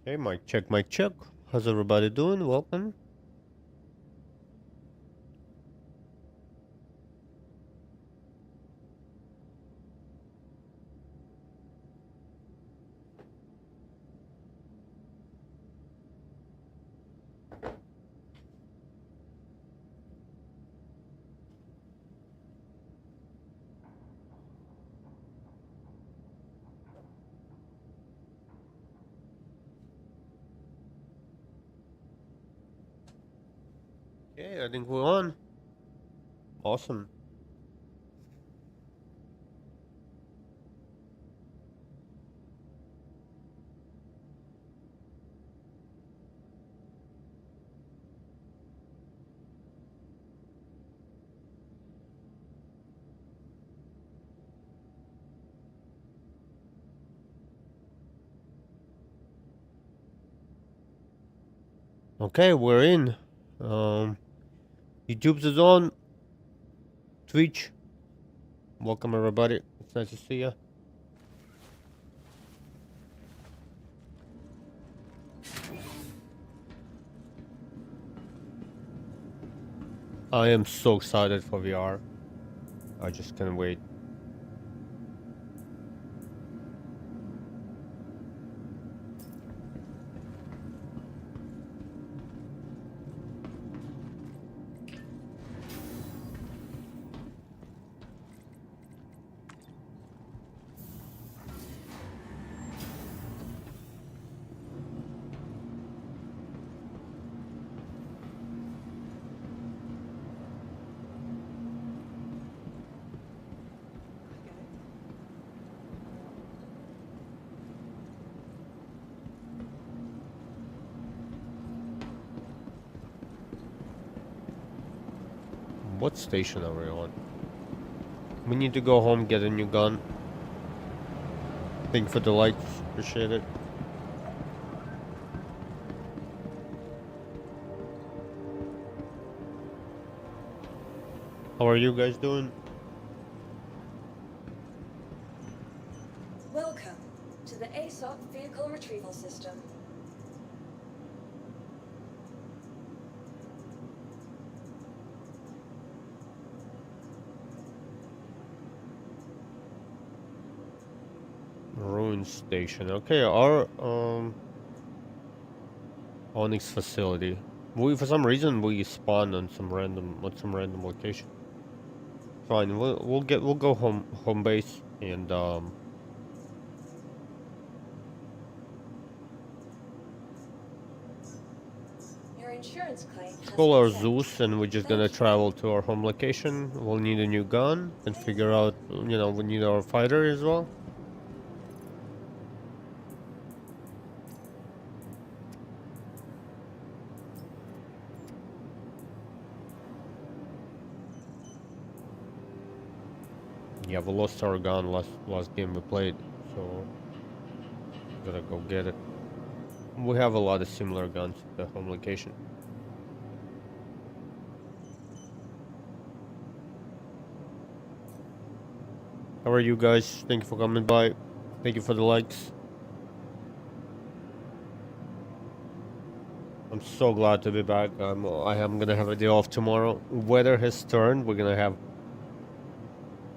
Hey, mic check, mic check. How's everybody doing? Welcome. Okay, I think we're on. Awesome. Okay, we're in. YouTube's is on. Twitch. Welcome everybody. It's nice to see you. I am so excited for VR. I just can't wait. What station are we on? We need to go home, get a new gun. Thank you for the likes. Appreciate it. How are you guys doing? Welcome to the ASOP Vehicle Retrieval System. Ruin station. Okay, our Onyx facility. We for some reason we spawned on some random location. Fine, we'll go home base and Your insurance claim has call our been sent. Zeus and we're just gonna travel to our home location. We'll need a new gun and figure out, we need our fighter as well. Yeah, we lost our gun last game we played, so gotta go get it. We have a lot of similar guns at the home location. How are you guys? Thank you for coming by. Thank you for the likes. I'm so glad to be back. I am gonna have a day off tomorrow. Weather has turned. We're gonna have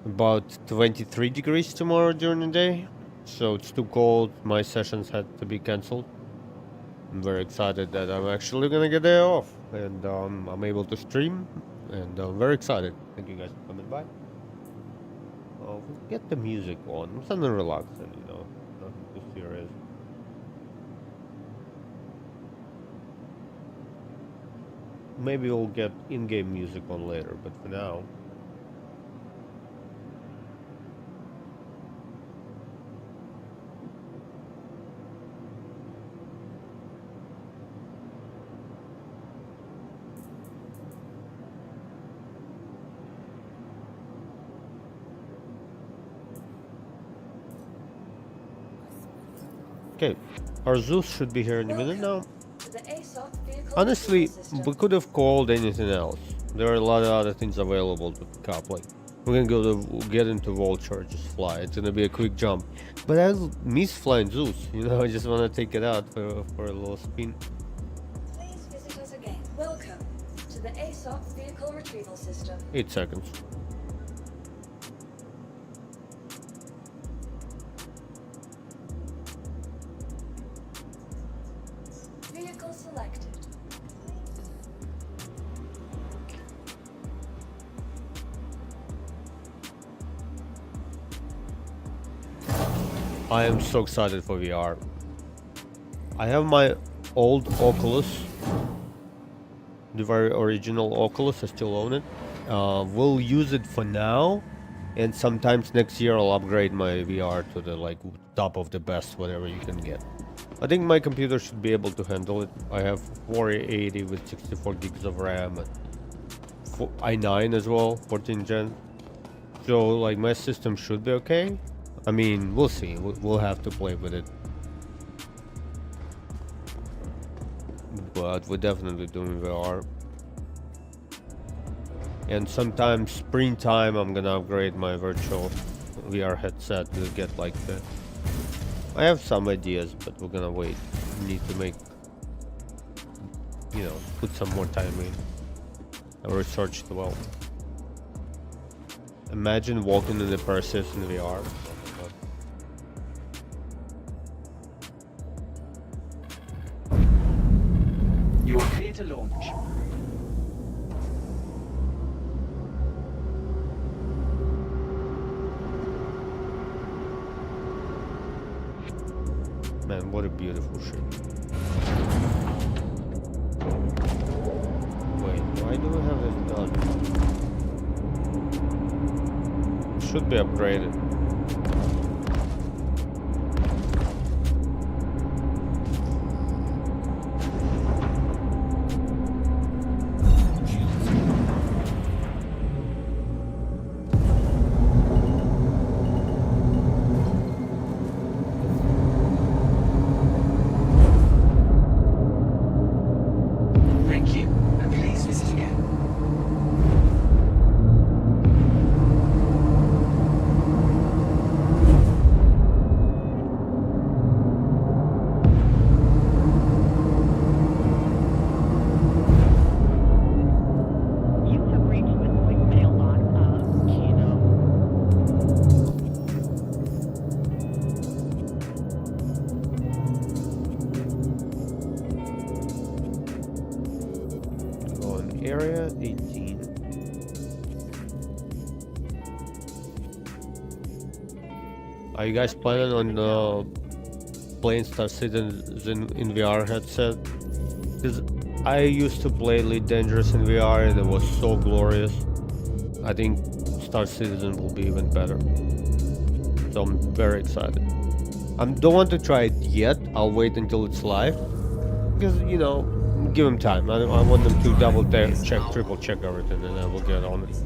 about 23 degrees tomorrow during the day. So it's too cold. My sessions had to be cancelled. I'm very excited that I'm actually gonna get a day off. And I'm able to stream. And I'm very excited. Thank you guys for coming by. We'll get the music on. Something relaxing, nothing too serious. Maybe we'll get in-game music on later, but for now. Okay, our Zeus should be here in a minute now. To the ASOP Vehicle Honestly, Retrieval System. we could have called anything else. There are a lot of other things available to pick up, like We're gonna get into Vulture, just fly. It's gonna be a quick jump. But I miss flying Zeus, you know, I just wanna take it out for a little spin. Please visit us again. Welcome to the ASOP Vehicle Retrieval System. 8 seconds. Vehicle selected. I am so excited for VR. I have my old Oculus, the very original Oculus. I still own it. We'll use it for now, and sometimes next year I'll upgrade my VR to the like top of the best, whatever you can get. I think my computer should be able to handle it. I have 4080 with 64 gigs of RAM, and i9 as well, 14 gen. So like my system should be okay. I mean, we'll see. We'll have to play with it. But we're definitely doing VR. And sometime springtime, I'm gonna upgrade my virtual VR headset to get like the... I have some ideas, but we're gonna wait. We need to make... You know, put some more time in. I researched well. Imagine walking in the Perseus in VR. You are clear to launch. Man, what a beautiful ship. Wait, why do we have this gun? Should be upgraded. Area 18. Are you guys planning on playing Star Citizen in VR headset? Because I used to play Elite Dangerous in VR and it was so glorious. I think Star Citizen will be even better. So I'm very excited. I don't want to try it yet. I'll wait until it's live. Because, you know, give them time. I want them to double check, triple check everything, and then we'll get on it.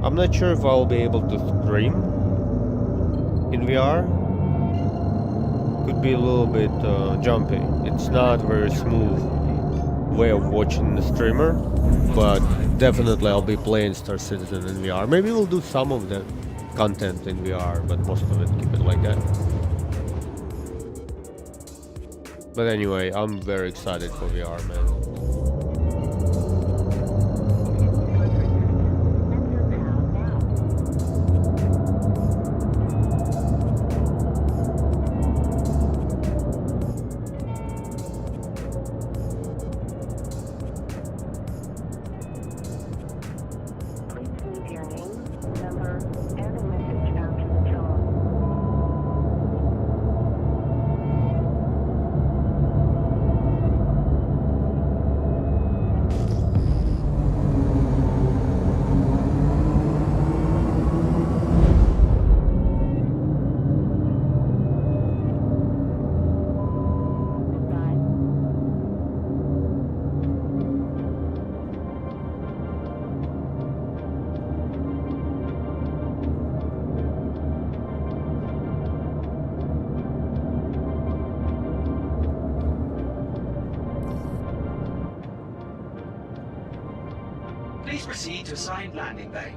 I'm not sure if I'll be able to stream in VR. Could be a little bit jumpy. It's not very smooth way of watching the streamer, but definitely I'll be playing Star Citizen in VR. Maybe we'll do some of the content in VR, but most of it keep it like that. But anyway, I'm very excited for VR, man. Please proceed to assigned landing bay.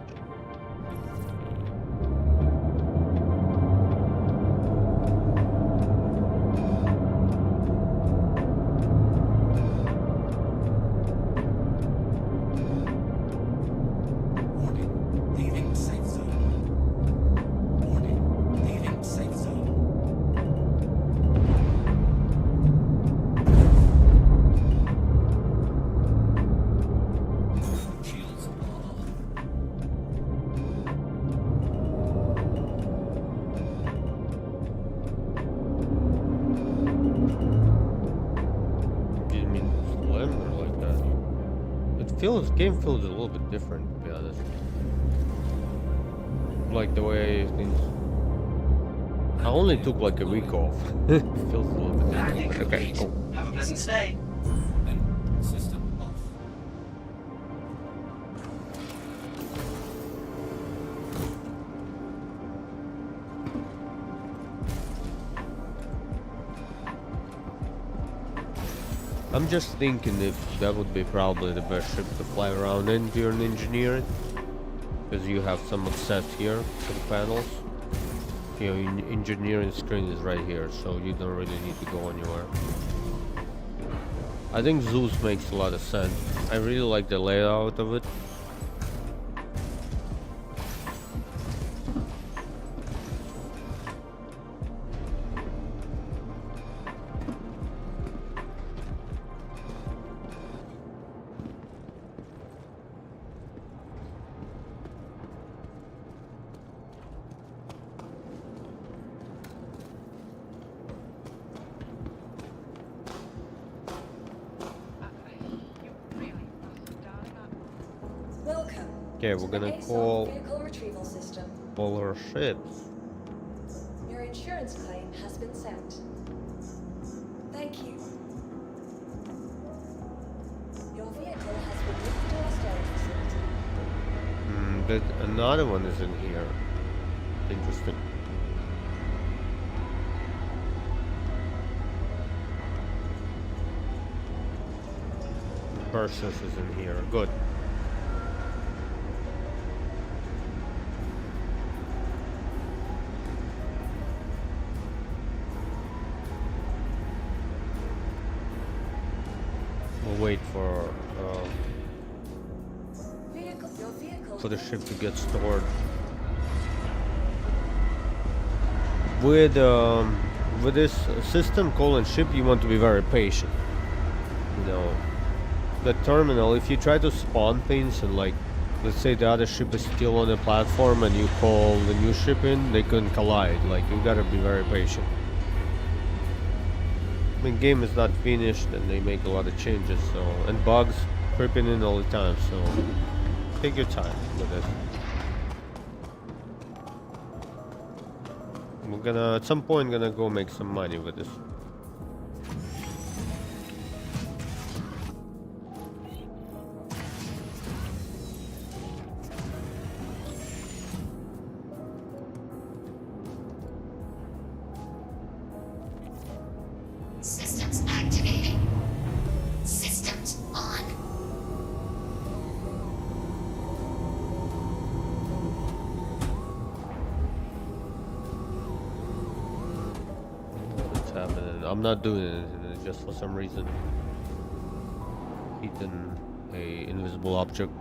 Game feels a little bit different, to be honest. Like the way things. I only took like a week off. It feels a little bit Landing different. Okay, complete. cool. Have a pleasant stay. And system off. I'm just thinking if that would be probably the best ship to fly around in during engineering, because you have some set here, some panels. You know, engineering screen is right here, so you don't really need to go anywhere. I think Zeus makes a lot of sense. I really like the layout of it. Welcome. Okay, we're to the gonna ASOP call Vehicle Retrieval System. all our ships. Your insurance claim has been sent. Thank you. Your vehicle has been moved to our storage facility. But another one is in here. Interesting. Perseus is in here. Good. We'll wait for Your vehicle. the ship to get stored. With this system calling ship, you want to be very patient. You know, the terminal. If you try to spawn things and like, let's say the other ship is still on the platform and you call the new ship in, they can collide. Like you gotta be very patient. The game is not finished and they make a lot of changes, so and bugs creeping in all the time, so take your time with this. We're gonna at some point gonna go make some money with this. Systems activating. Systems on. What's happening? I'm not doing anything, it's just for some reason hitting a invisible object.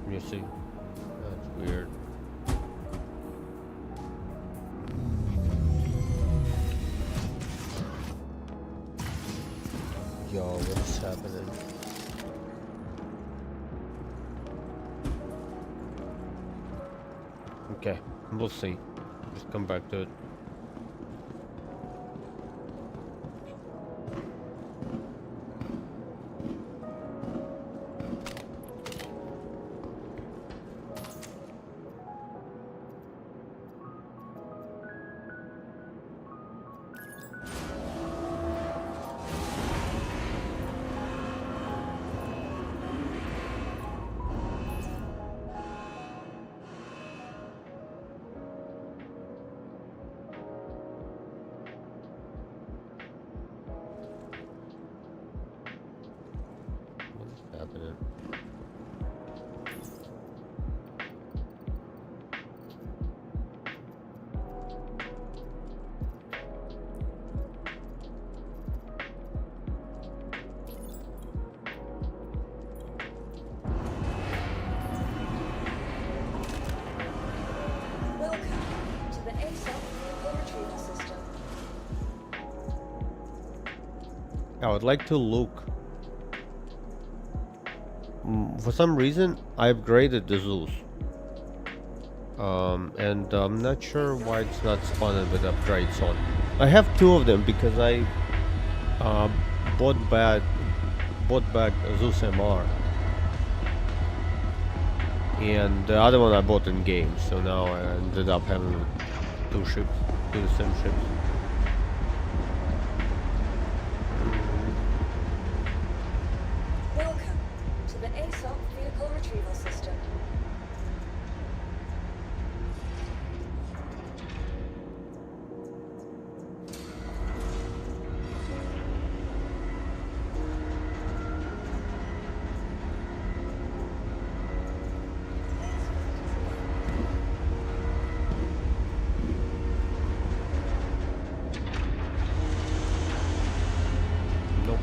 You see? That's weird. Yo, what's happening? Okay, we'll see. Just come back to it. What's happening? Welcome to the ASOP Vehicle Retrieval System. I would like to look. For some reason, I upgraded the Zeus. And I'm not sure why it's not spawning with upgrades on. I have two of them because I bought back Zeus MR, and the other one I bought in game. So now I ended up having two ships, two same ships. Welcome to the ASOP Vehicle Retrieval System. Nope.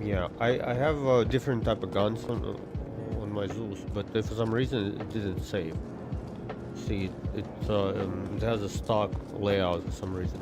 Yeah, I have a different type of guns on my Zeus, but for some reason it didn't save. See, it has a stock layout for some reason.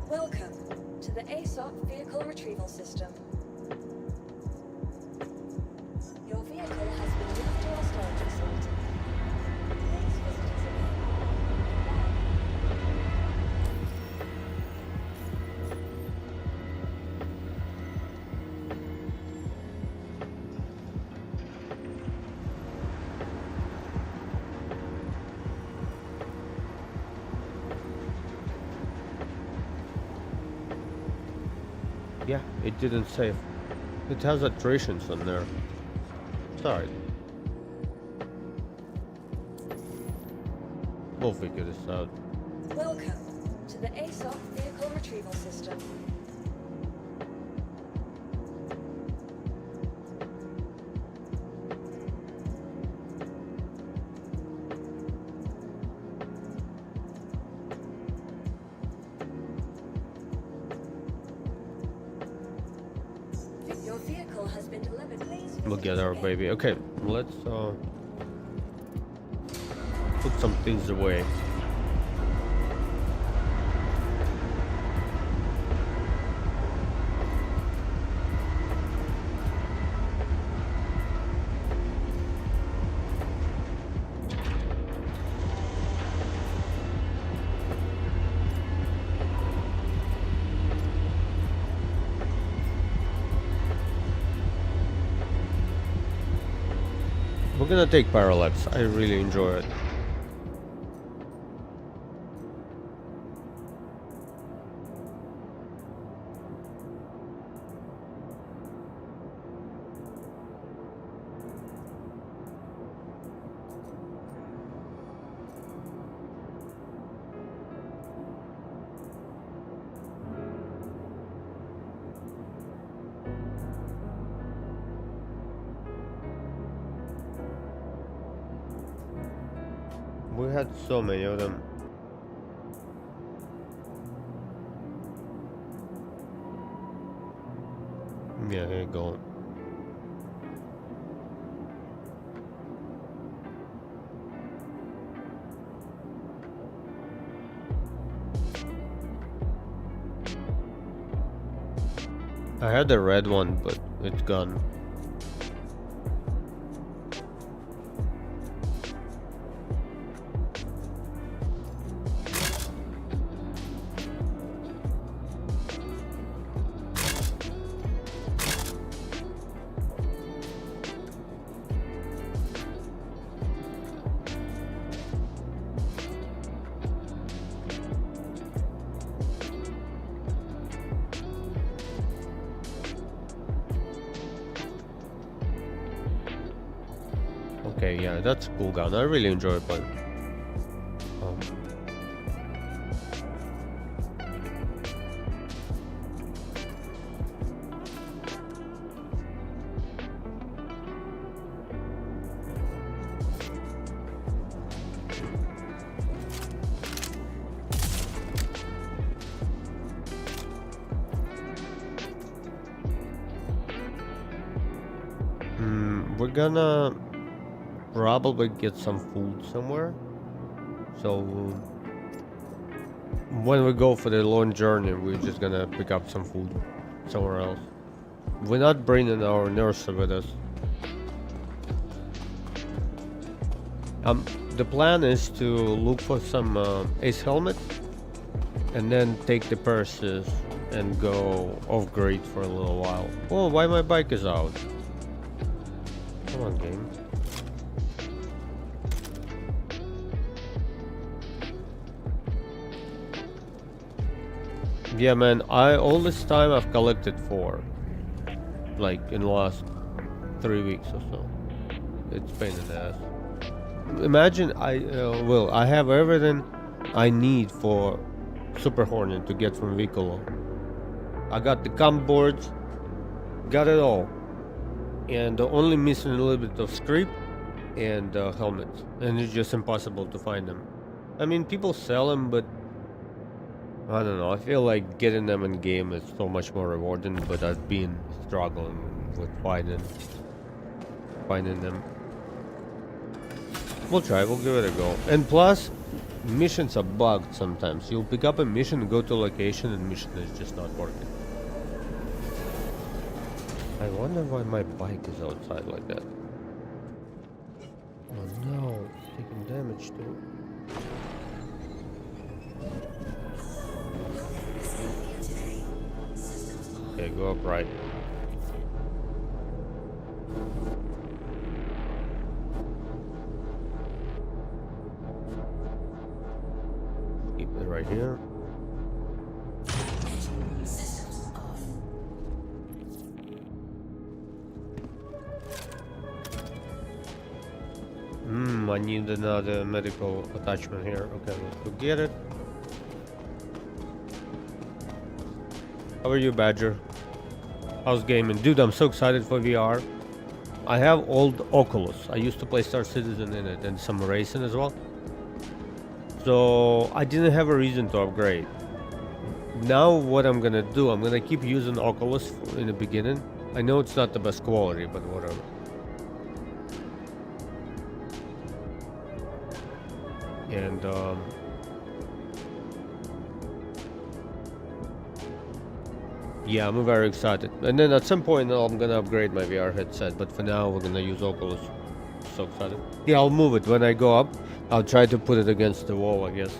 Welcome to the ASOP Vehicle Retrieval System. Your vehicle has been moved to our storage facility. Please visit us again. Yeah, it didn't save. It has iterations on there. Sorry. We'll figure this out. Welcome to the ASOP Vehicle Retrieval System. Your vehicle has been delivered. Please We'll visit get us our again. baby. Okay, let's put some things away. We're gonna take Parallax. I really enjoy it. We had so many of them. Yeah, here you go. I had the red one, but it's gone. Okay, yeah, that's a cool gun. I really enjoy it, but we're gonna probably get some food somewhere. So when we go for the long journey, we're just gonna pick up some food somewhere else. We're not bringing our nurse with us. The plan is to look for some ace helmets and then take the Perseus and go off-grid for a little while. Oh, why my bike is out? Come on, game. Yeah, man, all this time I've collected 4. Like, in the last 3 weeks or so. It's pain in the ass. Imagine I have everything I need for Super Hornet to get from Vicolo. I got the comp boards, got it all. And only missing a little bit of script and helmets. And it's just impossible to find them. I mean, people sell them, but I don't know, I feel like getting them in game is so much more rewarding, but I've been struggling with finding them. We'll try, we'll give it a go. And plus, missions are bugged sometimes. You'll pick up a mission, go to a location, and mission is just not working. I wonder why my bike is outside like that. Oh no, it's taking damage too. Okay, go up right. Keep it right here. I need another medical attachment here. Okay, let's go get it. How are you, Badger? How's gaming? Dude, I'm so excited for VR. I have old Oculus. I used to play Star Citizen in it and some racing as well. So I didn't have a reason to upgrade. Now what I'm gonna do, I'm gonna keep using Oculus in the beginning. I know it's not the best quality, but whatever. And yeah, I'm very excited. And then at some point I'm gonna upgrade my VR headset, but for now we're gonna use Oculus. So excited. Yeah, I'll move it when I go up. I'll try to put it against the wall, I guess.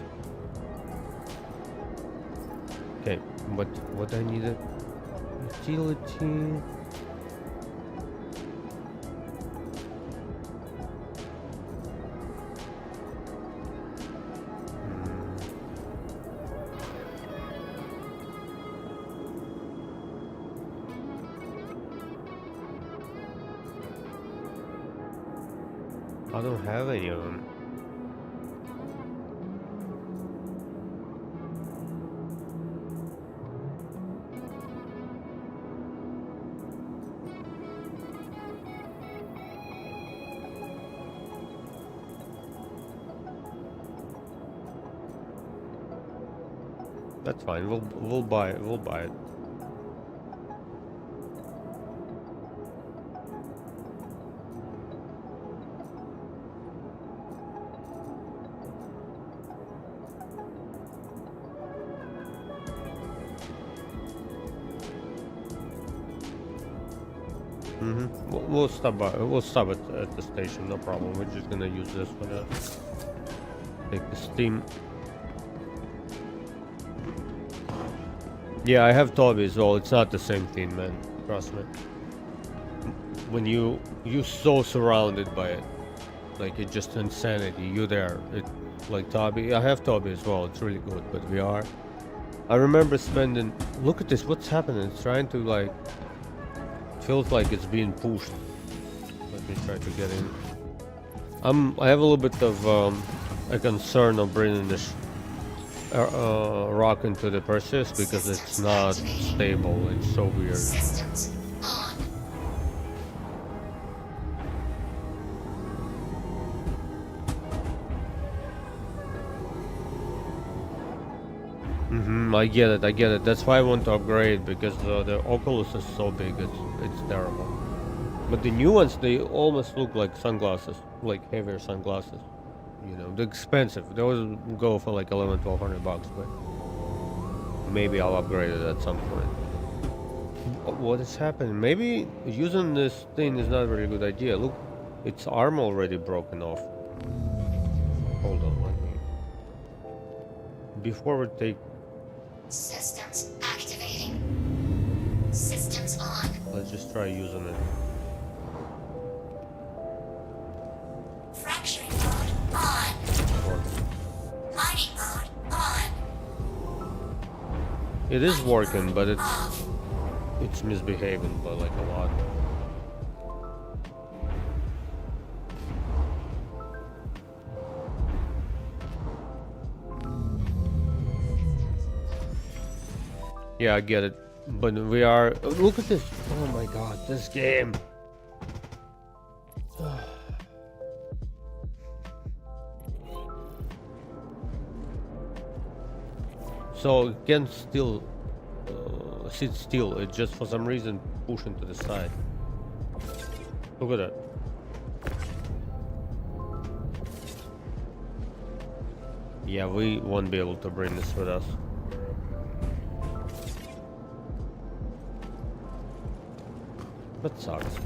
Okay, but what I needed? Utility. I don't have any of them. That's fine. We'll buy it. We'll buy it. We'll stop by. We'll stop at the station. No problem. We're just gonna use this for that. Take the steam. Yeah, I have Toby as well. It's not the same thing, man. Trust me. When you're so surrounded by it, like it's just insanity. You there. It like Toby. I have Toby as well. It's really good. But VR. I remember spending. Look at this. What's happening? It's trying to like. Feels like it's being pushed. Let me try to get in. I have a little bit of a concern of bringing this rock into the Perseus because it's not stable. It's so weird. Systems on. I get it. That's why I want to upgrade because the Oculus is so big. It's terrible. But the new ones, they almost look like sunglasses, like heavier sunglasses. You know, they're expensive. Those go for like 1100-1200 bucks, but maybe I'll upgrade it at some point. What is happening? Maybe using this thing is not a very good idea. Look, its arm already broken off. Hold on, let me... Before we take... Systems activating. Systems on. Let's just try using it. Fracturing mode on. Mining mode on. It is working, but Off. it's misbehaving by like a lot. Yeah, I get it. But we are... Look at this! Oh my god, this game! So it can still sit still. It just for some reason pushing to the side. Look at that. Yeah, we won't be able to bring this with us. That sucks.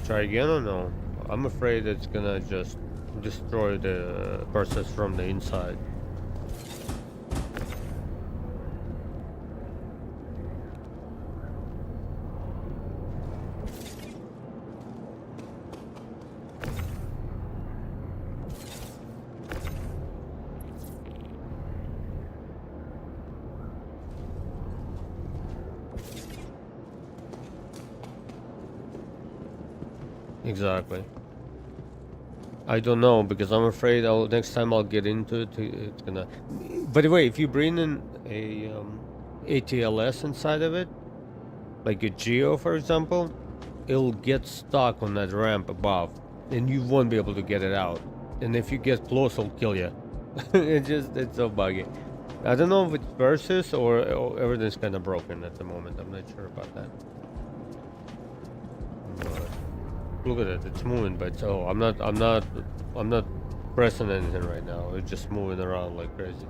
Try again or no? I'm afraid it's gonna just destroy the Perseus from the inside. Exactly. I don't know because I'm afraid next time I'll get into it. It's gonna. By the way, if you bring in a ATLS inside of it, like a Geo, for example, it'll get stuck on that ramp above, and you won't be able to get it out. And if you get close, it'll kill you. It's so buggy. I don't know if it's Perseus or everything's kind of broken at the moment. I'm not sure about that. But look at it, it's moving, but I'm not pressing anything right now. It's just moving around like crazy.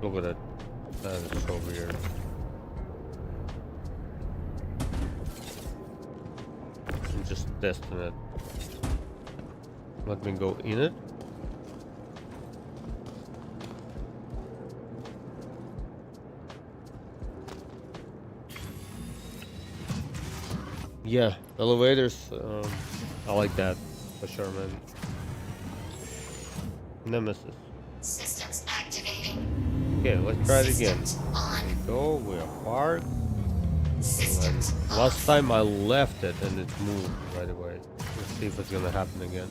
Look at it. That is so weird. I'm just testing it. Let me go in it. Yeah, elevators, I like that, for sure, man. Nemesis. Systems activating. Okay, let's try it again. Systems on. There we go, we are parked. Systems off. Last time I left it and it moved right away. Let's see if it's gonna happen again.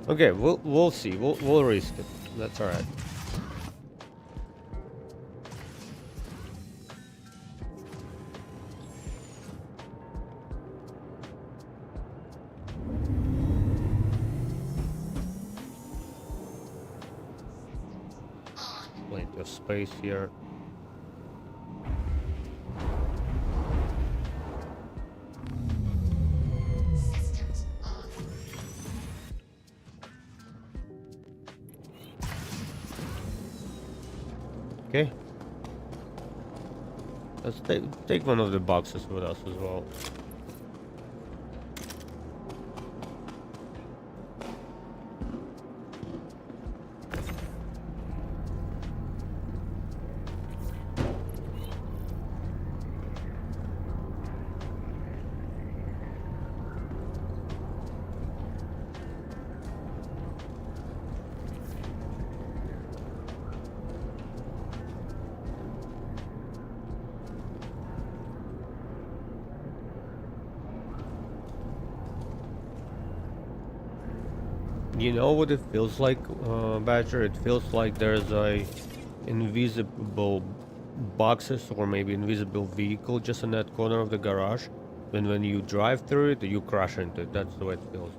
Okay, we'll see. We'll risk it. That's alright. Plenty of space here. Systems off. Okay. Let's take one of the boxes with us as well. You know what it feels like, Badger? It feels like there's a invisible boxes or maybe invisible vehicle just in that corner of the garage. And when you drive through it, you crash into it. That's the way it feels.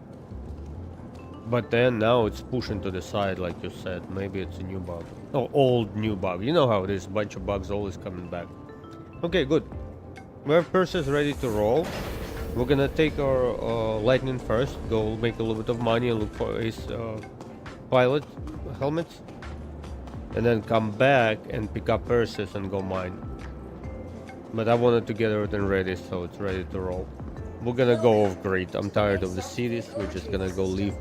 But then now it's pushing to the side, like you said. Maybe it's a new bug. Oh, old new bug. You know how it is. Bunch of bugs always coming back. Okay, good. We have Perseus ready to roll. We're gonna take our Lightning first. Go make a little bit of money and look for his pilot helmets. And then come back and pick up Perseus and go mine. But I wanted to get everything ready, so it's ready to roll. We're gonna go off grid. I'm tired of the cities. We're just gonna go leave.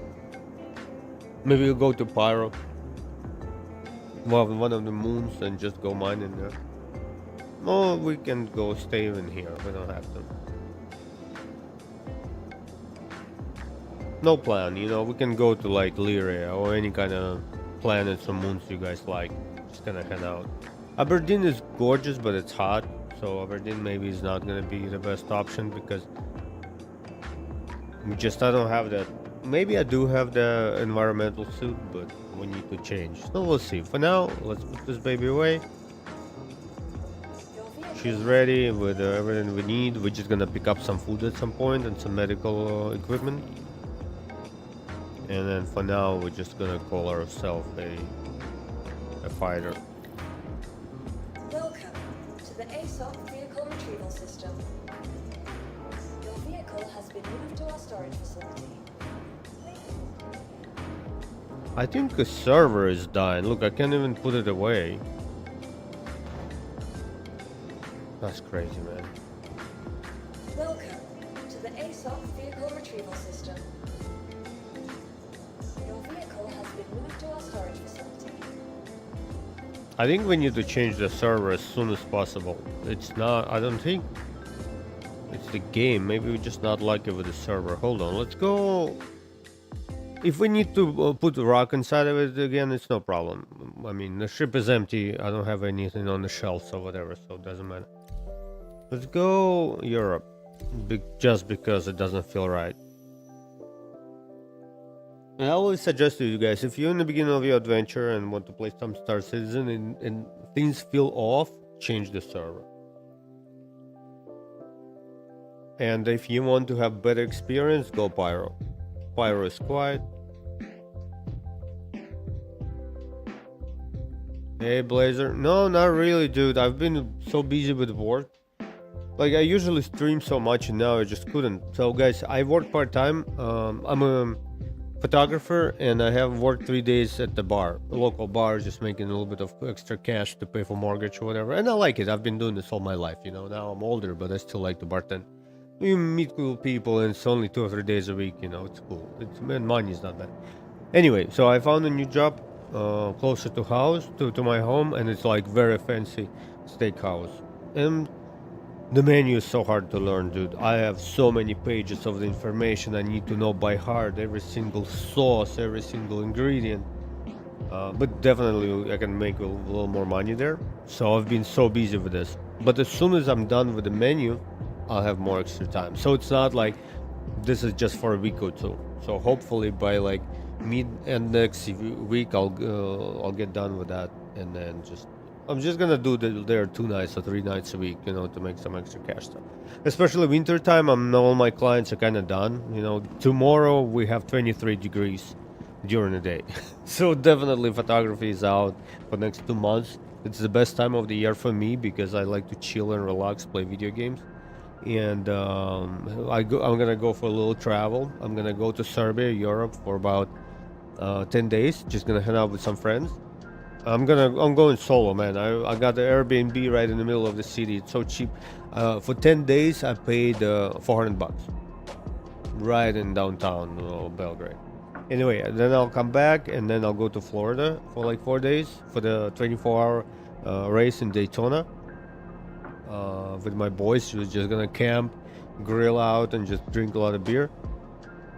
Maybe we'll go to Pyro. Well, one of the moons and just go mine in there. Or we can go stay in here. We don't have to. No plan, you know. We can go to like Lyria or any kind of planets or moons you guys like. Just gonna head out. Aberdeen is gorgeous, but it's hot. So Aberdeen maybe is not gonna be the best option because I don't have that. Maybe I do have the environmental suit, but we need to change. So we'll see. For now, let's put this baby away. She's ready with everything we need. We're just gonna pick up some food at some point and some medical equipment. And then for now, we're just gonna call ourselves a fighter. Welcome to the ASOP Vehicle Retrieval System. Your vehicle has been moved to our storage facility. I think the server is dying. Look, I can't even put it away. That's crazy, man. Welcome to the ASOP Vehicle Retrieval System. Your vehicle has been moved to our storage facility. I think we need to change the server as soon as possible. It's not, I don't think it's the game. Maybe we're just not lucky with the server. Hold on, let's go. If we need to put a rock inside of it again, it's no problem. I mean, the ship is empty. I don't have anything on the shelves or whatever, so it doesn't matter. Let's go Europe, just because it doesn't feel right. And I always suggest to you guys, if you're in the beginning of your adventure and want to play some Star Citizen and things feel off, change the server. And if you want to have better experience, go Pyro. Pyro is quiet. Hey Blazer. No, not really, dude. I've been so busy with work. Like, I usually stream so much and now I just couldn't. So guys, I work part-time. I'm a photographer and I have worked 3 days at the bar, a local bar, just making a little bit of extra cash to pay for mortgage or whatever. And I like it. I've been doing this all my life, you know. Now I'm older, but I still like to bartend. You meet cool people and it's only 2 or 3 days a week, you know. It's cool. Man, money is not bad. Anyway, so I found a new job closer to my home, and it's like very fancy steakhouse. And the menu is so hard to learn, dude. I have so many pages of the information I need to know by heart, every single sauce, every single ingredient. But definitely I can make a little more money there. So I've been so busy with this. But as soon as I'm done with the menu, I'll have more extra time. So it's not like this is just for a week or two. So hopefully by like mid and next week I'll get done with that, and then I'm just gonna do there 2 nights or 3 nights a week, you know, to make some extra cash stuff. Especially winter time, all my clients are kind of done. You know, tomorrow we have 23 degrees during the day. So definitely photography is out for next 2 months. It's the best time of the year for me because I like to chill and relax, play video games. And I'm gonna go for a little travel. I'm gonna go to Serbia, Europe for about 10 days. Just gonna hang out with some friends. I'm going solo, man. I got the Airbnb right in the middle of the city. It's so cheap. For 10 days I paid $400 right in downtown Belgrade. Anyway, then I'll come back and then I'll go to Florida for like 4 days for the 24-hour race in Daytona with my boys. We're just gonna camp, grill out, and just drink a lot of beer.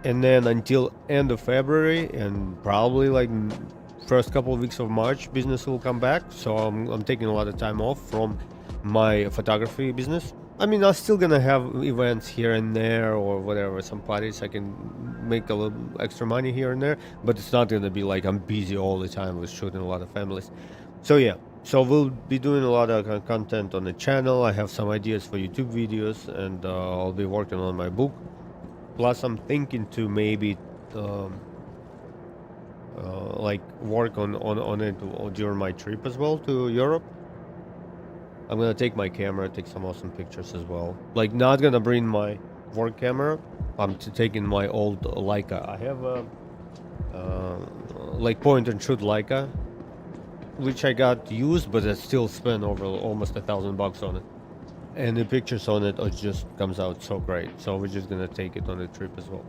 And then until end of February and probably like first couple of weeks of March, business will come back. So I'm taking a lot of time off from my photography business. I mean, I'm still gonna have events here and there or whatever, some parties. I can make a little extra money here and there, but it's not gonna be like I'm busy all the time with shooting a lot of families. So yeah, so we'll be doing a lot of content on the channel. I have some ideas for YouTube videos, and I'll be working on my book. Plus, I'm thinking to maybe like work on it during my trip as well to Europe. I'm gonna take my camera, take some awesome pictures as well. Like, not gonna bring my work camera. I'm taking my old Leica. I have a like point and shoot Leica, which I got used, but I still spent over almost $1,000 on it. And the pictures on it just comes out so great. So we're just gonna take it on the trip as well.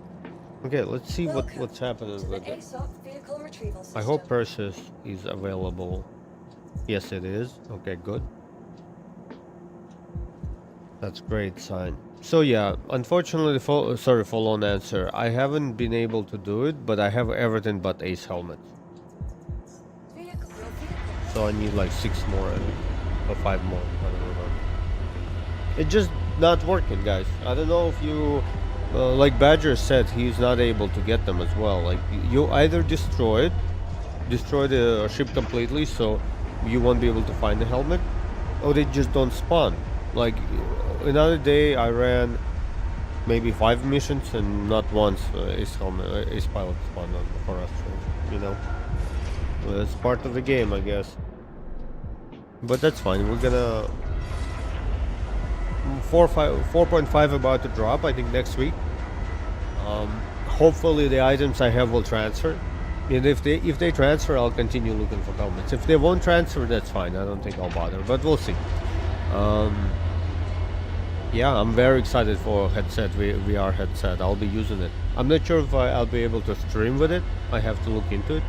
Okay, let's see what's happening to the with it. ASOP vehicle retrieval system. I hope Perseus is available. Yes, it is. Okay, good. That's great sign. So yeah, unfortunately, sorry for long answer. I haven't been able to do it, but I have everything but Ace helmets. Your vehicle. So I need like 6 more or 5 more. I don't remember. It's just not working, guys. I don't know if you, like Badger said, he's not able to get them as well. Like, you either destroy the ship completely, so you won't be able to find the helmet, or they just don't spawn. Like, another day I ran maybe 5 missions and not once Ace pilot spawned for us. So, you know, it's part of the game, I guess. But that's fine. We're gonna 4.5 about to drop, I think, next week. Hopefully the items I have will transfer, and if they transfer, I'll continue looking for helmets. If they won't transfer, that's fine. I don't think I'll bother, but we'll see. Yeah, I'm very excited for headset, VR headset. I'll be using it. I'm not sure if I'll be able to stream with it. I have to look into it.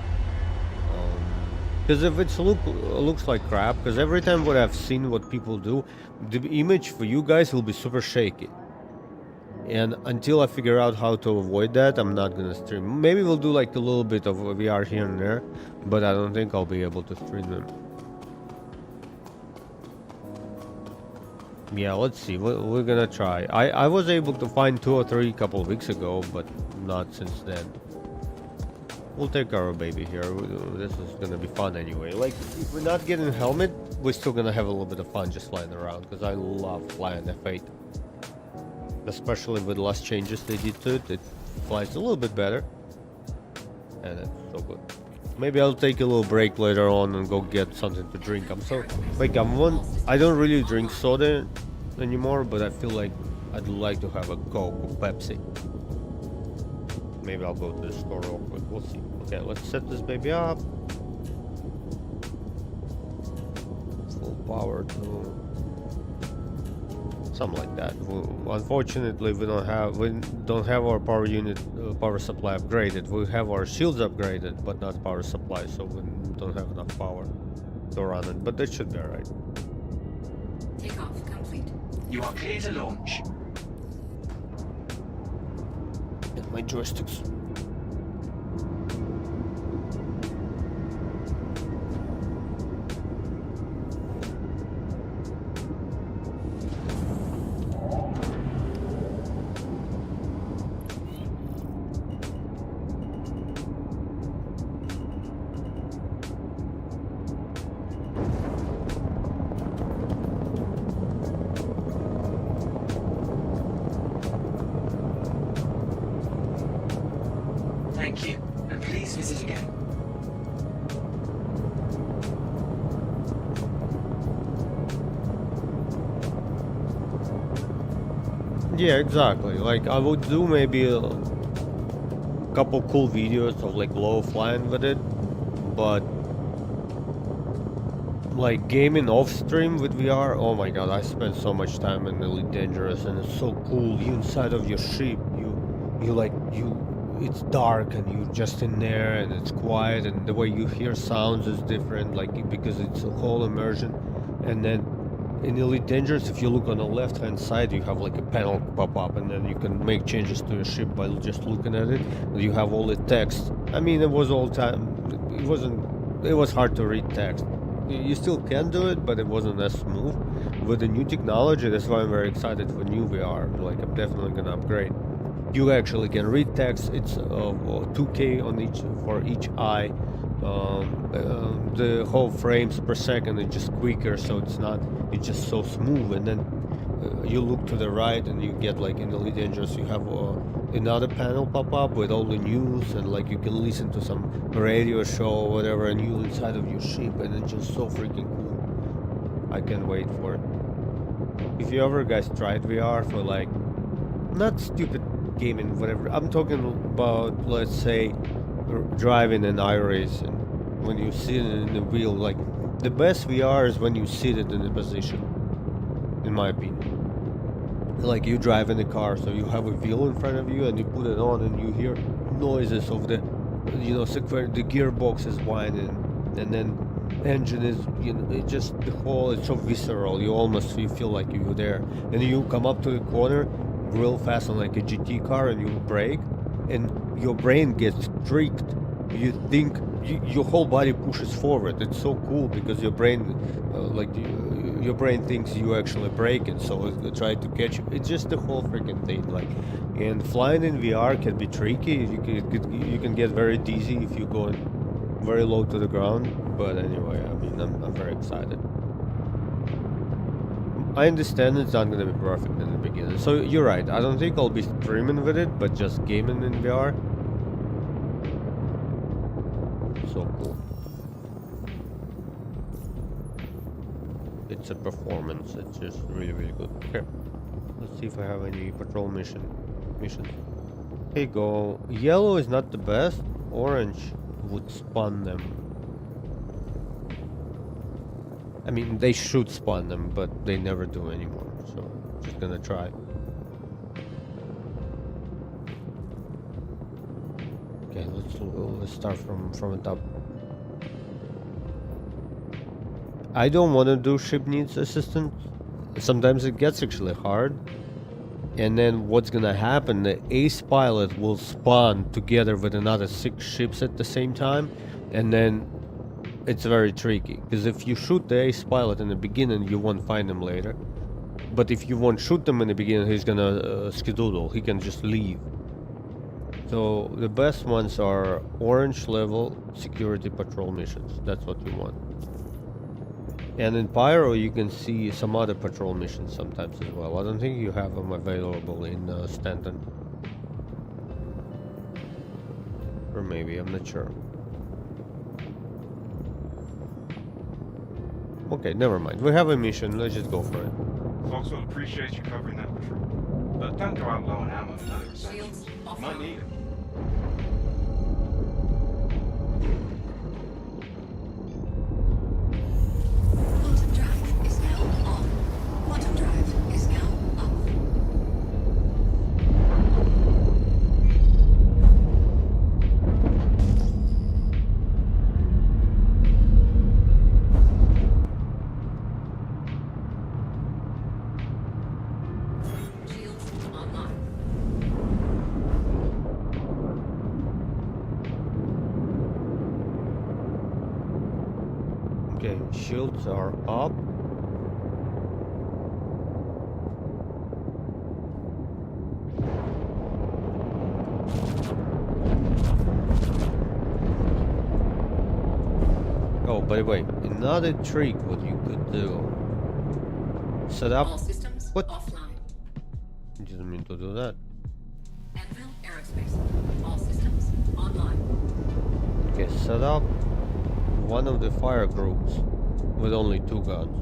Because if it looks like crap, because every time what I've seen what people do, the image for you guys will be super shaky. And until I figure out how to avoid that, I'm not gonna stream. Maybe we'll do like a little bit of VR here and there, but I don't think I'll be able to stream them. Yeah, let's see. We're gonna try. I was able to find 2 or 3 a couple of weeks ago, but not since then. We'll take our baby here. This is gonna be fun anyway. Like, if we're not getting a helmet, we're still gonna have a little bit of fun just flying around, because I love flying F8. Especially with the last changes they did to it. It flies a little bit better. And it's so good. Maybe I'll take a little break later on and go get something to drink. I don't really drink soda anymore, but I feel like I'd like to have a Coke or Pepsi. Maybe I'll go to the store real quick. We'll see. Okay, let's set this baby up. Full power to something like that. Unfortunately, we don't have our power unit, power supply upgraded. We have our shields upgraded, but not power supply, so we don't have enough power to run it. But that should be alright. Takeoff complete. You are clear to launch. And my joysticks. Thank you, and please visit again. Yeah, exactly. Like, I would do maybe a couple cool videos of like low flying with it, but like gaming off stream with VR, oh my god, I spent so much time in Elite Dangerous, and it's so cool. You inside of your ship, it's dark and you're just in there and it's quiet, and the way you hear sounds is different, like, because it's a whole immersion. And then in Elite Dangerous, if you look on the left hand side, you have like a panel pop up, and then you can make changes to your ship by just looking at it. You have all the text. I mean, it was it was hard to read text. You still can do it, but it wasn't as smooth. With the new technology, that's why I'm very excited for new VR. Like, I'm definitely gonna upgrade. You actually can read text. It's 2K on for each eye. the whole frames per second is just quicker, so it's just so smooth. And then you look to the right and you get like in Elite Dangerous you have another panel pop up with all the news, and like you can listen to some radio show or whatever, and you inside of your ship, and it's just so freaking cool. I can't wait for it. If you ever guys tried VR for like not stupid gaming, whatever, I'm talking about, let's say, driving an iRacing, when you sit in the wheel, like the best VR is when you sit it in the position, in my opinion. Like you drive in the car, so you have a wheel in front of you and you put it on and you hear noises of the, you know, the gearbox is whining, and then engine is, you know, it just, the whole, it's so visceral, you feel like you're there. And you come up to the corner real fast on like a GT car and you brake, and your brain gets tricked. You think your whole body pushes forward. It's so cool because your brain, your brain thinks you actually braking, so it try to catch you. It's just the whole freaking thing. Like, and flying in VR can be tricky. You can get very dizzy if you go very low to the ground. But anyway, I mean, I'm very excited. I understand it's not gonna be perfect in the beginning. So you're right. I don't think I'll be streaming with it, but just gaming in VR. So cool. It's a performance. It's just really, really good. Okay. Let's see if I have any patrol missions. Here you go. Yellow is not the best. Orange would spawn them. I mean, they should spawn them, but they never do anymore. So, just gonna try. Okay, let's start from the top. I don't want to do ship needs assistance. Sometimes it gets actually hard. And then what's gonna happen? The ace pilot will spawn together with another 6 ships at the same time, and then it's very tricky, because if you shoot the ace pilot in the beginning, you won't find him later. But if you won't shoot them in the beginning, he's gonna skedoodle. He can just leave. So the best ones are orange level security patrol missions. That's what you want. And in Pyro, you can see some other patrol missions sometimes as well. I don't think you have them available in Stanton. Or maybe, I'm not sure. Okay, never mind. We have a mission. Let's just go for it. Folks will appreciate you covering that patrol. But don't go out low on ammo and other Shields essentials. offline. Might need it. Quantum drive is now on. Quantum drive is now up. Shields online. Okay, shields are up. Oh, by the way, another trick what you could do. Set up. All systems What? offline. Didn't mean to do that. Anvil Aerospace. All systems online. Okay, set up one of the fire groups with only 2 guns.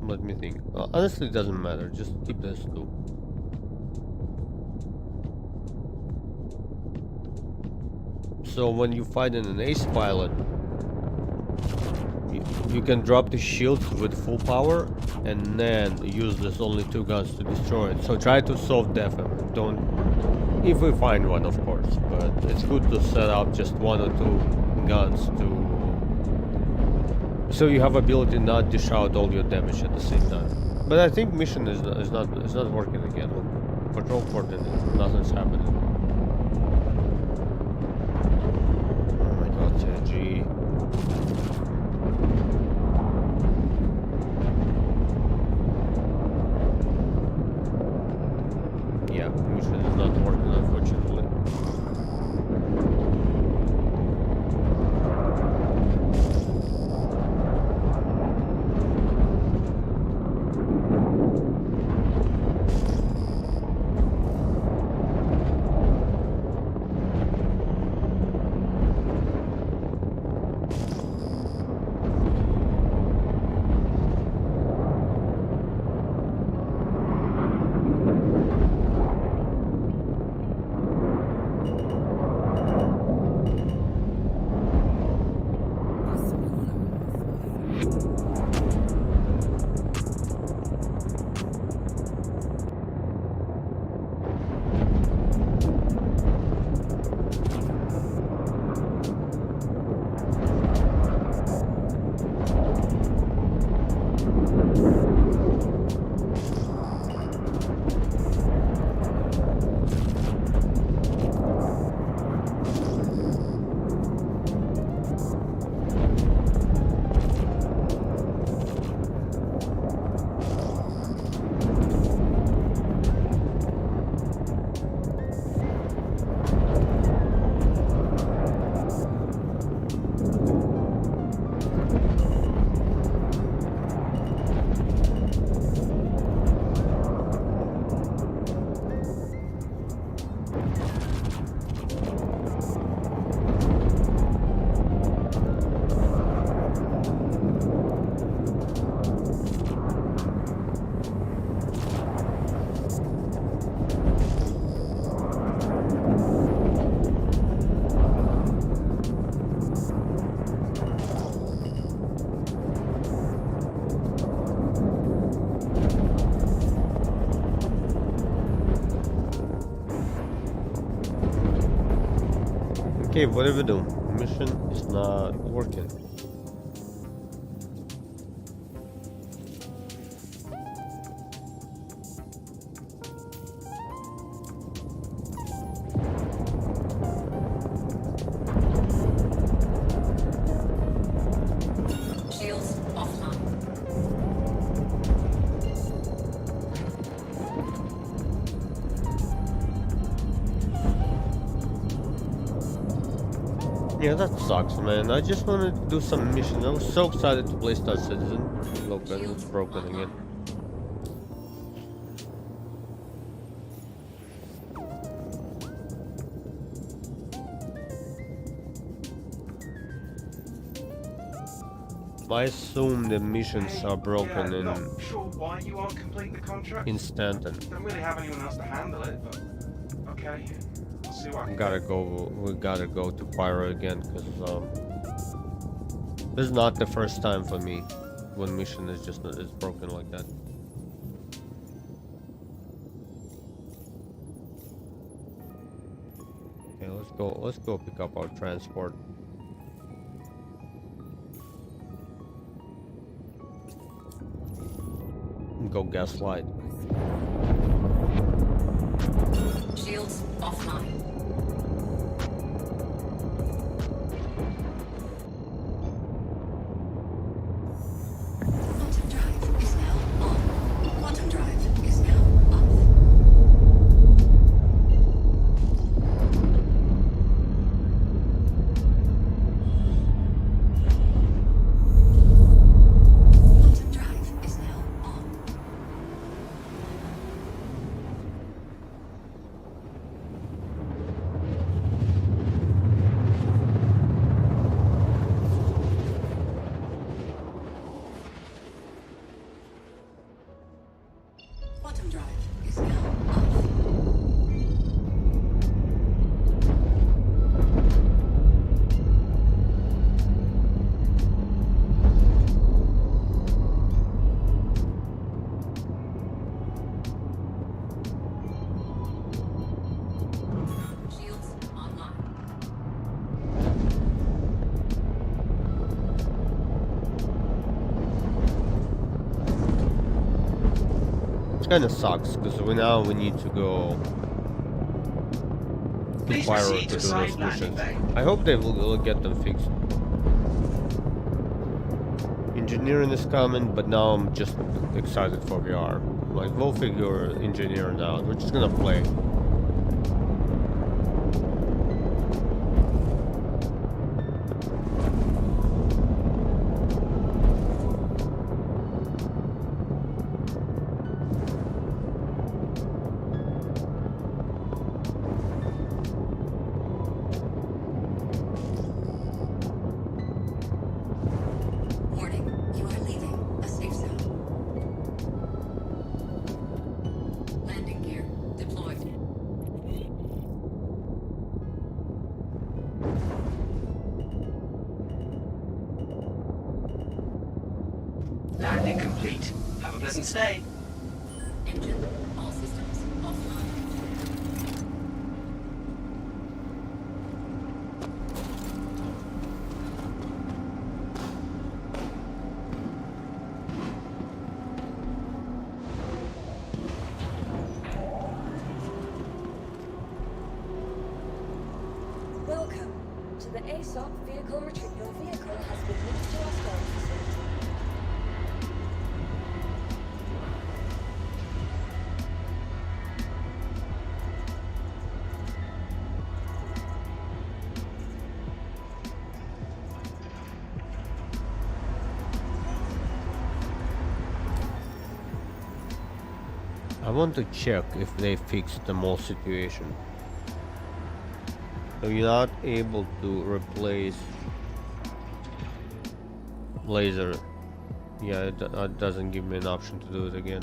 Let me think. Honestly, it doesn't matter. Just keep this 2. So when you fight in an ace pilot, you can drop the shields with full power and then use this only 2 guns to destroy it. So try to soft def him. Don't, if we find one, of course. But it's good to set up just 1 or 2 guns to, so you have ability not dish out all your damage at the same time. But I think mission is not working again. Patrol coordinate, nothing's happening. Oh my god, TNG. mission is not working, unfortunately. Okay, what do we do? Mission is not working. Shields offline. Yeah, that sucks, man. I just wanted to do some mission. I was so excited to play Star Citizen. Look, and it's broken again. I assume the missions are broken yeah, in not sure why you aren't completing the contract. Stanton. Don't really have anyone else to handle it, but okay. I'll see what I can do. We gotta go to Pyro again, because this is not the first time for me when mission is just is broken like that. Okay, let's go pick up our transport. Go gaslight. Shields offline. Quantum drive is now on. Quantum drive is now off. Quantum drive is now on. Quantum drive is now off. Shields online. It kind of sucks because we need to go to Please Pyro proceed to to do side those landing missions. bay. I hope they will get them fixed. Engineering is coming, but now I'm just excited for VR. Like, we'll figure engineering out. We're just gonna play. Warning, you are leaving a safe zone. Landing gear deployed. Landing complete. Have a pleasant stay. Engine, all systems offline. Welcome to the ASOP vehicle retreat. Your vehicle has been moved to our storage facility. I want to check if they fixed the mall situation. So you're not able to replace laser. Yeah, it doesn't give me an option to do it again.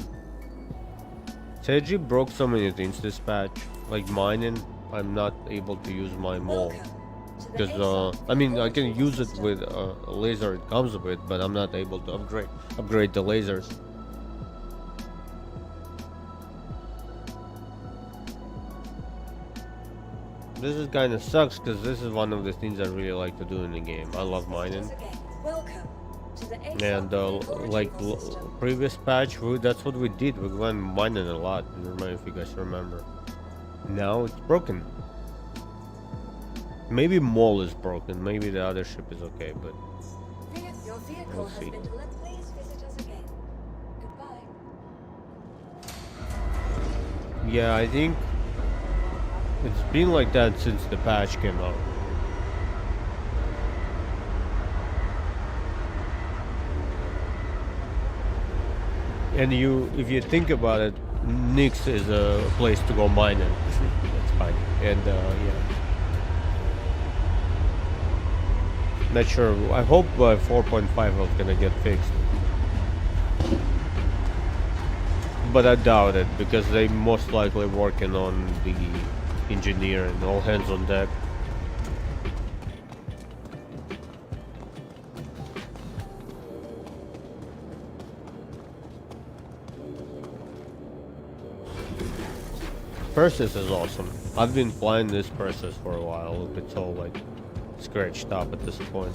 Seiji broke so many things this patch, like mining. I'm not able to use my mall. Welcome to the Because ASOP I mean, I vehicle can retrieval use it system. with a laser it comes with, but I'm not able to upgrade the lasers. This is kind of sucks because this is one of the things I really like to do in the game. I love mining, Welcome to the ASOP and vehicle like retrieval system. previous patch, that's what we did. We went mining a lot. I don't know if you guys remember. Now it's broken. Maybe mall is broken. Maybe the other ship is okay, but Your vehicle We'll has see. been delivered. Please visit us again. Goodbye. yeah, I think it's been like that since the patch came out. And if you think about it, Nix is a place to go mining. That's fine. And yeah, not sure. I hope 4.5 is gonna get fixed, but I doubt it because they most likely working on the engineering. All hands on deck. Perseus is awesome. I've been flying this Perseus for a while. It's all like scratched up at this point.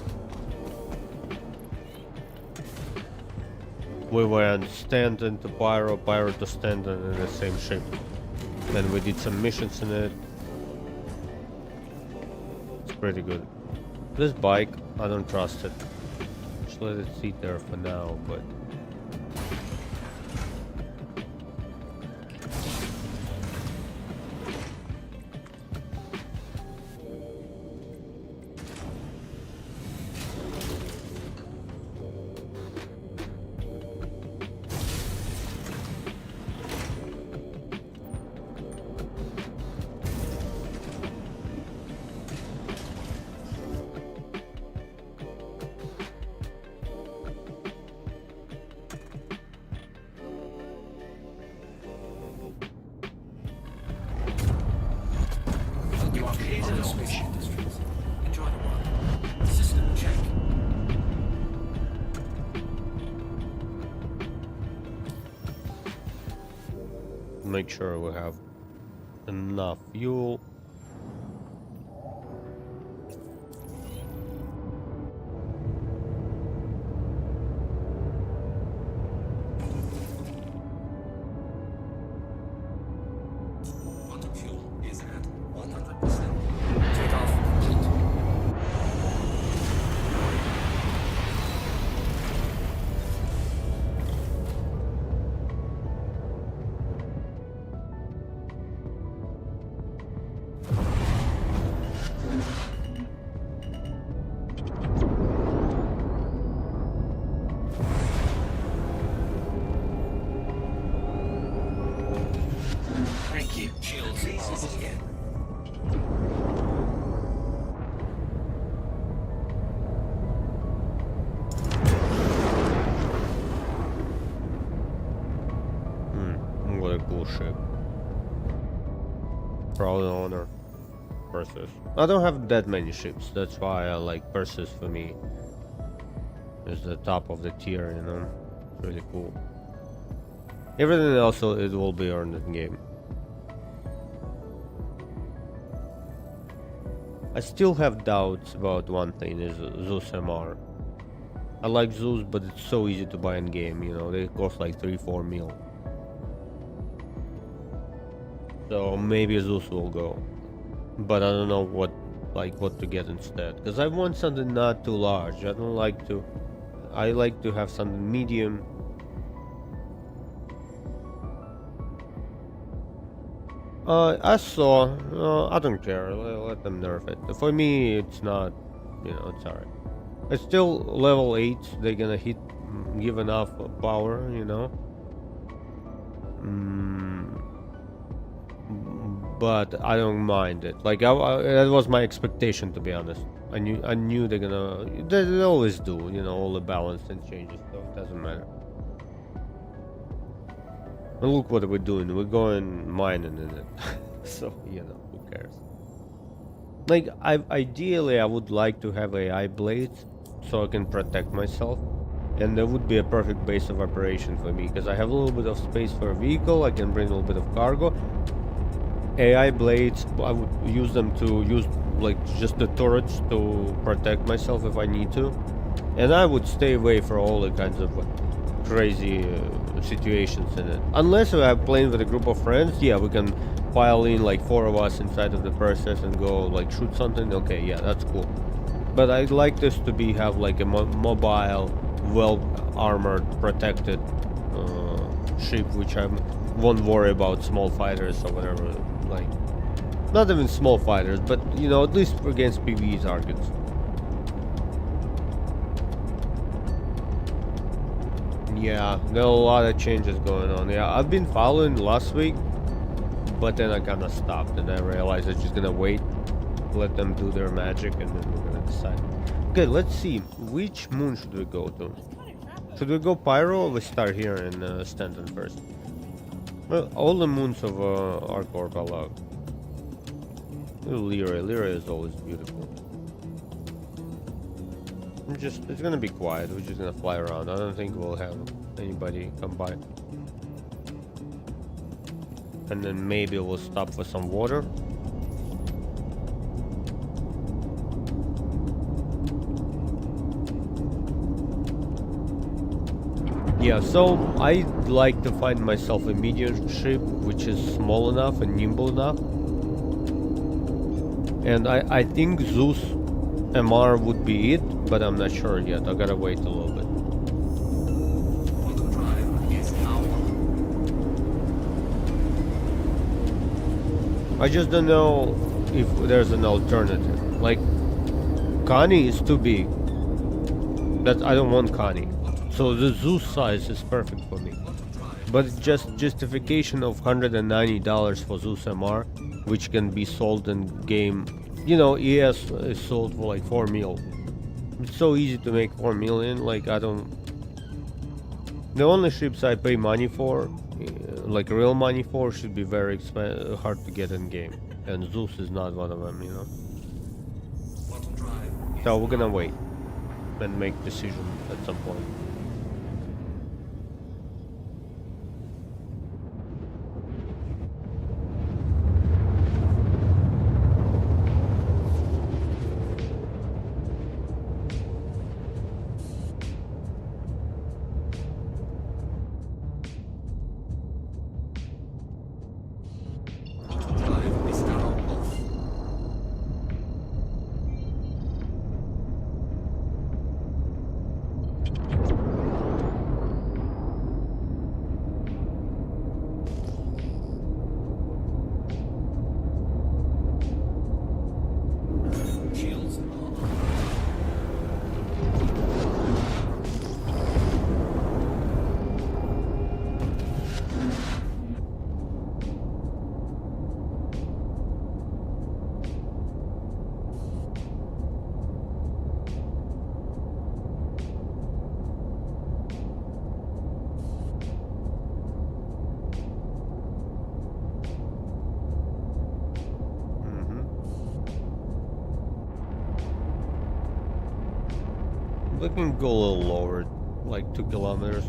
We went Stanton to Pyro, Pyro to Stanton in the same ship. Then we did some missions in it. It's pretty good. This bike, I don't trust it. Just let it sit there for now, but You are clear to On the launch. spaceship districts. Enjoy the ride. System check. make sure we have enough fuel. Quantum fuel is at 100%. Takeoff complete. proud owner. Perseus. I don't have that many ships. That's why I like Perseus. For me, is the top of the tier. You know, it's really cool. Everything else, it will be earned in game. I still have doubts about one thing, is Zeus MR. I like Zeus, but it's so easy to buy in game, you know, they cost like 3-4 mil. So maybe Zeus will go. But I don't know what to get instead. Because I want something not too large. I like to have something medium. I saw. I don't care. Let them nerf it. For me, it's not. You know, it's alright. It's still level 8. They're gonna give enough power. You know. But I don't mind it. Like that was my expectation, to be honest. I knew they're gonna. They always do. You know, all the balance and changes. So it doesn't matter. And look what we're doing. We're going mining in it. So, you know, who cares? Like, ideally, I would like to have AI blades so I can protect myself. And that would be a perfect base of operation for me, because I have a little bit of space for a vehicle. I can bring a little bit of cargo. AI blades, I would use them to use, like, just the turrets to protect myself if I need to. And I would stay away from all the kinds of crazy situations in it. Unless I'm playing with a group of friends, yeah, we can pile in like 4 of us inside of the Perseus and go like shoot something. Okay, yeah, that's cool. But I'd like this to have like a mobile, well armored, protected ship, which I won't worry about small fighters or whatever. Like, not even small fighters, but you know, at least against PvE targets. Yeah, there are a lot of changes going on. Yeah, I've been following last week, but then I kind of stopped and I realized I'm just gonna wait, let them do their magic, and then we're gonna decide. Okay, let's see. Which moon should we go to? Should we go Pyro, or we start here in Stanton first? Well, all the moons of Arcorp I love. Lyra is always beautiful. It's gonna be quiet. We're just gonna fly around. I don't think we'll have anybody come by. And then maybe we'll stop for some water. Yeah, so I'd like to find myself a medium ship which is small enough and nimble enough. And I think Zeus MR would be it, but I'm not sure yet. I gotta wait a little bit. Quantum drive is now on. I just don't know if there's an alternative. Like, Connie is too big. I don't want Connie. So the Zeus size is perfect for me. But it's just justification of $190 for Zeus MR, which can be sold in game. You know, ES is sold for like 4 mil. It's so easy to make 4 million. Like, I don't. The only ships I pay money for, like real money for, should be very hard to get in game. And Zeus is not one of them, you know. So we're gonna wait and make decision at some point. We can go a little lower, like 2 kilometers.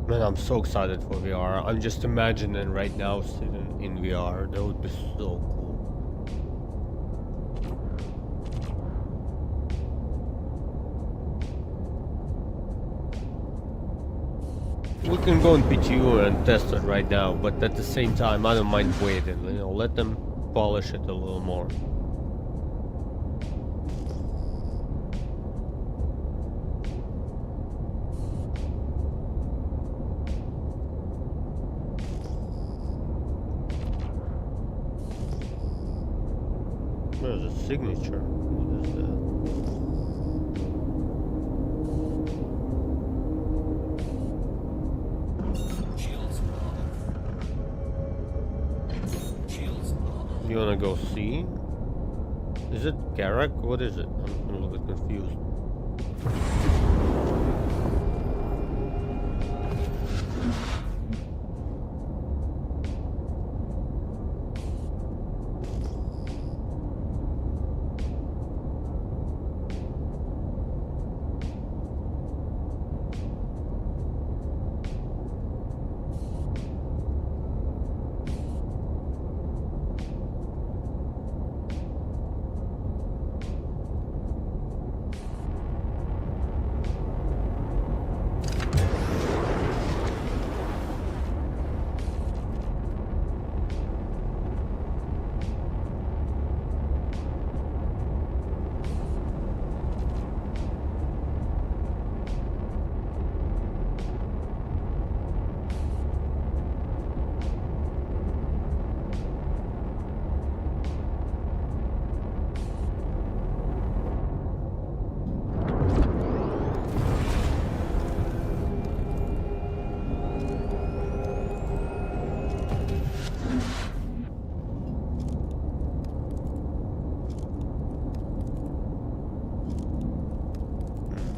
Man, I'm so excited for VR. I'm just imagining right now sitting in VR. That would be so cool. We can go in PTU and test it right now, but at the same time, I don't mind waiting. You know, let them polish it a little more. There's a signature. What is that? Shields off. Shields off. You wanna go see? Is it Garak? What is it? I'm a little bit confused.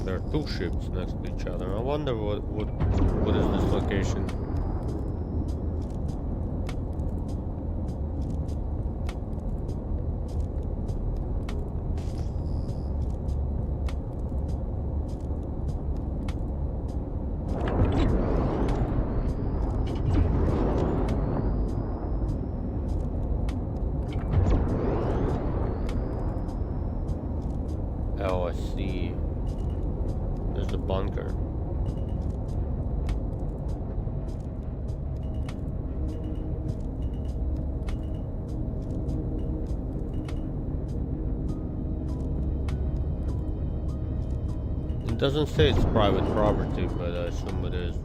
There are 2 ships next to each other. I wonder what is this location? Oh, I see. There's a bunker. It doesn't say it's private property, but I assume it is.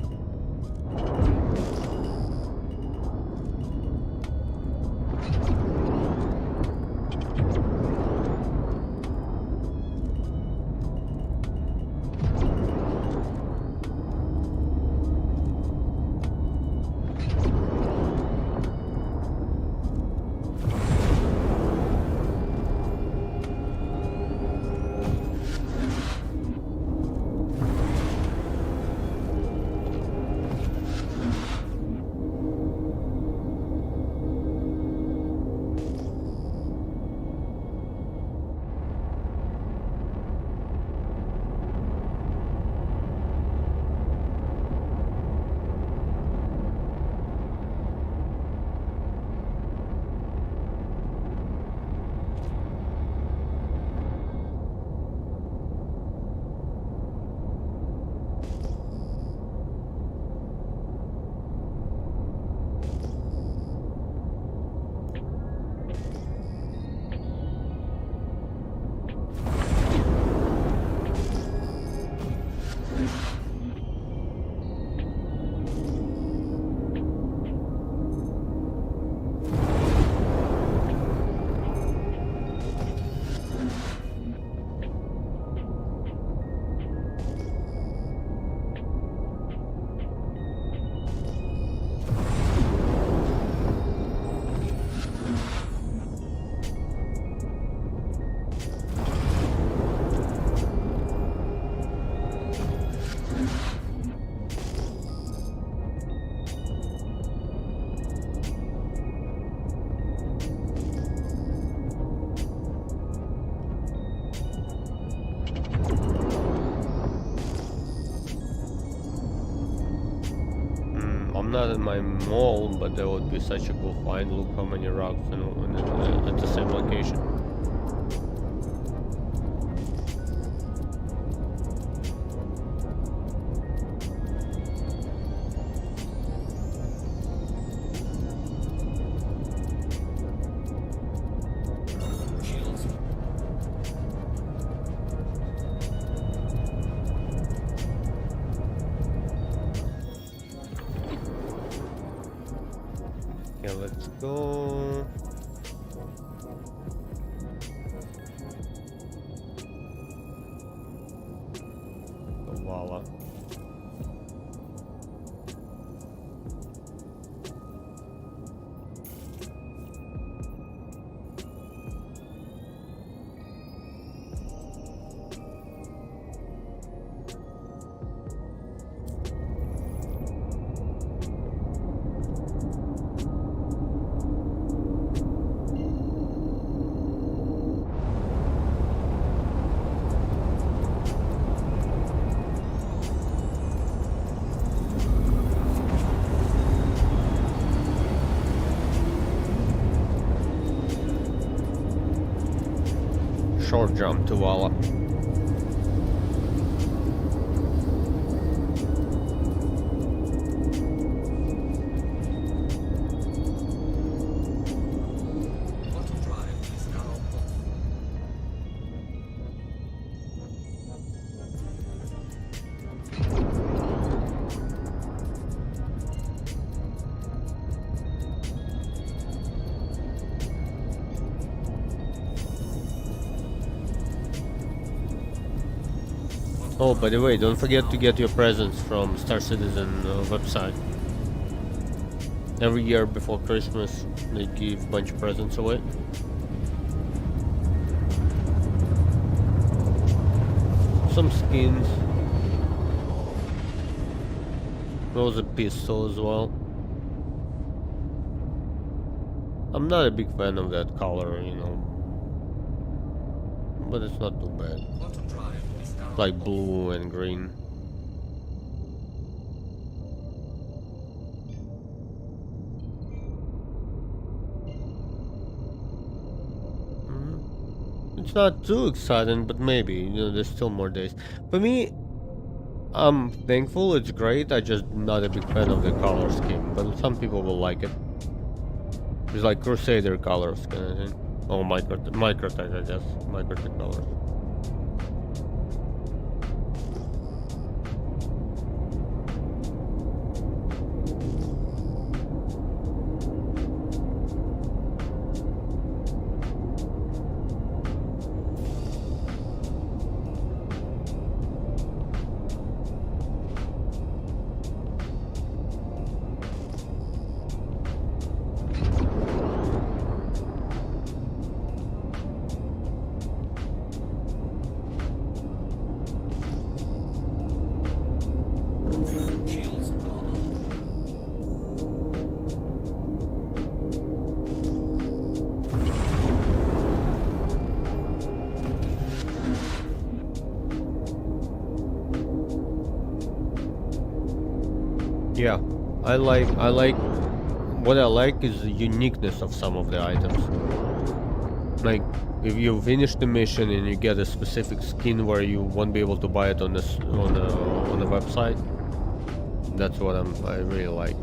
not in my mall, but that would be such a cool find. Look how many rocks at the same location. Shields. Okay, let's go. Voila. Short jump to Walla. Quantum drive is now off. Oh, by the way, don't forget to get your presents from Star Citizen website. Every year before Christmas, they give a bunch of presents away. Some skins. There was a pistol as well. I'm not a big fan of that color, you know. But it's not too bad. Quantum drive is now Like off. blue and green. It's not too exciting, but maybe, you know, there's still more days. For me, I'm thankful, it's great, I just not a big fan of the color scheme, but some people will like it. It's like Crusader colors kind of thing. Oh, microtech, I guess. Microtech colors. Shields are off. Yeah, what I like is the uniqueness of some of the items. Like, if you finish the mission and you get a specific skin where you won't be able to buy it on the website, that's what I really like.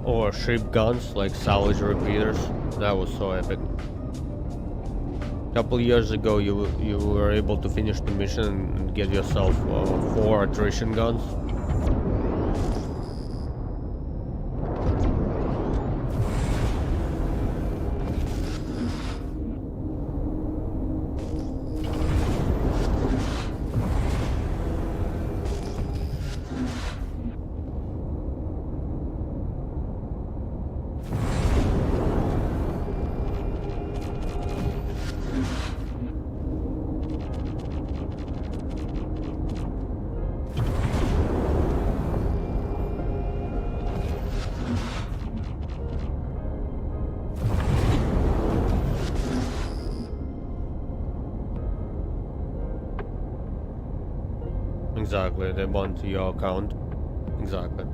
Or ship guns like salvage repeaters. That was so epic. Couple years ago, you were able to finish the mission and get yourself 4 attrition guns. Exactly, they bond to your account. Exactly.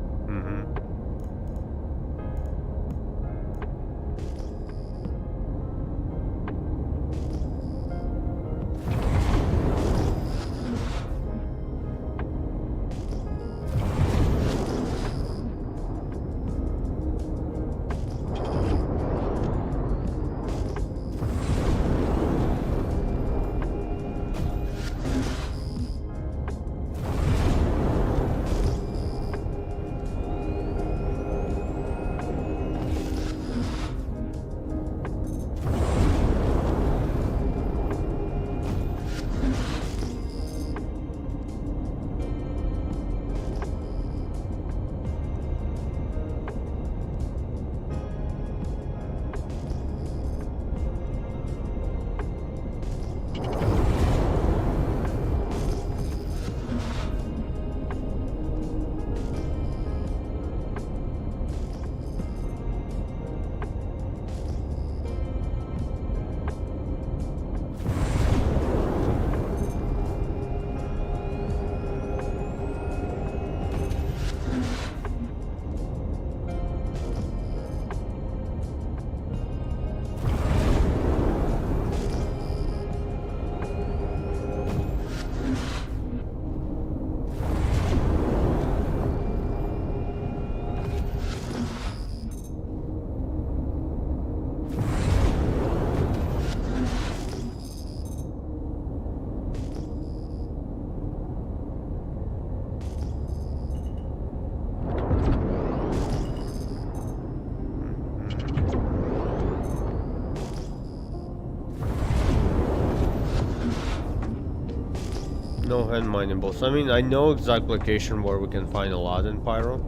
No hand mining balls. I mean, I know exact location where we can find a lot in Pyro,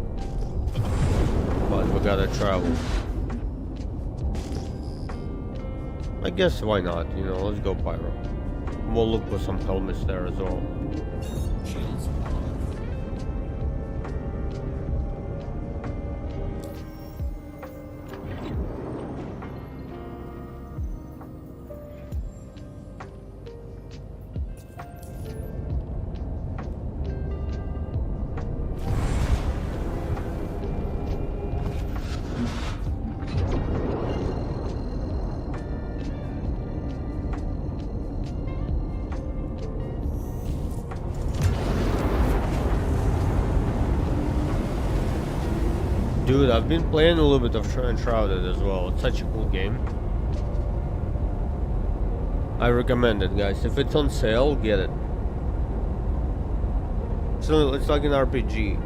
but we gotta travel. I guess why not, you know, let's go Pyro. We'll look for some helmets there as well. Shields on. Dude, I've been playing a little bit of Enshrouded as well. It's such a cool game. I recommend it, guys. If it's on sale, get it. So it's like an RPG.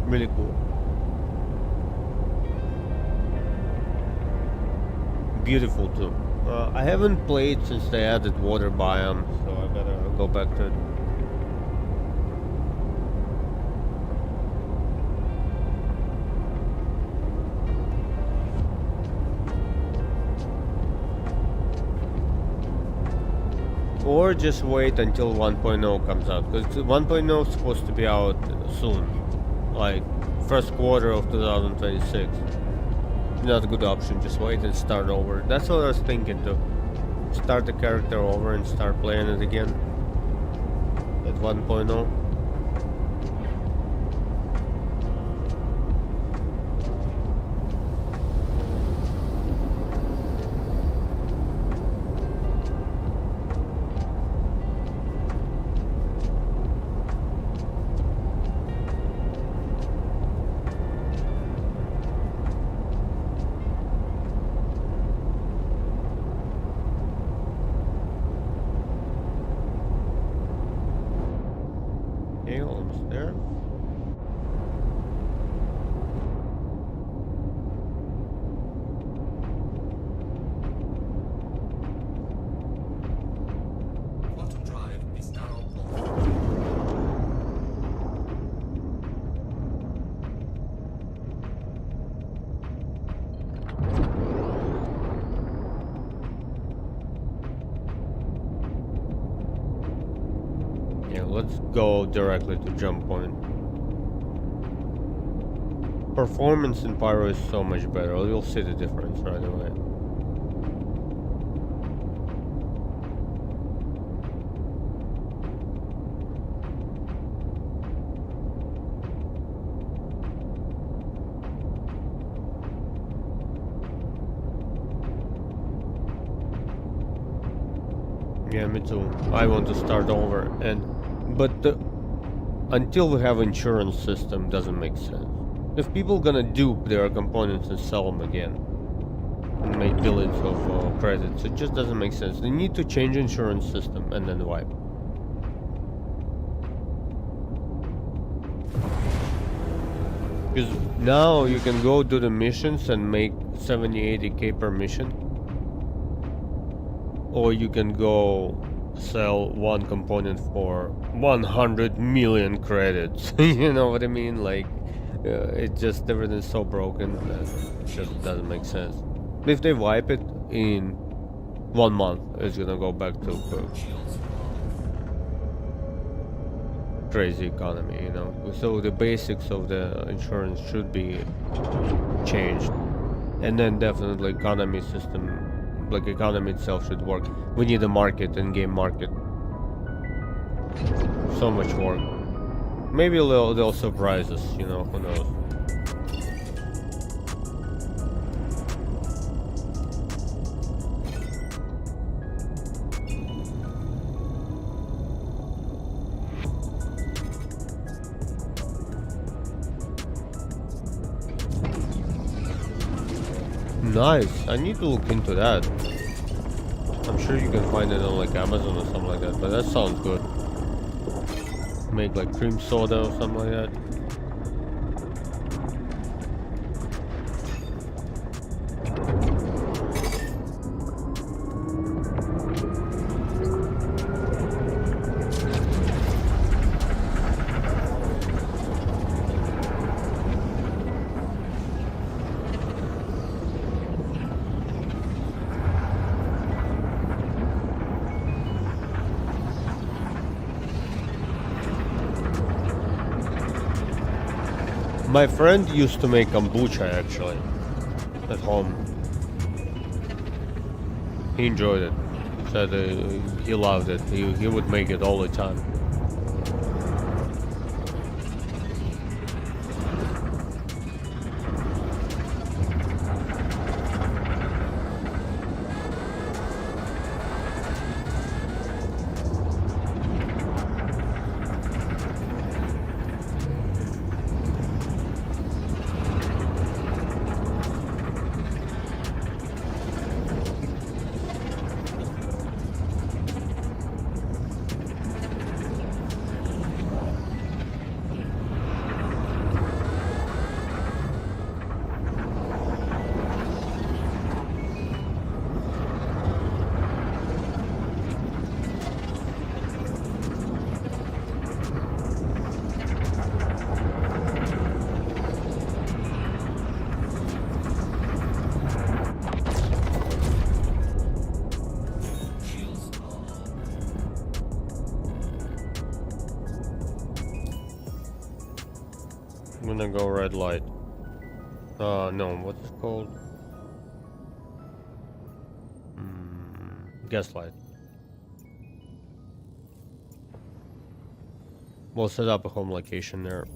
Really cool. Beautiful too. I haven't played since they added water biome, so I gotta go back to it. Or just wait until 1.0 comes out, because 1.0 is supposed to be out soon, like first quarter of 2026. Not a good option, just wait and start over. That's what I was thinking, to start the character over and start playing it again at 1.0. Okay, almost there. Quantum drive is now on. Yeah, let's go directly to jump point. Performance in Pyro is so much better. You'll see the difference right away. Yeah, me too. I want to start over, until we have insurance system, doesn't make sense. If people gonna dupe their components and sell them again, and make billions of credits, it just doesn't make sense. They need to change insurance system and then wipe. Because now you can go do the missions and make 70-80k per mission. Or you can go sell one component for 100 million credits. You know what I mean? Like, it just, everything's so broken that it just doesn't make sense. If they wipe it in 1 month, it's gonna go back to crazy economy, you know. So the basics of the insurance should be changed, and then definitely economy system, like economy itself, should work. We need a market, in-game market. So much work. Maybe they'll surprise us, you know, who knows. Nice. I need to look into that. I'm sure you can find it on like Amazon or something like that, but that sounds good. Make like cream soda or something like that. My friend used to make kombucha actually at home. He enjoyed it. Said he loved it. He would make it all the time. I'm gonna go red light. No, what's it called? Gaslight. We'll set up a home location there.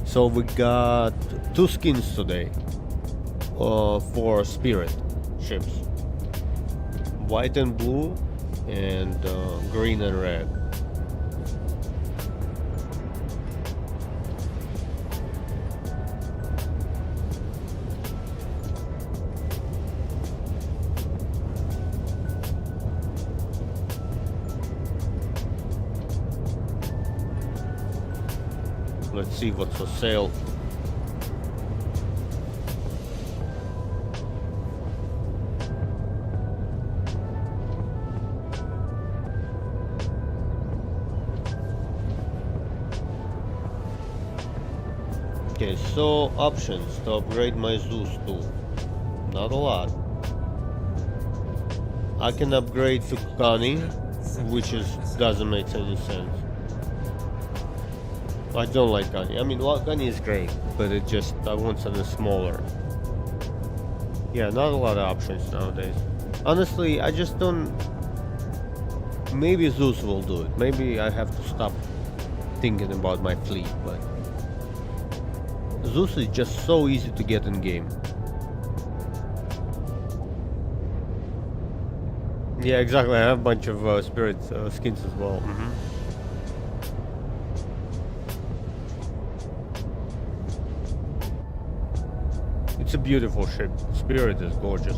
So we got 2 skins today for spirit ships. White and blue and green and red. Let's see what's for sale. Okay, so options to upgrade my Zeus tool. Not a lot. I can upgrade to Connie, which doesn't make any sense. I don't like Gunny. I mean, Gunny is great, but it just, I want something smaller. Yeah, not a lot of options nowadays. Honestly, I just don't... Maybe Zeus will do it. Maybe I have to stop thinking about my fleet, but... Zeus is just so easy to get in game. Yeah, exactly. I have a bunch of spirit skins as well. It's a beautiful ship. Spirit is gorgeous.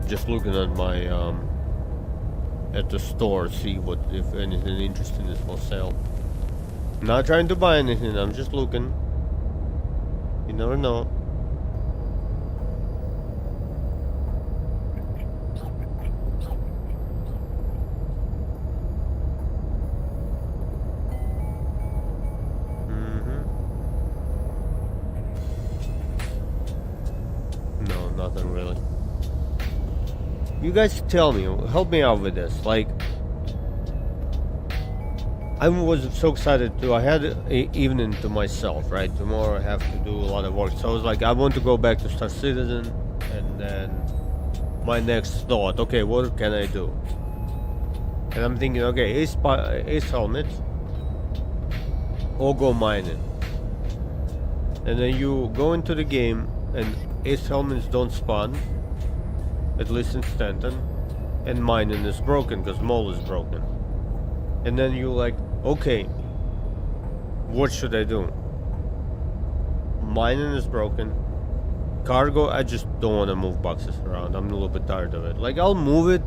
Just looking at my at the store, see what if anything interesting is for sale. Not trying to buy anything, I'm just looking. You never know. No, nothing really. You guys tell me, help me out with this. Like, I was so excited too. I had an evening to myself, right? Tomorrow I have to do a lot of work. So I was like, I want to go back to Star Citizen. And then my next thought, okay, what can I do? And I'm thinking, okay, ace helmet or go mining. And then you go into the game and ace helmets don't spawn. At least in Stanton, and mining is broken because Mole is broken. And then you like, okay, what should I do? Mining is broken. Cargo, I just don't want to move boxes around. I'm a little bit tired of it. Like, I'll move it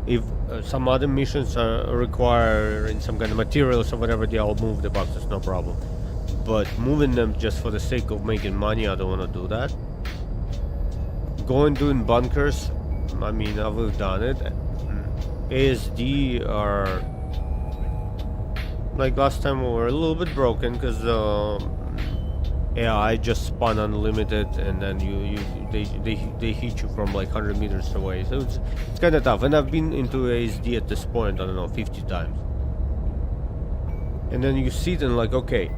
if some other missions are requiring some kind of materials or whatever. I'll move the boxes, no problem. But moving them just for the sake of making money, I don't want to do that. Going doing bunkers, I mean, I've done it. ASD are like last time we were a little bit broken because AI just spawn unlimited, and then they hit you from like 100 meters away. So it's kind of tough. And I've been into ASD at this point, I don't know, 50 times. And then you see them like, okay,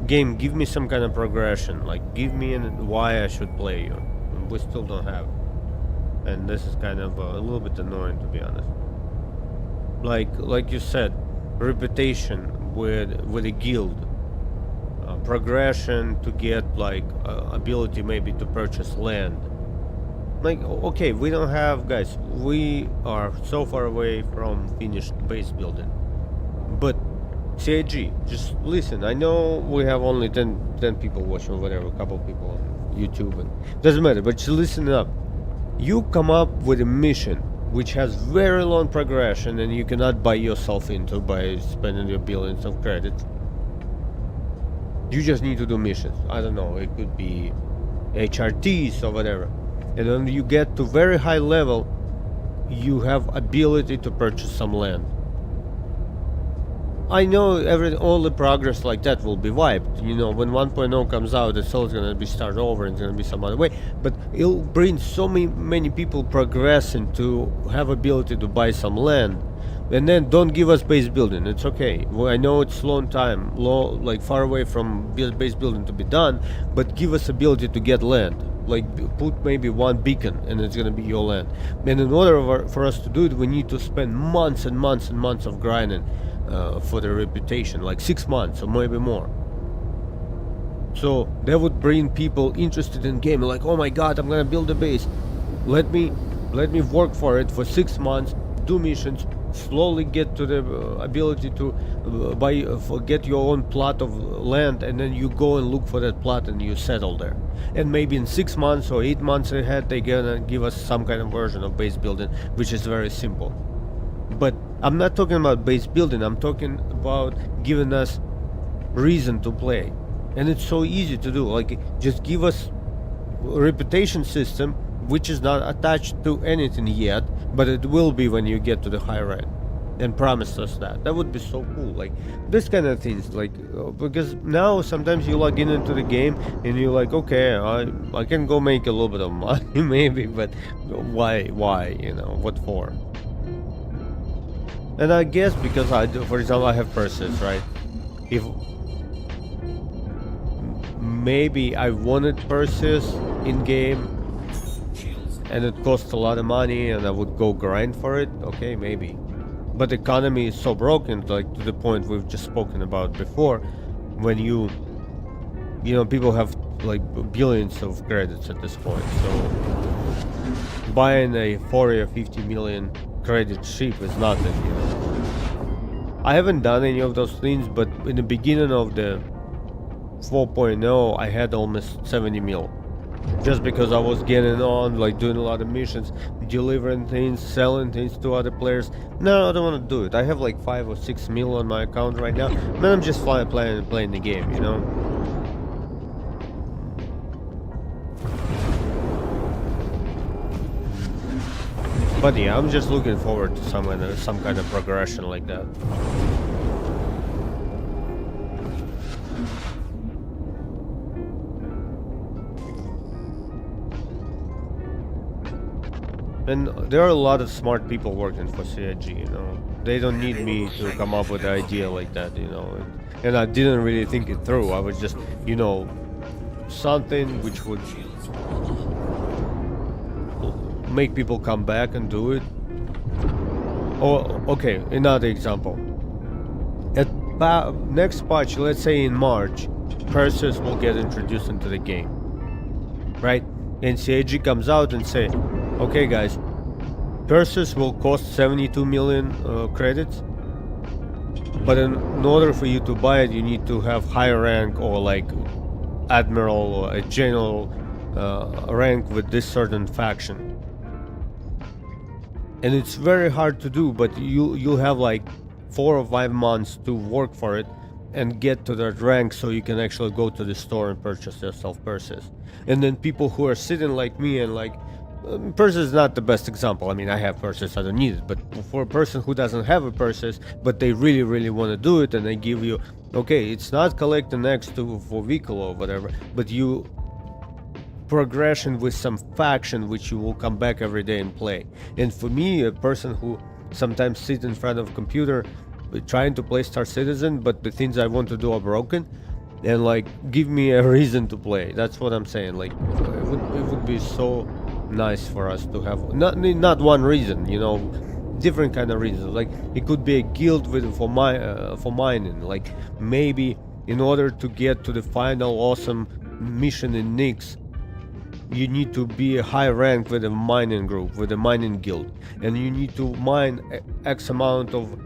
game, give me some kind of progression. Like, give me why I should play you. We still don't have it. And this is kind of a little bit annoying, to be honest. Like you said, reputation with a guild, progression to get like ability maybe to purchase land. Like, okay, we don't have, guys, we are so far away from finished base building. But CIG, just listen. I know we have only 10 people watching, whatever, a couple people on YouTube, and doesn't matter, but just listen up. You come up with a mission which has very long progression and you cannot buy yourself into by spending your billions of credits. You just need to do missions. I don't know, it could be HRTs or whatever. And when you get to very high level, you have ability to purchase some land. I know all the progress like that will be wiped. You know, when 1.0 comes out, it's all gonna be start over and it's gonna be some other way. But it'll bring so many people progressing to have ability to buy some land. And then don't give us base building. It's okay. Well, I know it's long time, like far away from base building to be done, but give us ability to get land. Like, put maybe one beacon and it's gonna be your land. And in order for us to do it, we need to spend months and months and months of grinding for the reputation, like 6 months or maybe more. So that would bring people interested in game, like, oh my god, I'm gonna build a base. Let me work for it for 6 months, do missions, slowly get to the ability to get your own plot of land, and then you go and look for that plot and you settle there. And maybe in 6 months or 8 months ahead they're gonna give us some kind of version of base building, which is very simple. But I'm not talking about base building, I'm talking about giving us reason to play. And it's so easy to do, like just give us reputation system which is not attached to anything yet, but it will be when you get to the high rank, and promise us that would be so cool. Like this kind of things, like because now sometimes you log into the game and you're like, okay, I can go make a little bit of money maybe, but why, you know, what for? And I guess because I do, for example, I have Perseus, right? If maybe I wanted Perseus in game and it costs a lot of money and I would go grind for it, okay, maybe. But the economy is so broken, like to the point we've just spoken about before, when you know, people have like billions of credits at this point, so buying a 40 or 50 million credit ship is nothing, you know. I haven't done any of those things, but in the beginning of the 4.0 I had almost 70 mil. Just because I was getting on, like doing a lot of missions, delivering things, selling things to other players. No, I don't want to do it. I have like 5 or 6 mil on my account right now. Man, I'm just playing the game, you know. But yeah, I'm just looking forward to some kind of progression like that. And there are a lot of smart people working for CIG, you know. They don't need me to come up with an idea like that, you know. And I didn't really think it through. I was just, you know, something which would make people come back and do it. Oh, okay, another example. At next patch, let's say in March, Perseus will get introduced into the game, right? And CIG comes out and say, okay guys, Perseus will cost 72 million credits, but in order for you to buy it, you need to have higher rank or like admiral or a general rank with this certain faction. And it's very hard to do, but you'll have like 4 or 5 months to work for it and get to that rank, so you can actually go to the store and purchase yourself Perseus. And then people who are sitting like me and like Perseus is not the best example. I mean, I have Perseus, I don't need it. But for a person who doesn't have a Perseus, but they really want to do it, and they give you, okay, it's not collecting X for vehicle or whatever, but you progression with some faction which you will come back every day and play. And for me, a person who sometimes sits in front of a computer trying to play Star Citizen, but the things I want to do are broken, and like give me a reason to play. That's what I'm saying. Like it would be so nice for us to have not one reason, you know, different kind of reasons. Like it could be a guild for mining. Like maybe in order to get to the final awesome mission in Nyx, you need to be a high rank with a mining group, with a mining guild, and you need to mine X amount of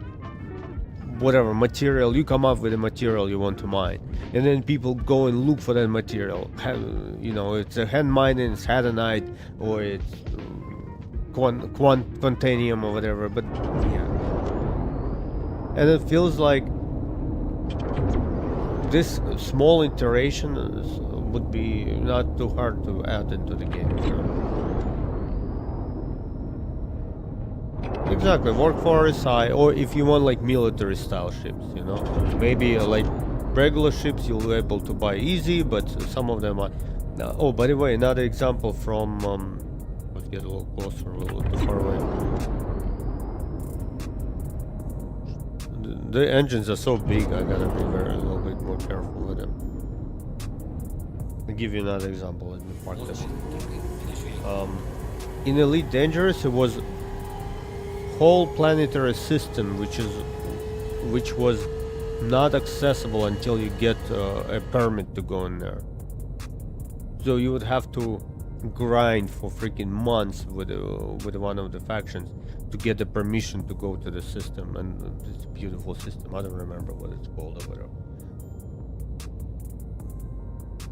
whatever material. You come up with the material you want to mine, and then people go and look for that material. You know, it's a hand mining, it's hadanite, or it's quantanium or whatever. But yeah, and it feels like this small iteration would be not too hard to add into the game, you know? Exactly, work for RSI, or if you want like military style ships, you know, maybe like regular ships you'll be able to buy easy, but some of them are. Oh, by the way, another example from let's get a little closer, a little too far away. The engines are so big, I gotta be a little bit more careful with them. I'll give you another example. Let me park this. In Elite Dangerous, it was whole planetary system which was not accessible until you get a permit to go in there. So you would have to grind for freaking months with one of the factions to get the permission to go to the system, and it's a beautiful system. I don't remember what it's called or whatever.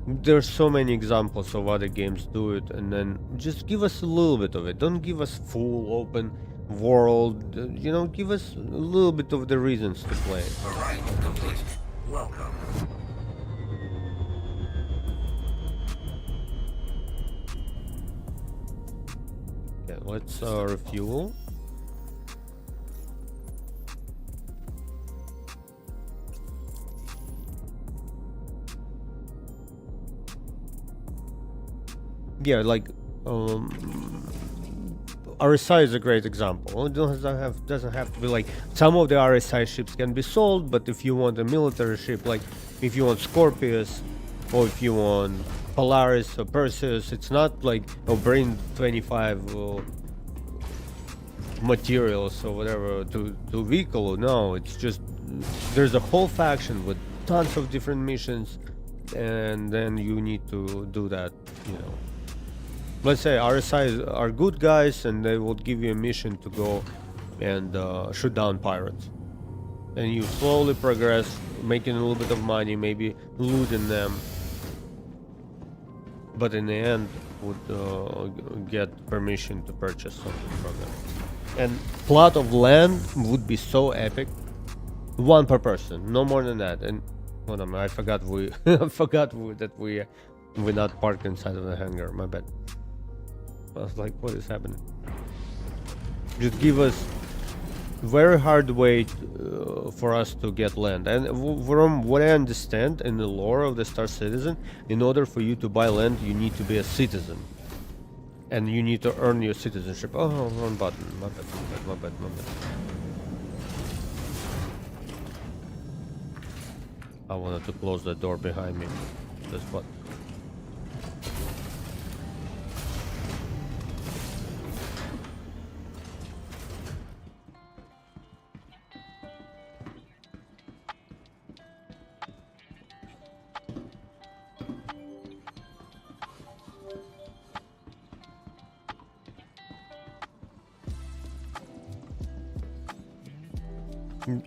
There's so many examples of other games do it, and then just give us a little bit of it. Don't give us full open world, you know, give us a little bit of the reasons to play. Arrival complete. Welcome. Okay, let's refuel. Yeah, like RSI is a great example. It doesn't have to be like some of the RSI ships can be sold, but if you want a military ship, like if you want Scorpius or if you want Polaris or Perseus, it's not like bring 25 materials or whatever to vehicle. No, it's just there's a whole faction with tons of different missions, and then you need to do that, you know. Let's say RSI are good guys and they will give you a mission to go and shoot down pirates, and you slowly progress, making a little bit of money, maybe looting them, but in the end would get permission to purchase something from them. And plot of land would be so epic, one per person, no more than that. And hold on, I forgot that we're not parked inside of the hangar, my bad. I was like, what is happening? Just give us very hard way for us to get land. And from what I understand in the lore of the Star Citizen, in order for you to buy land, you need to be a citizen. And you need to earn your citizenship. Oh, wrong button. My bad. I wanted to close the door behind me. That's what.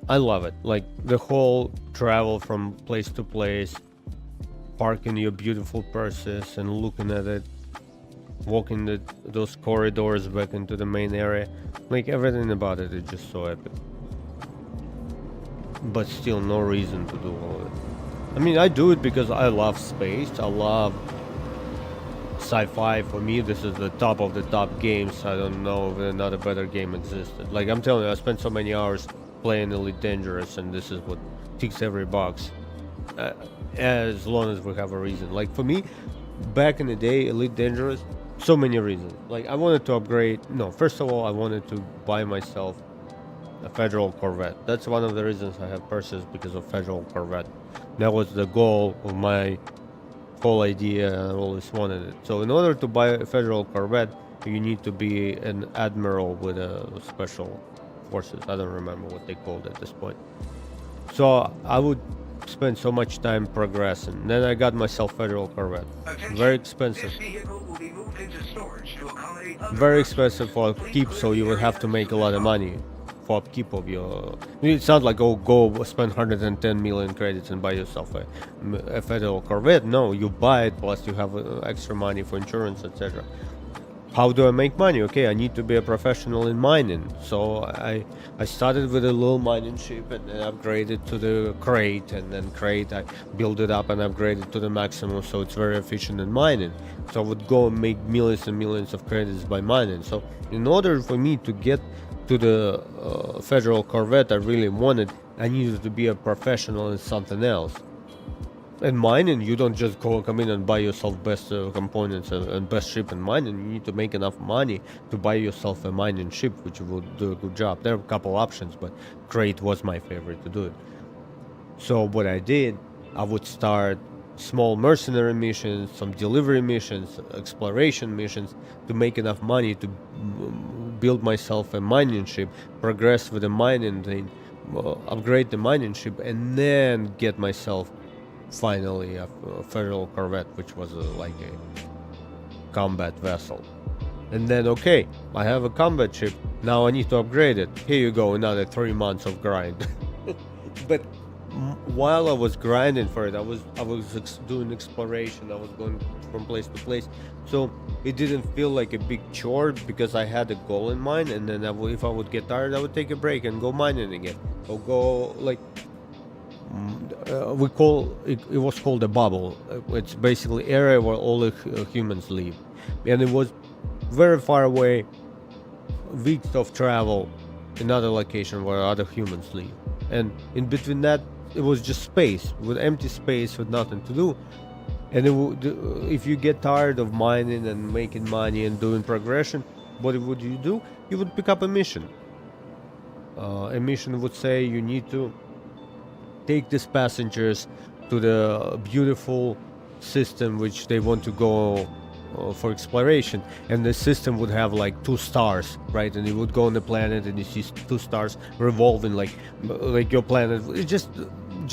I love it, like the whole travel from place to place, parking your beautiful Perseus and looking at it, walking those corridors back into the main area, like everything about it is just so epic. But still no reason to do all of it. I mean, I do it because I love space, I love sci-fi. For me, this is the top of the top games. I don't know if another better game existed. Like I'm telling you, I spent so many hours playing Elite Dangerous, and this is what ticks every box, as long as we have a reason. Like for me, back in the day, Elite Dangerous, so many reasons. Like I wanted to upgrade. No, first of all, I wanted to buy myself a Federal Corvette. That's one of the reasons I have Perseus, because of Federal Corvette. That was the goal of my whole idea. I always wanted it. So in order to buy a Federal Corvette, you need to be an admiral with a special forces. I don't remember what they called it at this point. So I would spend so much time progressing. Then I got myself Federal Corvette. Very expensive. This vehicle will be moved into storage to accommodate other Very expensive for upkeep, so you would have to make a lot of money for upkeep of your... It's not like, oh, go spend 110 million credits and buy yourself a Federal Corvette. No, you buy it, plus you have extra money for insurance, etc. How do I make money? Okay, I need to be a professional in mining. So I started with a little mining ship and then upgraded to the crate, and then crate I build it up and upgraded to the maximum, so it's very efficient in mining. So I would go and make millions and millions of credits by mining. So in order for me to get to the Federal Corvette I really wanted, I needed to be a professional in something else. In mining, you don't just come in and buy yourself best components and best ship in mining. You need to make enough money to buy yourself a mining ship, which will do a good job. There are a couple options, but crate was my favorite to do it. So what I did, I would start small mercenary missions, some delivery missions, exploration missions, to make enough money to build myself a mining ship, progress with the mining thing, upgrade the mining ship, and then get myself finally a Federal Corvette, which was like a combat vessel. And then, okay, I have a combat ship, now I need to upgrade it. Here you go, another 3 months of grind. But while I was grinding for it, I was doing exploration, I was going from place to place. So it didn't feel like a big chore because I had a goal in mind, and then if I would get tired, I would take a break and go mining again. Or go like we call it, it was called a bubble. It's basically area where all the humans live, and it was very far away, weeks of travel, another location where other humans live, and in between that it was just space, with empty space with nothing to do. And if you get tired of mining and making money and doing progression, what would you do? You would pick up a mission. A mission would say you need to take these passengers to the beautiful system which they want to go for exploration, and the system would have like 2 stars, right? And you would go on the planet and you see 2 stars revolving like your planet. It's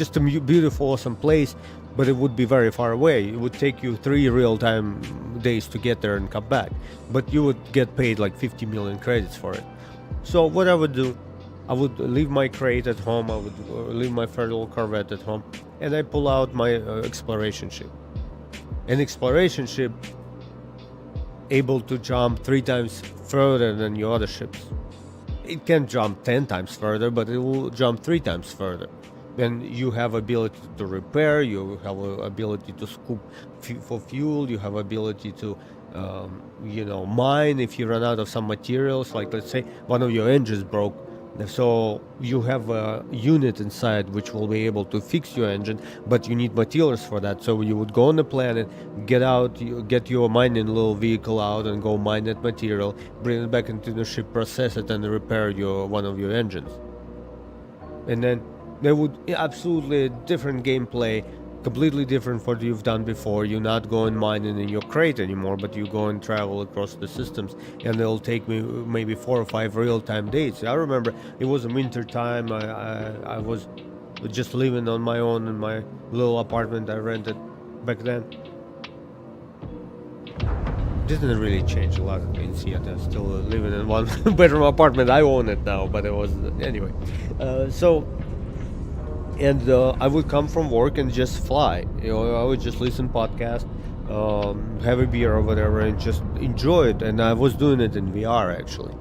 just a beautiful, awesome place, but it would be very far away. It would take you 3 real-time days to get there and come back, but you would get paid like 50 million credits for it. So what I would do, I would leave my crate at home, I would leave my Federal Corvette at home, and I pull out my exploration ship. An exploration ship able to jump 3 times further than your other ships. It can jump 10 times further, but it will jump 3 times further. Then you have ability to repair, you have ability to scoop for fuel, you have ability to mine if you run out of some materials. Like let's say one of your engines broke, so you have a unit inside which will be able to fix your engine, but you need materials for that. So you would go on the planet, get your mining little vehicle out and go mine that material, bring it back into the ship, process it, and repair one of your engines. And then there would absolutely different gameplay, completely different from what you've done before. You're not going mining in your crate anymore, but you go and travel across the systems, and it'll take me maybe 4 or 5 real-time days. I remember it was winter time. I was just living on my own in my little apartment I rented back then. Didn't really change a lot in Seattle. Still living in one bedroom apartment. I own it now, but it was anyway. And I would come from work and just fly. I would just listen podcast, have a beer or whatever, and just enjoy it. And I was doing it in VR actually,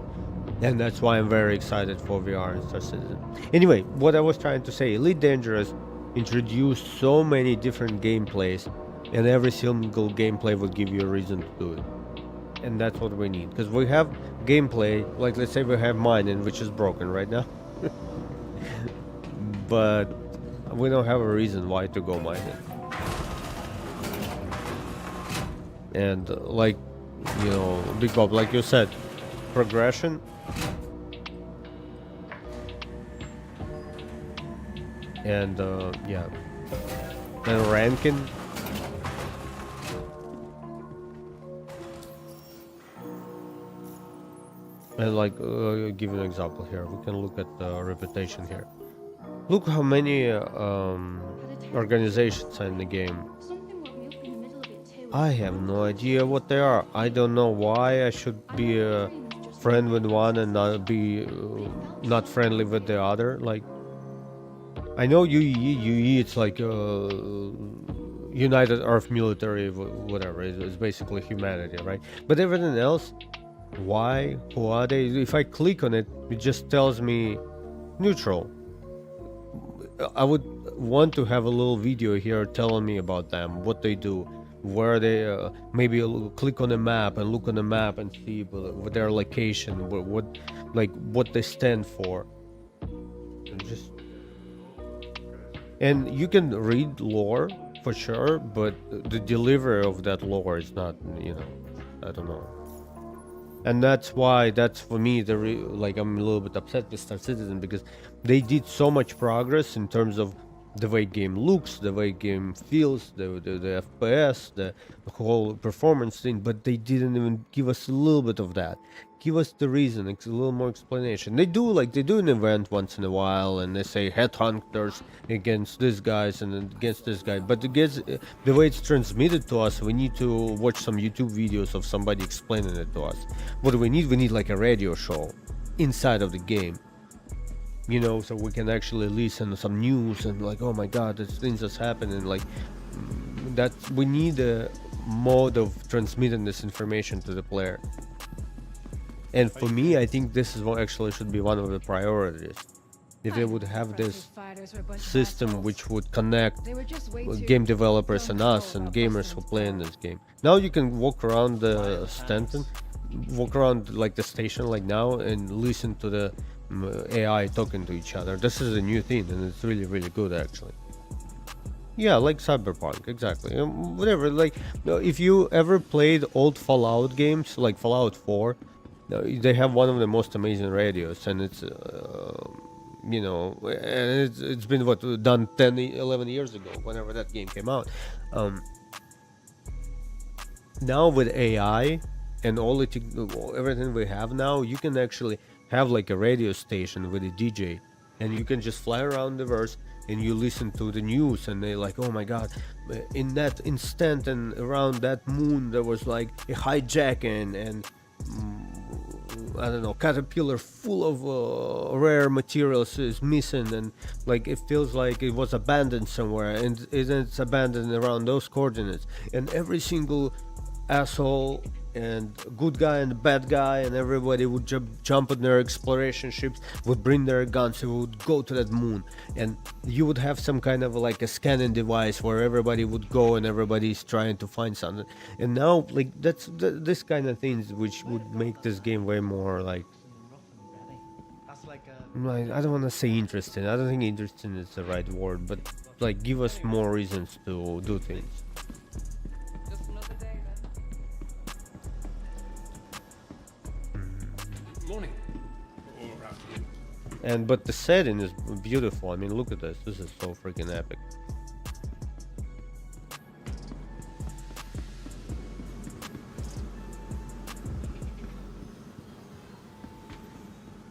and that's why I'm very excited for VR and Star Citizen. Anyway, what I was trying to say, Elite Dangerous introduced so many different gameplays, and every single gameplay would give you a reason to do it. And that's what we need, because we have gameplay, like let's say we have mining, which is broken right now. But we don't have a reason why to go mining. And like, Big Bob, like you said, progression. And and ranking. And like, give you an example here. We can look at reputation here. Look how many organizations are in the game. I have no idea what they are. I don't know why I should be a friend with one and not be not friendly with the other. Like, I know UE it's like United Earth Military, whatever. It's basically humanity, right? But everything else, why? Who are they? If I click on it, it just tells me neutral. I would want to have a little video here telling me about them, what they do, where they maybe click on the map and look on the map and see what their location, what they stand for. And you can read lore for sure, but the delivery of that lore is not, I don't know. And that's for me I'm a little bit upset with Star Citizen, because they did so much progress in terms of the way game looks, the way game feels, the FPS, the whole performance thing, but they didn't even give us a little bit of that. Give us the reason, a little more explanation. They do an event once in a while, and they say headhunters against this guys and against this guy. But the way it's transmitted to us, we need to watch some YouTube videos of somebody explaining it to us. What do we need? We need like a radio show inside of the game. You know, so we can actually listen to some news and like, oh my god, there's things that's happening, like that. We need a mode of transmitting this information to the player, and for me, I think this is what actually should be one of the priorities. If they would have this system which would connect game developers and us and gamers who play in this game. Now you can walk around the Stanton, walk around like the station like now, and listen to the AI talking to each other. This is a new thing, and it's really, really good actually. Yeah, like Cyberpunk, exactly. Whatever, like, if you ever played old Fallout games, like Fallout 4, they have one of the most amazing radios, and it's, you know, and it's been done 10, 11 years ago, whenever that game came out. Now with AI and everything we have now, you can actually have like a radio station with a DJ, and you can just fly around the verse and you listen to the news, and they like, oh my god, in Stanton around that moon there was like a hijacking, and I don't know, caterpillar full of rare materials is missing, and like it feels like it was abandoned somewhere, and it's abandoned around those coordinates, and every single asshole and good guy and bad guy and everybody would jump on their exploration ships, would bring their guns, and would go to that moon, and you would have some kind of like a scanning device where everybody would go and everybody's trying to find something. And now like this kind of things which would make this game way more like, I don't want to say interesting, I don't think interesting is the right word, but like give us more reasons to do things. Morning. But the setting is beautiful. I mean, look at this. This is so freaking epic.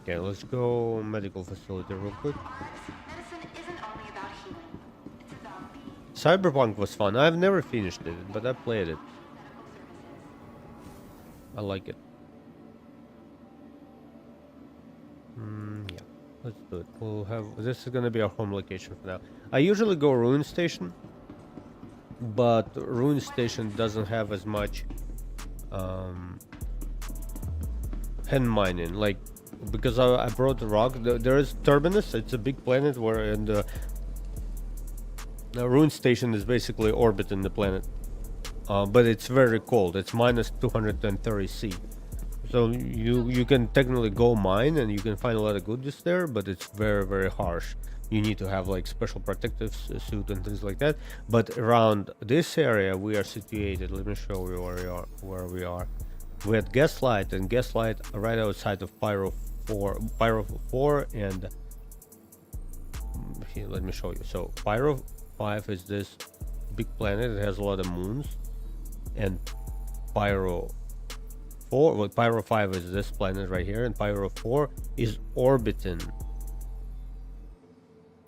Okay, let's go medical facility real quick. Medicine isn't only about healing. It's about being. Cyberpunk was fun. I've never finished it, but I played it. I like it. Yeah, let's do it. We'll have, this is gonna be our home location for now. I usually go Ruin Station, but Ruin Station doesn't have as much hand mining, like, because I brought the rock. There is Turbinus. It's a big planet where, and the Ruin Station is basically orbiting the planet, but it's very cold. It's minus 230 C. So you can technically go mine and you can find a lot of goodies there, but it's very, very harsh. You need to have like special protective suit and things like that. But around this area we are situated. Let me show you where we are. We had Gaslight, and Gaslight right outside of Pyro 4, and here, let me show you. So Pyro 5 is this big planet. It has a lot of moons, and Pyro 4, well, Pyro 5 is this planet right here, and Pyro 4 is orbiting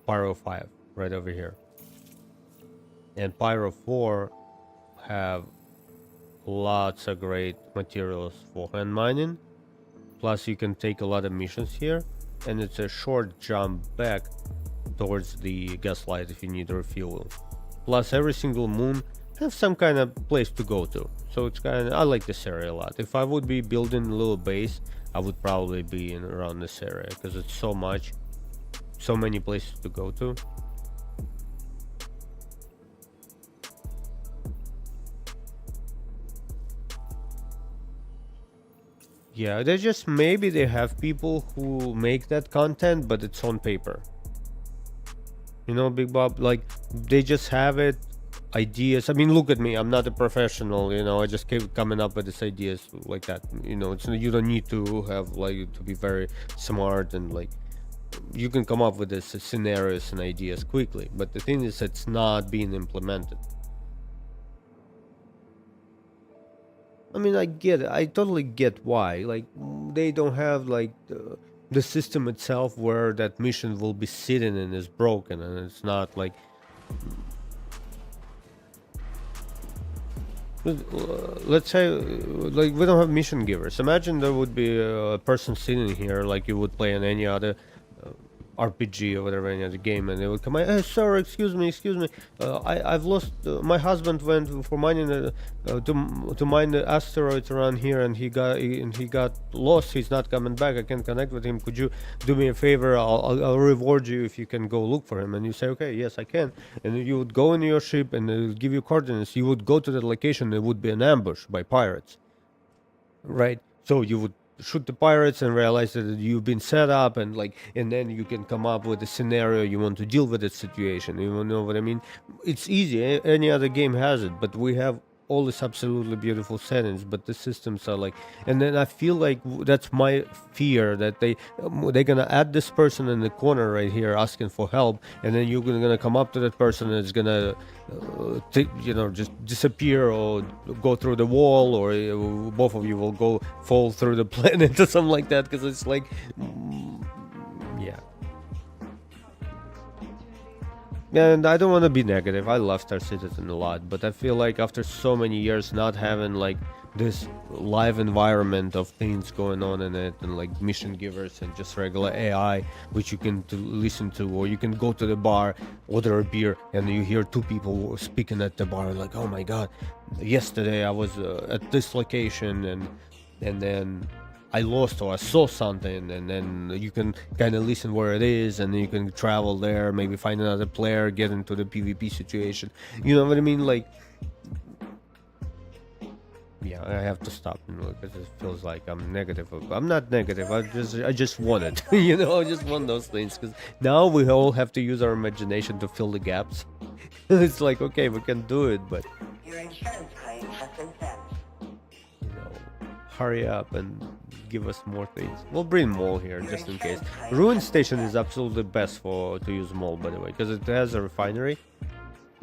Pyro 5 right over here. And Pyro 4 have lots of great materials for hand mining, plus you can take a lot of missions here, and it's a short jump back towards the Gaslight if you need refuel. Plus every single moon has some kind of place to go to, so it's kind of, I like this area a lot. If I would be building a little base, I would probably be in around this area, because it's so many places to go to. Yeah, they just, maybe they have people who make that content, but it's on paper. You know, Big Bob, like, they just have it, ideas. I mean, look at me, I'm not a professional, you know, I just keep coming up with these ideas like that. You know, it's, you don't need to have, like, to be very smart and, like, you can come up with this scenarios and ideas quickly, but the thing is it's not being implemented. I mean, I get it. I totally get why. Like, they don't have like the system itself where that mission will be sitting and is broken, and it's not like. Let's say, like, we don't have mission givers. Imagine there would be a person sitting here like you would play in any other RPG or whatever, any other game, and they would come, hey sir, excuse me, I've lost, my husband went for mining to mine the asteroids around here, and he got lost. He's not coming back. I can't connect with him. Could you do me a favor? I'll reward you if you can go look for him. And you say, okay, yes, I can. And you would go in your ship, and they would give you coordinates. You would go to the location. There would be an ambush by pirates, right? So you would shoot the pirates and realize that you've been set up, and then you can come up with a scenario you want to deal with the situation. You know what I mean? It's easy. Any other game has it, but we have all these absolutely beautiful settings, but the systems are like, and then I feel like that's my fear, that they're gonna add this person in the corner right here asking for help, and then you're gonna come up to that person and it's gonna just disappear or go through the wall, or both of you will fall through the planet or something like that, because it's like yeah. And I don't want to be negative. I love Star Citizen a lot, but I feel like after so many years not having like this live environment of things going on in it, and like mission givers and just regular AI which you can listen to, or you can go to the bar, order a beer, and you hear two people speaking at the bar like, oh my god, yesterday I was at this location, and then I lost or I saw something, and then you can kind of listen where it is, and then you can travel there, maybe find another player, get into the PvP situation. You know what I mean? Like, yeah, I have to stop, because it feels like I'm negative. I'm not negative. I just want it. I just want those things, because now we all have to use our imagination to fill the gaps. It's like, okay, we can do it, but Your insurance claim has been sent. hurry up and give us more things. We'll bring Mole here just in case. Ruin Station is absolutely best to use Mole, by the way, because it has a refinery,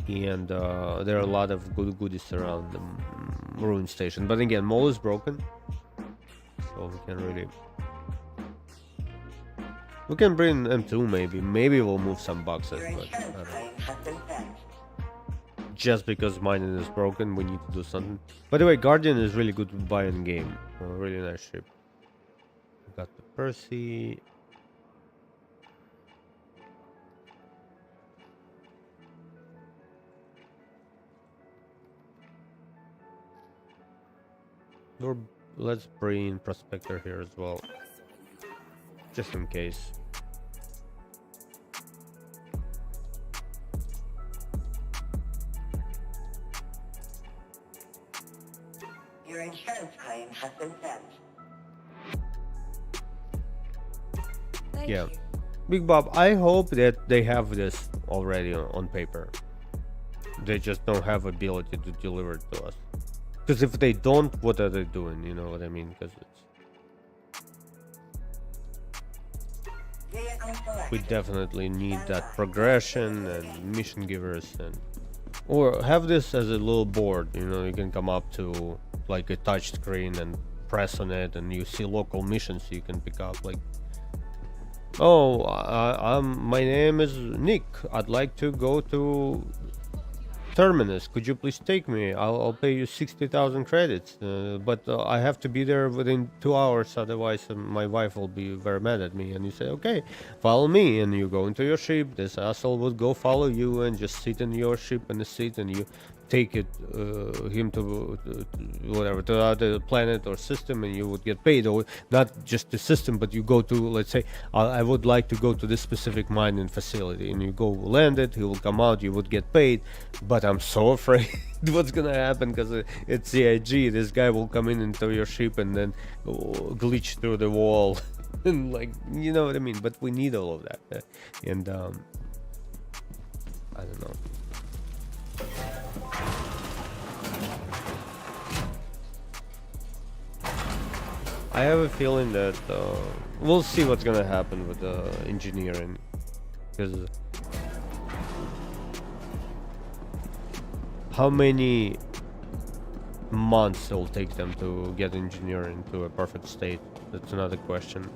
and there are a lot of good goodies around the Ruin Station. But again, Mole is broken, so we can bring M2 maybe we'll move some boxes, Your but insurance claim has been sent. just because mining is broken, we need to do something. By the way, Guardian is really good to buy in game. A really nice ship. We got the Perseus. Or let's bring Prospector here as well, just in case. Your insurance claim has been sent. Thank Yeah. you. Big Bob, I hope that they have this already on paper. They just don't have ability to deliver it to us. Because if they don't, what are they doing? You know what I mean? Because Vehicle select. we definitely need that progression and mission givers, or have this as a little board. You can come up to like a touch screen and press on it, and you see local missions you can pick up. Like, oh, my name is Nick. I'd like to go to Terminus. Could you please take me? I'll pay you 60,000 credits, but I have to be there within 2 hours, otherwise my wife will be very mad at me. And you say, okay, follow me, and you go into your ship. This asshole would go follow you and just sit in your ship in the seat, and you take him to whatever, to other planet or system, and you would get paid. Or not just the system, but you go to, let's say, I would like to go to this specific mining facility, and you go land it, he will come out, you would get paid. But I'm so afraid what's gonna happen, because it's CIG. This guy will come into your ship and then glitch through the wall and, like, you know what I mean. But we need all of that, and I don't know. I have a feeling that we'll see what's gonna happen with the engineering, because how many months it will take them to get engineering to a perfect state? That's another question.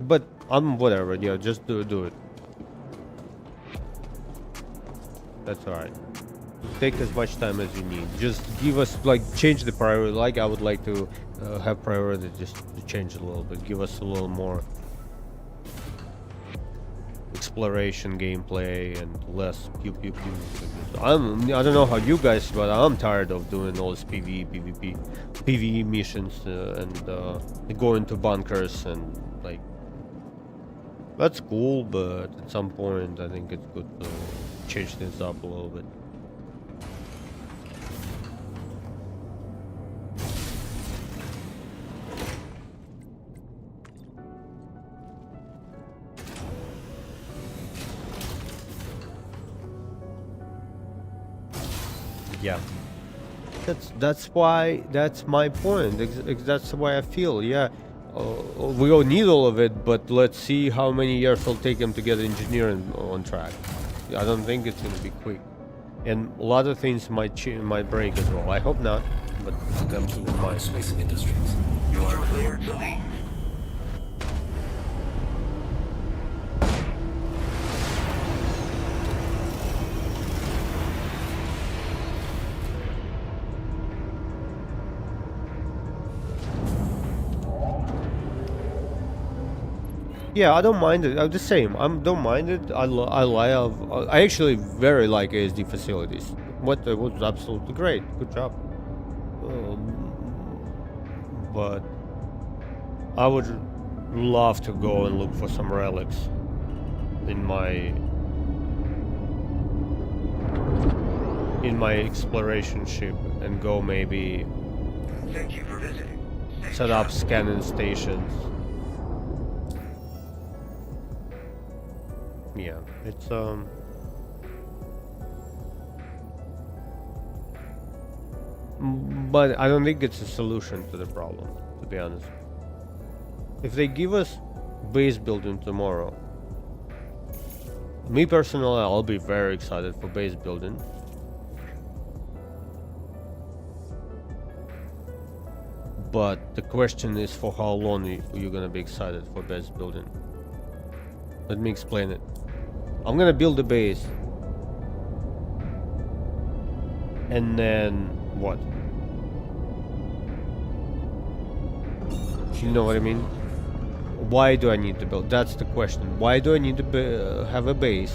But whatever, yeah, just do it. That's alright. Take as much time as you need. Just give us, like, change the priority. Like, I would like to have priority just to change it a little bit. Give us a little more exploration gameplay and less pew pew pew. I don't know how you guys, but I'm tired of doing all this PvE, PvP, PvE missions and going to bunkers and like. That's cool, but at some point I think it's good to change things up a little bit. Yeah, that's why, that's my point. That's why I feel, yeah, we don't need all of it, but let's see how many years it'll take them to get engineering on track. I don't think it's gonna be quick, and a lot of things might break as well. I hope not, but them too might. Space Industries. You are clear to leave. Yeah, I don't mind it. I'm the same. I don't mind it. I actually very like ASD facilities. What was absolutely great. Good job. But I would love to go and look for some relics in my exploration ship and go maybe Thank you for visiting. set up scanning stations. Yeah, it's but I don't think it's a solution to the problem, to be honest. If they give us base building tomorrow, me personally, I'll be very excited for base building. But the question is, for how long you're gonna be excited for base building? Let me explain it. I'm gonna build a base, and then what? You know what I mean? Why do I need to build? That's the question. Why do I need to have a base?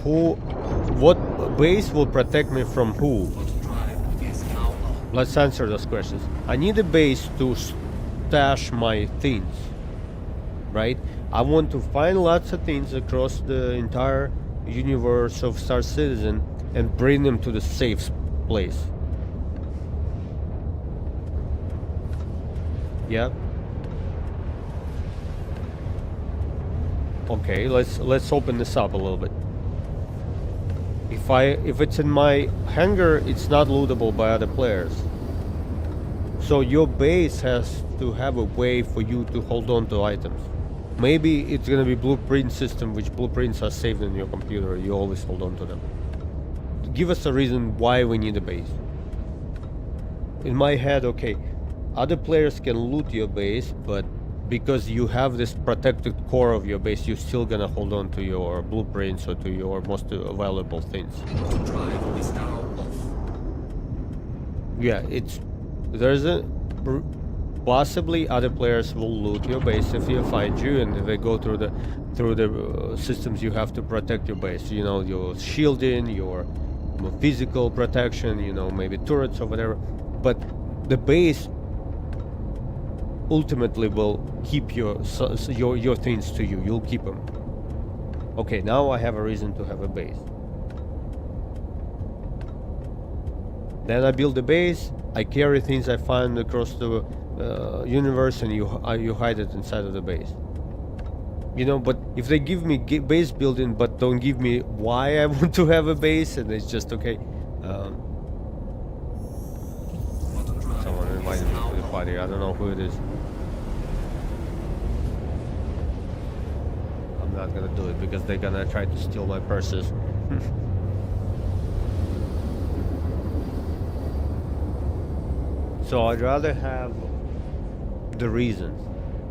What base will protect me from who? Let's answer those questions. I need a base to stash my things, right? I want to find lots of things across the entire universe of Star Citizen and bring them to the safe place. Yeah. Okay, let's open this up a little bit. If it's in my hangar, it's not lootable by other players. So your base has to have a way for you to hold on to items. Maybe it's gonna be blueprint system, which blueprints are saved in your computer. You always hold on to them. Give us a reason why we need a base. In my head, okay, other players can loot your base, but because you have this protected core of your base, you're still gonna hold on to your blueprints or to your most valuable things. Drive is now off. Yeah, there's a possibly other players will loot your base if they find you, and if they go through the systems you have to protect your base. You know, your shielding, your physical protection, you know, maybe turrets or whatever. But the base ultimately will keep your things to you. You'll keep them. Okay, now I have a reason to have a base. Then I build a base. I carry things I find across the universe, and you hide it inside of the base. You know, but if they give me base building but don't give me why I want to have a base, and it's just okay, Quantum drive Someone is invited me now to the on. party. I don't know who it is. I'm not gonna do it because they're gonna try to steal my Perseus. So I'd rather have the reasons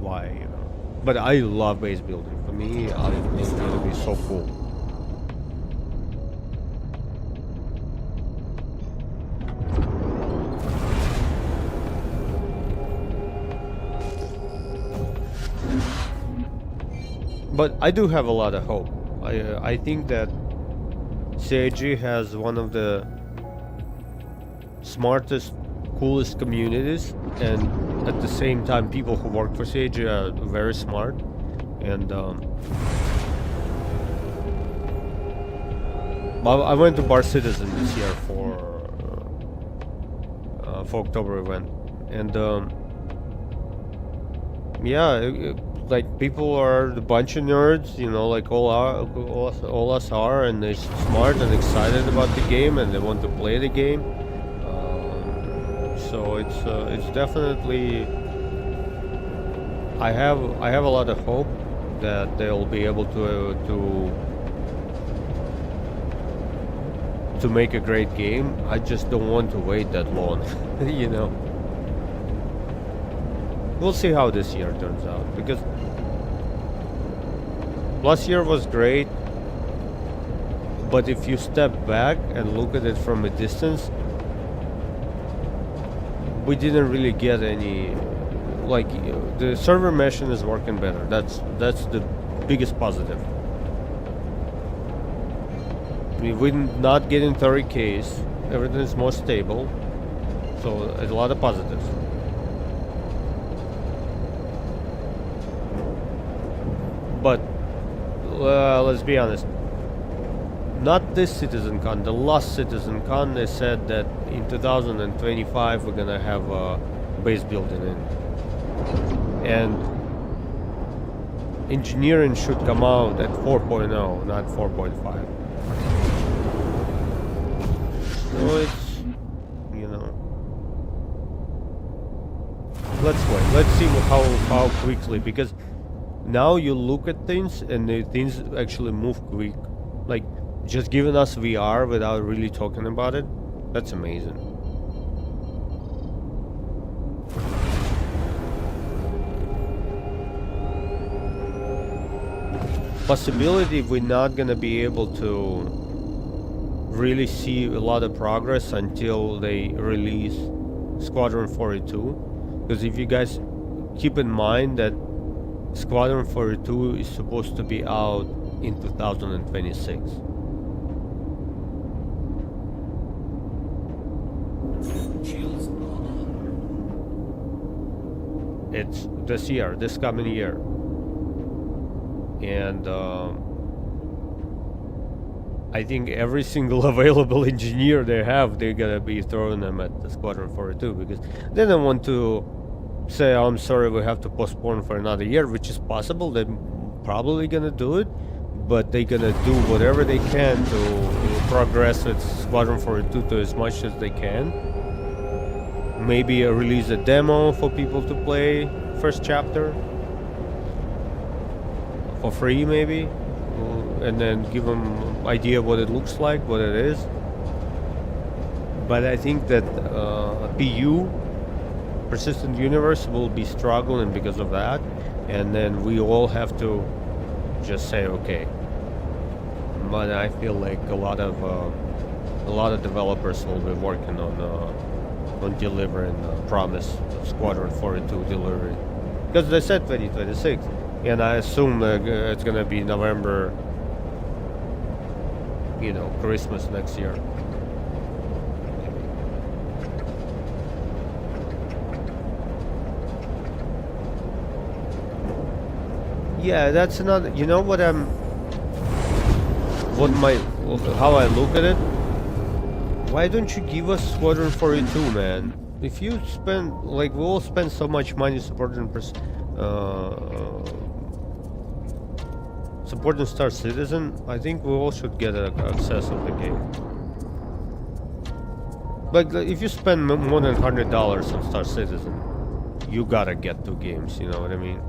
why, you know. But I love base building. For me, it's gonna be so cool. But I do have a lot of hope. I think that CIG has one of the smartest, coolest communities, and at the same time, people who work for CIG are very smart. And I went to Bar Citizen this year for October event, and yeah, like people are a bunch of nerds, you know, like all us are, and they're smart and excited about the game, and they want to play the game. So it's definitely. I have a lot of hope that they'll be able to make a great game. I just don't want to wait that long, you know. We'll see how this year turns out, because last year was great, but if you step back and look at it from a distance, we didn't really get any, like, the server meshing is working better. That's the biggest positive. We're not getting 30Ks, everything is more stable, so there's a lot of positives. But let's be honest, not this CitizenCon, the last CitizenCon, they said that in 2025 we're gonna have base building in, and engineering should come out at 4.0, not 4.5. So it's, you know, let's wait. Let's see how quickly, because now you look at things and the things actually move quick. Like, just giving us VR without really talking about it, that's amazing. Possibility we're not gonna be able to really see a lot of progress until they release Squadron 42. Because if you guys keep in mind that Squadron 42 is supposed to be out in 2026. Shields are on. It's this year, this coming year. And I think every single available engineer they have, they're gonna be throwing them at the Squadron 42, because they don't want to say, oh, I'm sorry, we have to postpone for another year, which is possible. They're probably gonna do it, but they're gonna do whatever they can to progress with Squadron 42 to as much as they can. Maybe release a demo for people to play first chapter for free, maybe, and then give them idea what it looks like, what it is. But I think that PU, Persistent Universe, will be struggling because of that, and then we all have to just say okay. But I feel like a lot of developers will be working on delivering promise of Squadron 42 delivery, because they said 2026, and I assume it's gonna be November, you know, Christmas next year. Yeah, that's another. You know what how I look at it? Why don't you give us Squadron 42, man? If you spend, like, we all spend so much money supporting supporting Star Citizen, I think we all should get access of the game. Like if you spend more than $100 on Star Citizen, you gotta get 2 games. You know what I mean?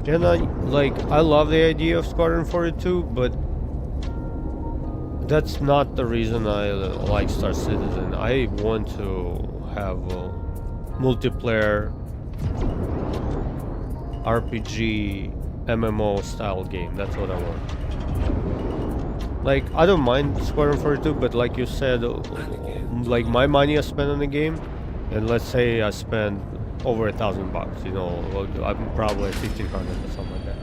And I love the idea of Squadron 42, but that's not the reason I like Star Citizen. I want to have a multiplayer RPG MMO style game. That's what I want. Like, I don't mind Squadron 42, but like you said, like my money I spent on the game, and let's say I spend over $1,000, you know, I'm probably at 1,500 or something like that.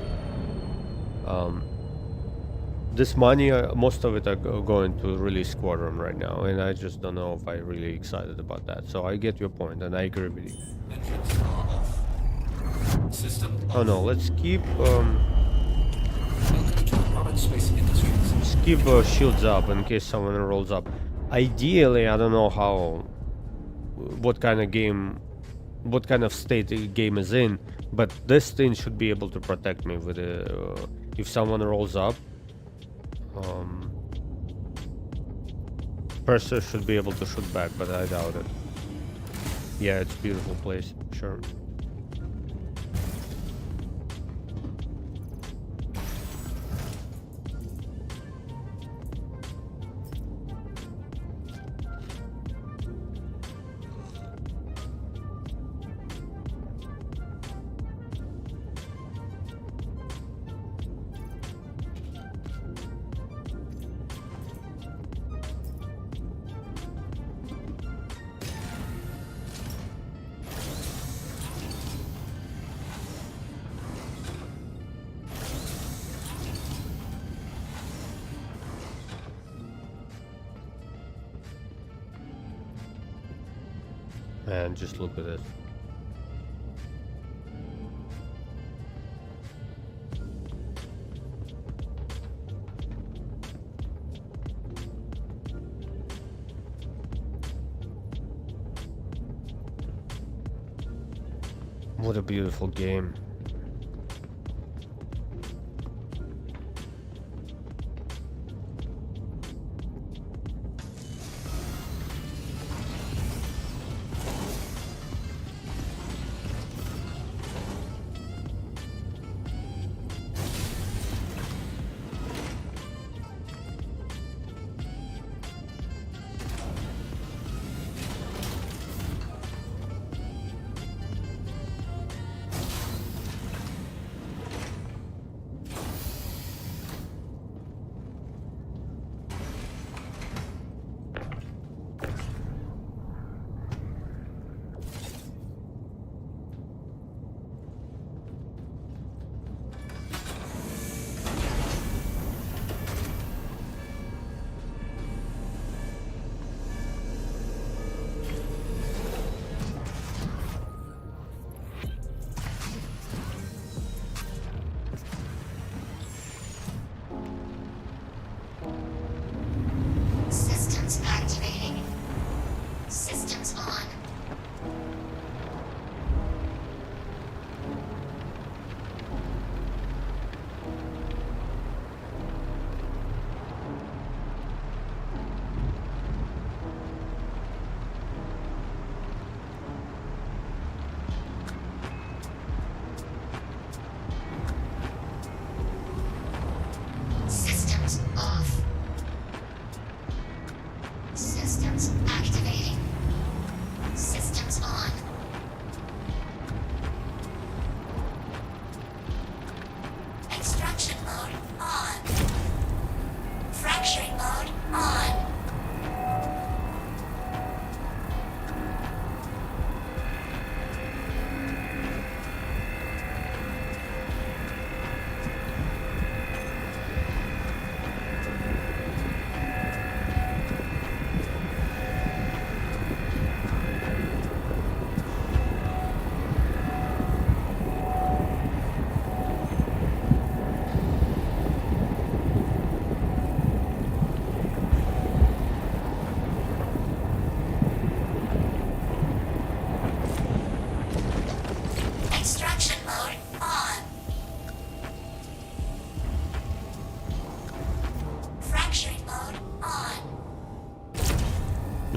This money, most of it are going to release Squadron right now, and I just don't know if I'm really excited about that. So I get your point, and I agree with you. Engines are off. System Oh no, let's keep Welcome to Robert Space Industries. let's keep shields up in case someone rolls up. Ideally, I don't know what kind of state the game is in, but this thing should be able to protect me with if someone rolls up. Perseus should be able to shoot back, but I doubt it. Yeah, it's a beautiful place, sure. And just look at this. What a beautiful game.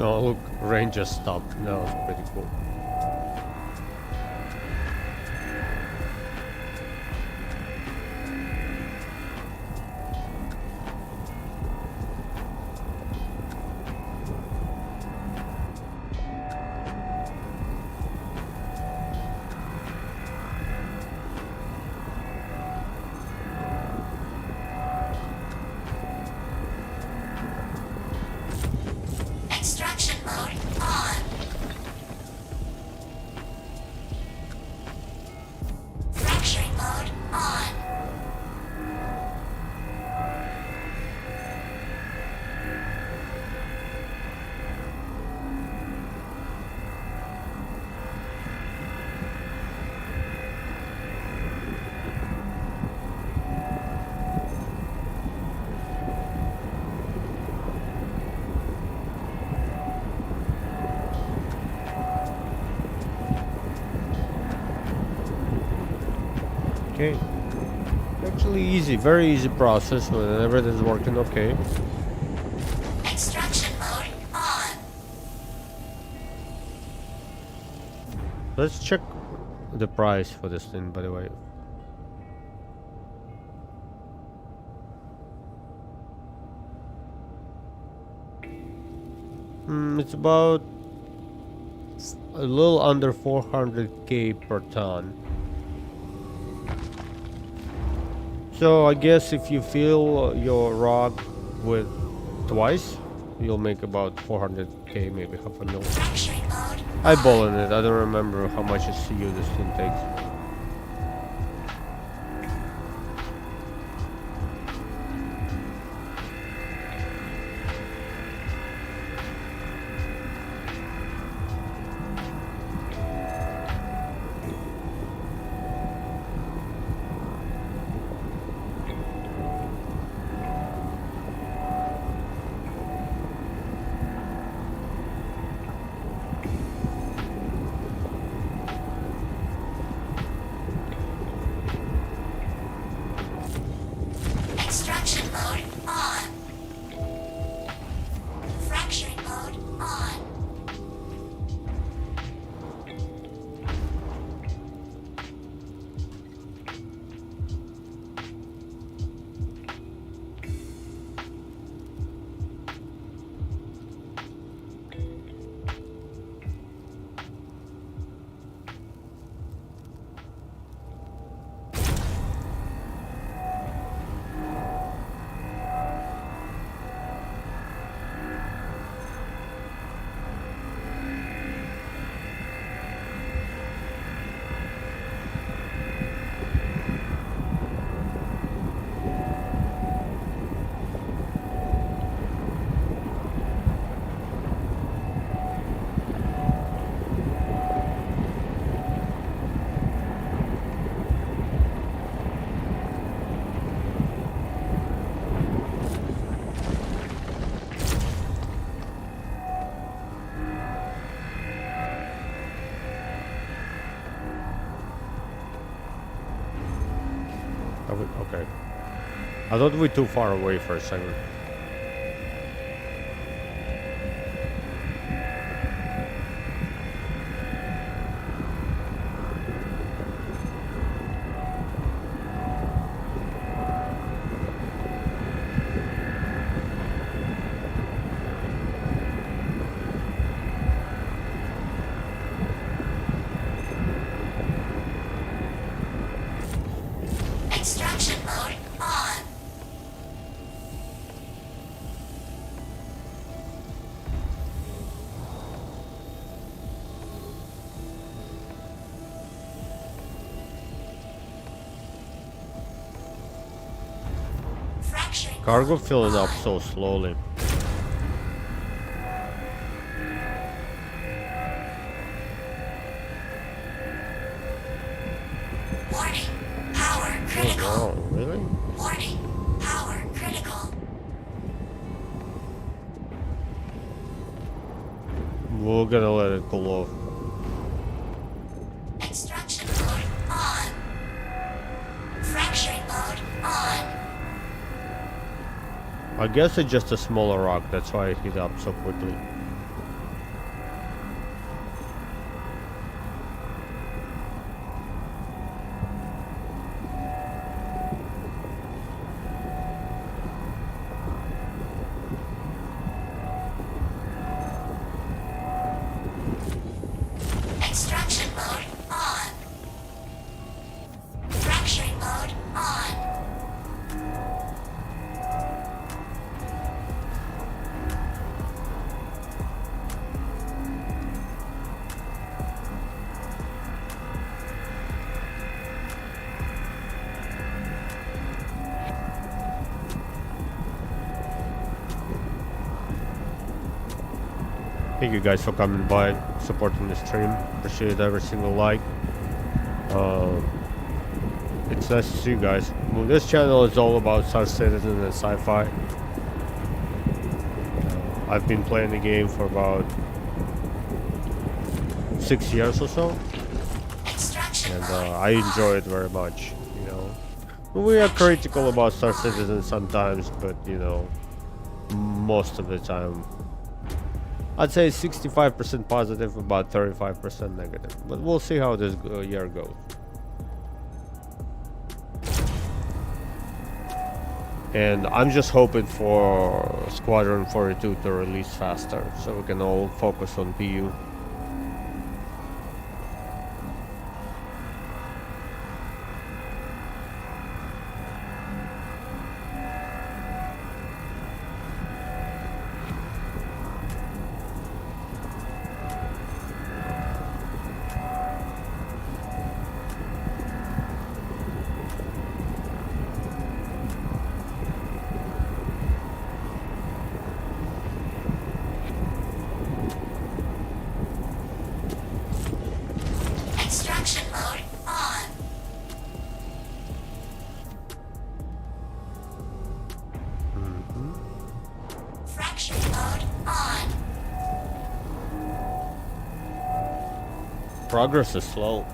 Oh look, ranger stopped. That was pretty cool. Extraction mode on. Fracturing mode on. Okay. Actually easy, very easy process when everything's working okay. Extraction mode on. Let's check the price for this thing, by the way. It's about a little under 400k per ton. So I guess if you fill your rock with twice, you'll make about 400k, maybe half a mil. Fracturing mode. Eyeballing it, I don't remember how much CU this thing takes. Extraction mode on. Fracturing mode on. Okay. I thought we were too far away for a second. Extraction mode on. Fracturing Cargo mode filling up on. so slowly. Warning. Power critical. Oh, really? Warning. Power critical. We're gonna let it cool off. Extraction mode on. Fracturing mode on. I guess it's just a smaller rock, that's why it heat up so quickly. Thank you guys for coming by, supporting the stream. Appreciate every single like. It's nice to see you guys. Well, this channel is all about Star Citizen and sci-fi. I've been playing the game for about 6 years or so, and I enjoy it very much. You know, we are critical about Star Citizen sometimes, but you know, most of the time, I'd say 65% positive, about 35% negative. But we'll see how this year goes. And I'm just hoping for Squadron 42 to release faster, so we can all focus on PU. Extraction mode on. Fraction mode on. Progress is slow.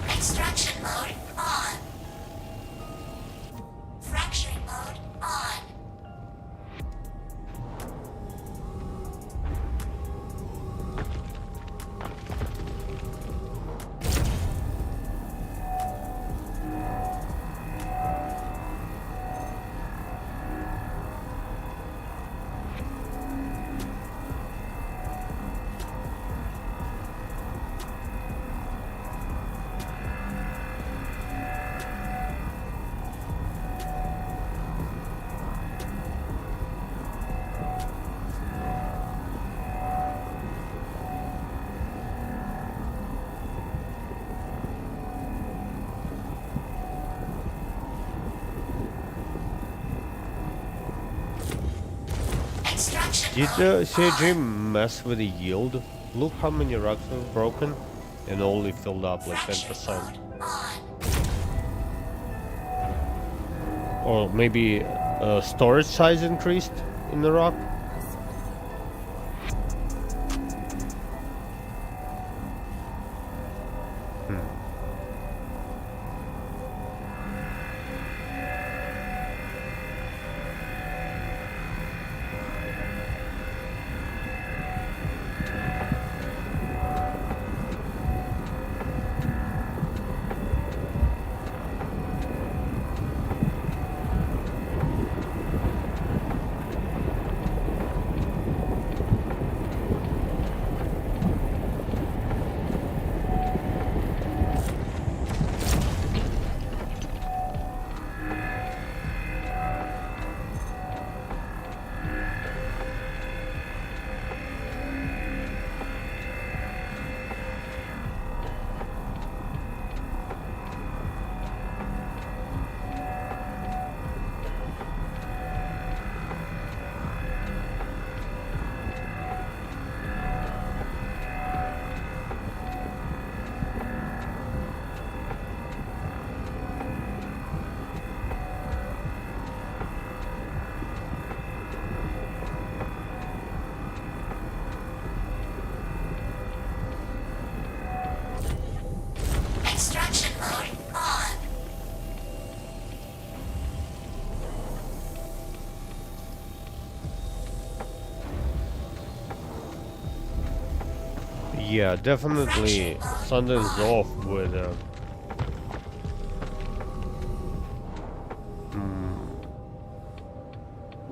Extraction mode on. Fracturing mode on. Extraction Did mode CG on. mess with the yield? Look how many rocks have broken and only filled up like 10%. On. Or maybe storage size increased in the rock? Extraction mode on. Yeah, definitely something's off with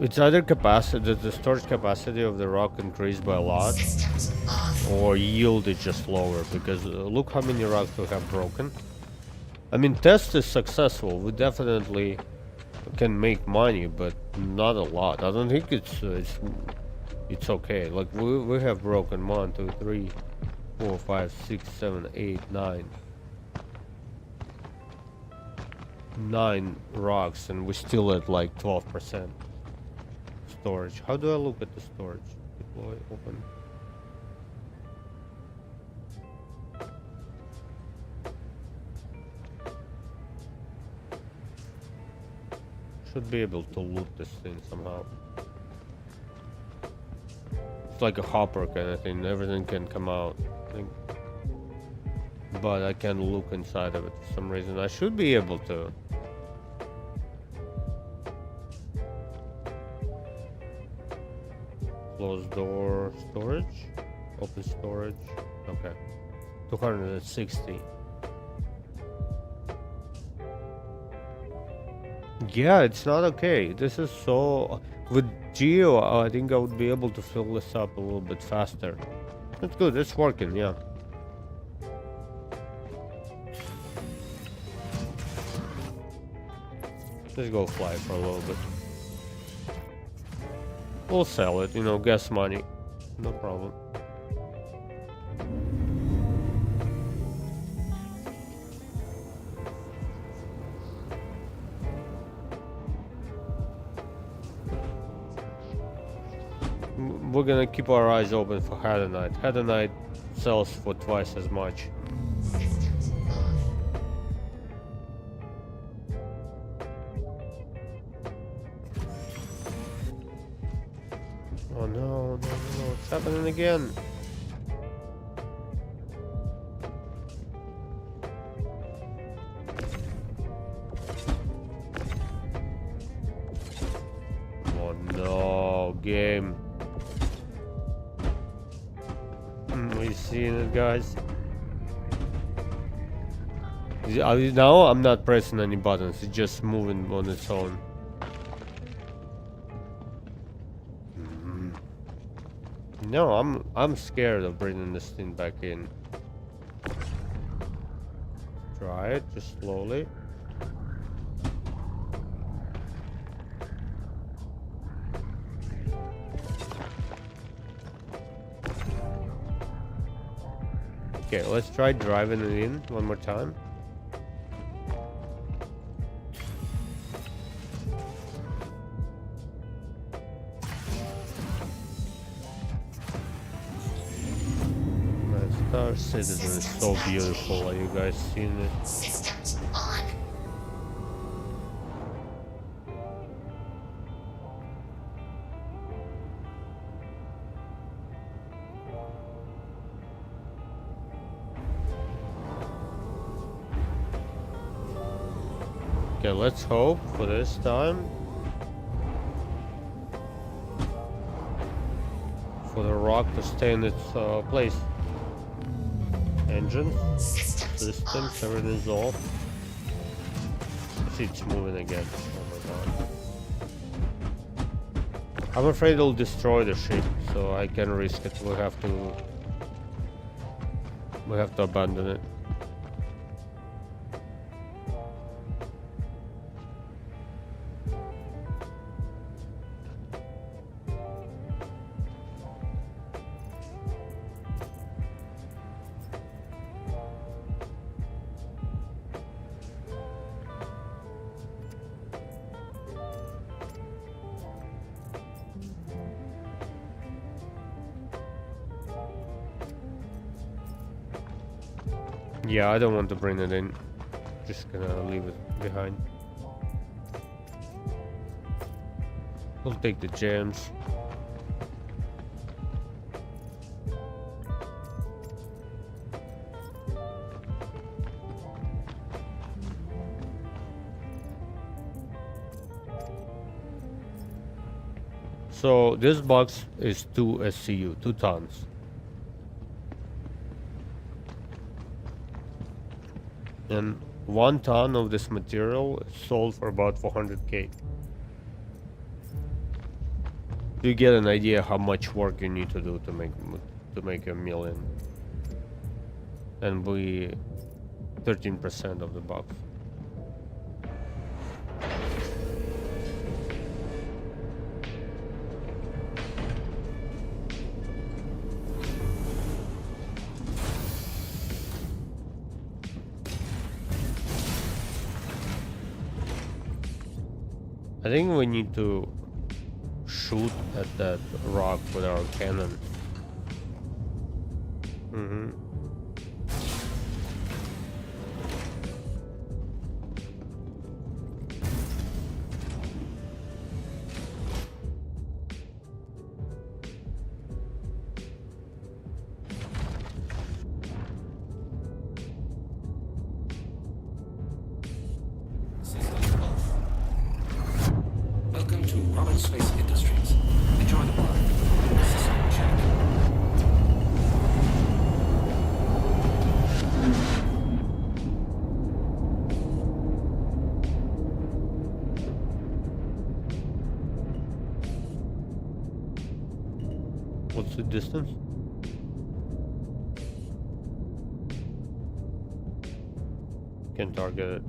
It's either capacity, the storage capacity of the rock increased by a lot, Systems off. or yield is just lower, because look how many rocks we have broken. I mean, test is successful. We definitely can make money, but not a lot. I don't think it's okay. Like we have broken 1, 2, 3, 4, 5, 6, 7, 8, 9. 9 rocks, and we're still at like 12% storage. How do I look at the storage? Deploy, open. Should be able to loot this thing somehow. It's like a hopper kind of thing. Everything can come out, I think. But I can't look inside of it for some reason. I should be able to. Close door storage. Open storage. Okay. 260. Yeah, it's not okay. This is so... With Geo, I think I would be able to fill this up a little bit faster. That's good. It's working, yeah. Let's go fly for a little bit. We'll sell it, you know, gas money. No problem. We're gonna keep our eyes open for Hadanite. Hadanite sells for twice as much. Systems off. Oh no, no, no, it's happening again. Oh no, game. Are you seeing it, guys? Now I'm not pressing any buttons, it's just moving on its own. No, I'm scared of bringing this thing back in. Try it, just slowly. Okay, let's try driving it in one more time. Star Citizen is so beautiful. Are you guys seeing it? Systems on. Okay, let's hope for this time. For the rock to stay in its place. Engines, systems, everything's off. See, it's moving again. Oh my god. I'm afraid it'll destroy the ship, so I can risk it. We have to abandon it. Yeah, I don't want to bring it in. Just gonna leave it behind. We'll take the gems. So this box is 2 SCU, 2 tons. And 1 ton of this material is sold for about 400k. you get an idea how much work you need to do to make a million. And we 13% of the box. I think we need to shoot at that rock with our cannon. Systems off. Welcome to Roberts Space Industries. Enjoy the ride. System check. What's the distance? Can target it.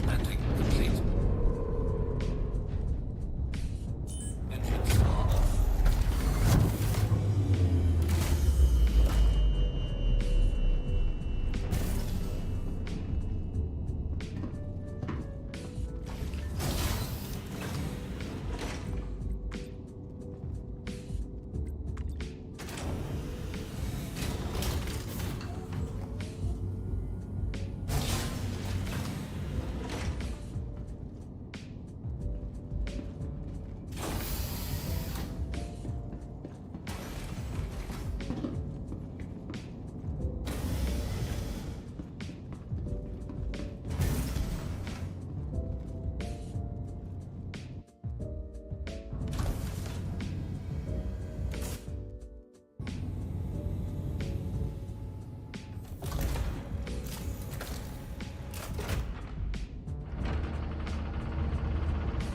Landing complete. Engines are off.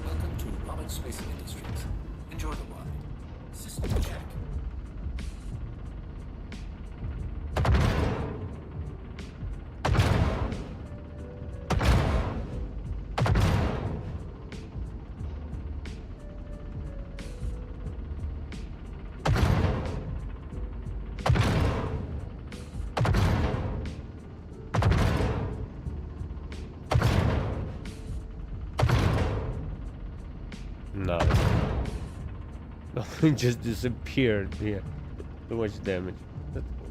Welcome to Roberts Space Industries. Enjoy the ride. System check. No. It just disappeared. Yeah. Too much damage. That's cool.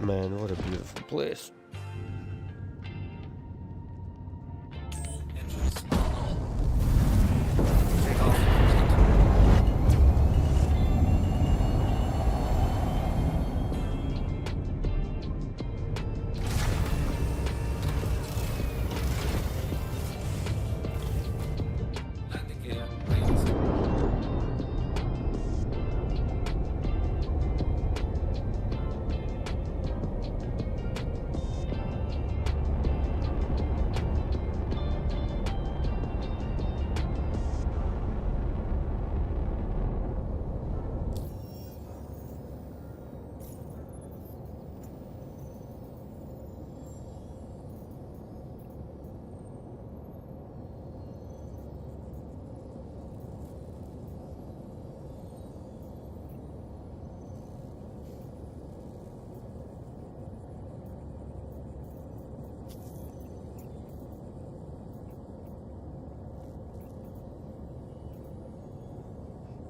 Man, what a beautiful place.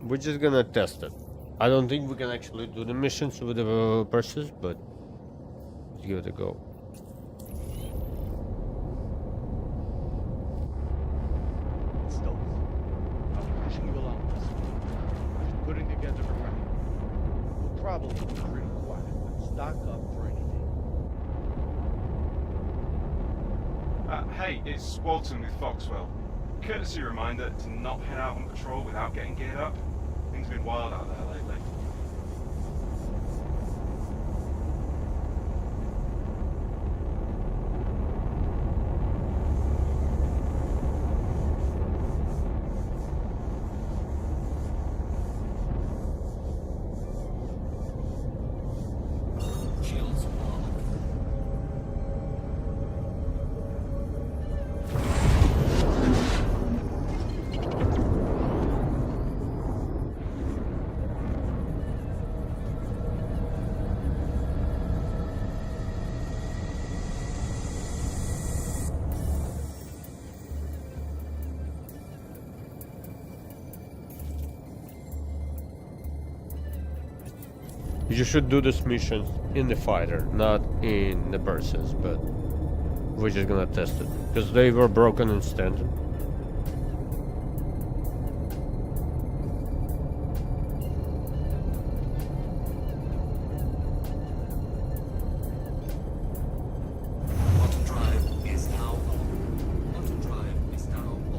we're just gonna test it. I don't think we can actually do the missions with the Perseus, but let's give it a go. Stokes, I'm pushing you along this. Just putting together a record. We'll probably be pretty quiet, but stock up for anything. Hey, it's Walton with Foxwell. Courtesy reminder to not head out on patrol without getting geared up. Things have been wild out there lately. Shields on. You should do this mission in the fighter, not in the Perseus, but we're just gonna test it. Because they were broken in Stanton. Quantum drive is now on. Quantum drive is now off.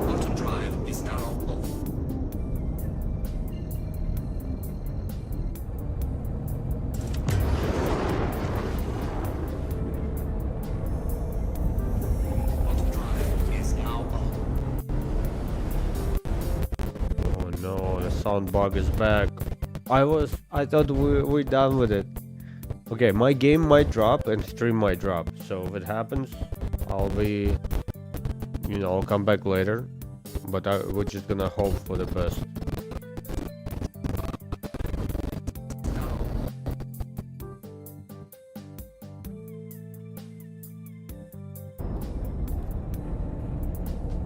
Quantum drive is now off. Quantum drive is now on. Oh no, the sound bug is back. I thought we're done with it. Okay, my game might drop and stream might drop. So if it happens, I'll be, I'll come back later. But we're just gonna hope for the best.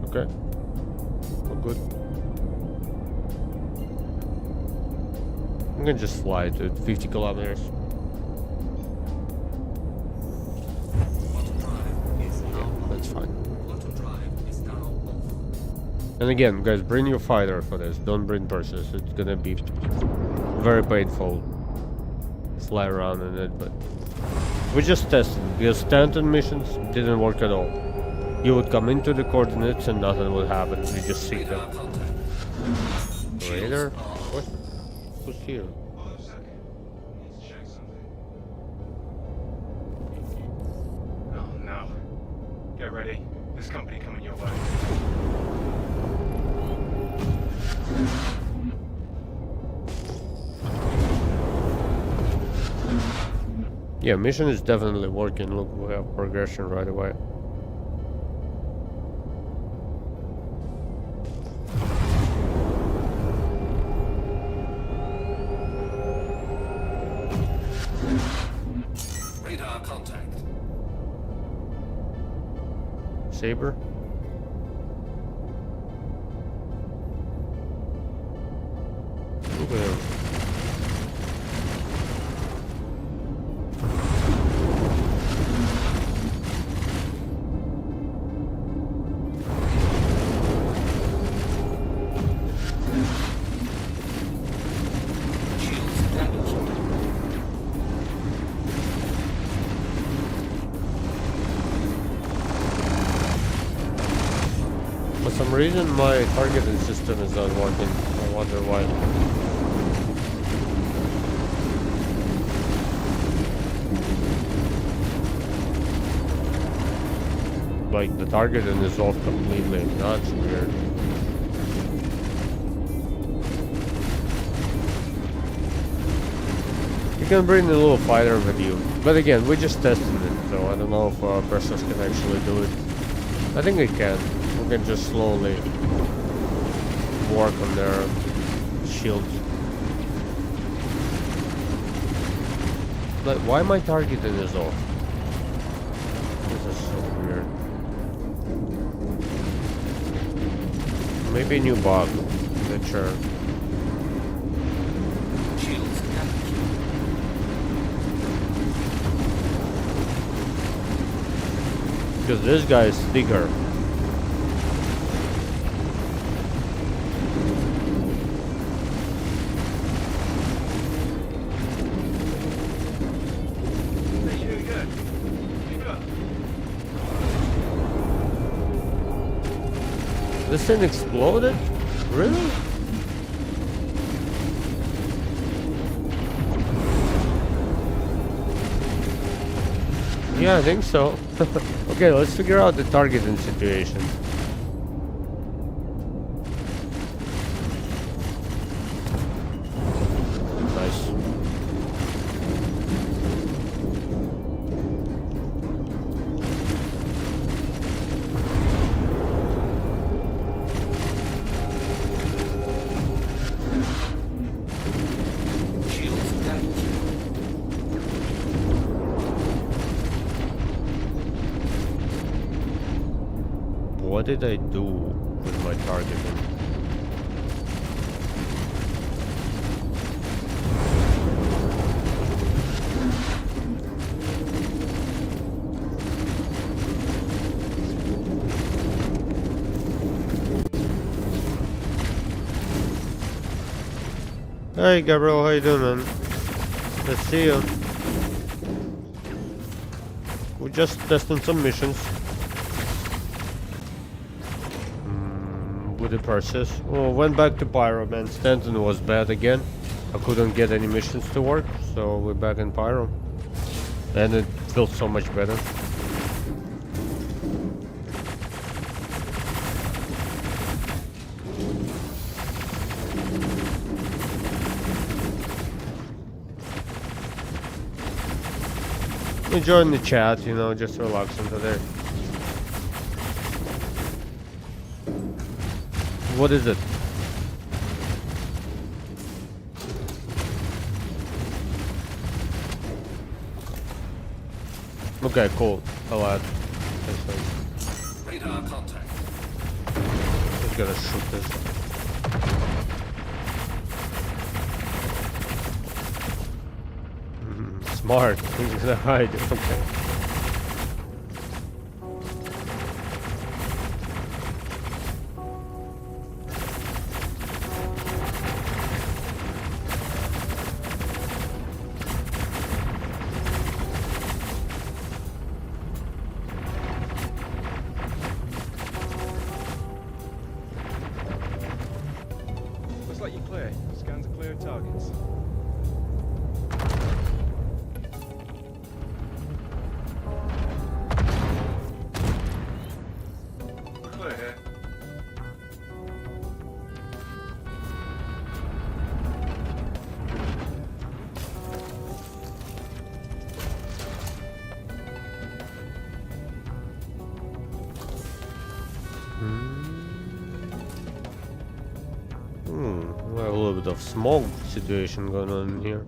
Okay, we're good. I'm gonna just fly to 50 kilometers. Quantum drive is now on. That's fine. Quantum drive is now off. And again, guys, bring your fighter for this. Don't bring Perseus. It's gonna be very painful. Fly around in it, but we just tested because Stanton missions didn't work at all. You would come into the coordinates and nothing would happen. You just see them. Radar contact. Shields Radar? on. What? Who's here? Hold on a sec. Need to check something. Oh no. Get ready. There's company coming your way. Yeah, mission is definitely working. Look, we have progression right away. Radar contact. Saber? Look at him. Shields damaged. For some reason, my targeting system is not working. I wonder why. like the targeting is off completely. That's weird. You can bring the little fighter with you, but again, we're just testing it, so I don't know if Perseus can actually do it. I think it can. We can just slowly work on their shields. But why my targeting is off? This is so weird. Maybe a new bug. Not sure. Shields damaged. Because this guy is thicker. Hey, here we go. Keep it up. This thing exploded? Really? Yeah, I think so. Okay, let's figure out the targeting situation. Nice. Shields damaged. What did I do with my targeting? Hey Gabriel, how you doing, man? Let's see you. We're just testing some missions. With the Perseus. Oh, went back to Pyro, man. Stanton was bad again. I couldn't get any missions to work, so we're back in Pyro. And it feels so much better. Enjoying the chat, you know, just relaxing today. What is it? Okay, cool. I'll add. Radar contact. Just gotta shoot this. Smart. He's gonna hide. Okay. Looks like you're clear. Scans are clear of targets. We're clear here. Well, a little bit of smoke situation going on here.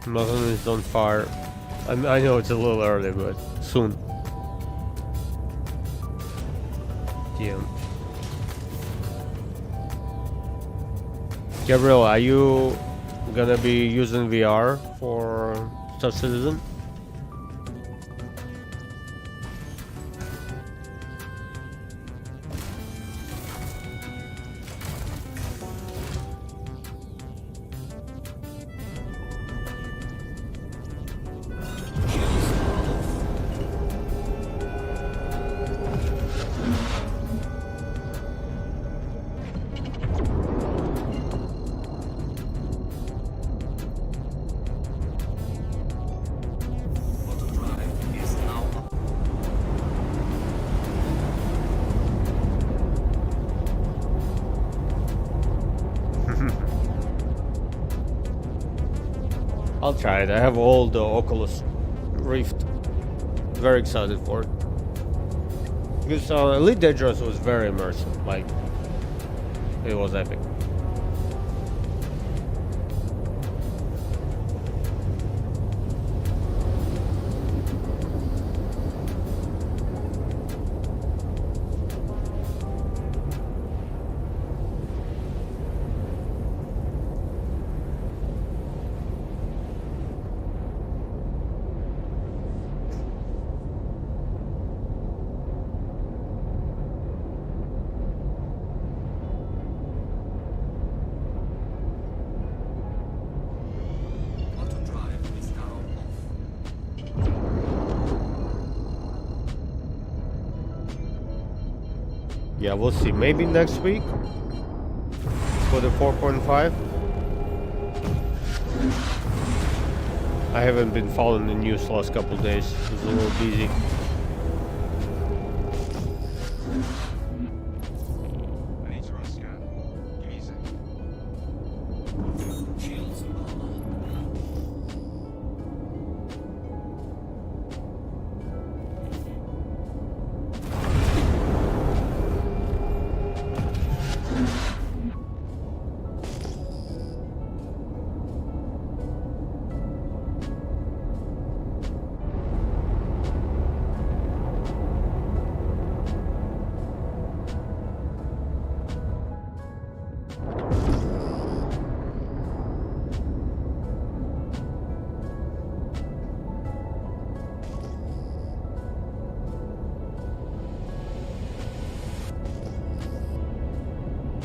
Nothing is on fire. I know it's a little early, but soon. Yeah. Gabriel, are you gonna be using VR for Star Citizen? I'll try it. I have all the Oculus Rift. Very excited for it. Because Elite Dangerous was very immersive. Like, it was epic. Quantum drive is now off. Yeah, we'll see. Maybe next week for the 4.5. I haven't been following the news the last couple days. I was a little busy. I need to run a scan. Give me a sec. Shields armor.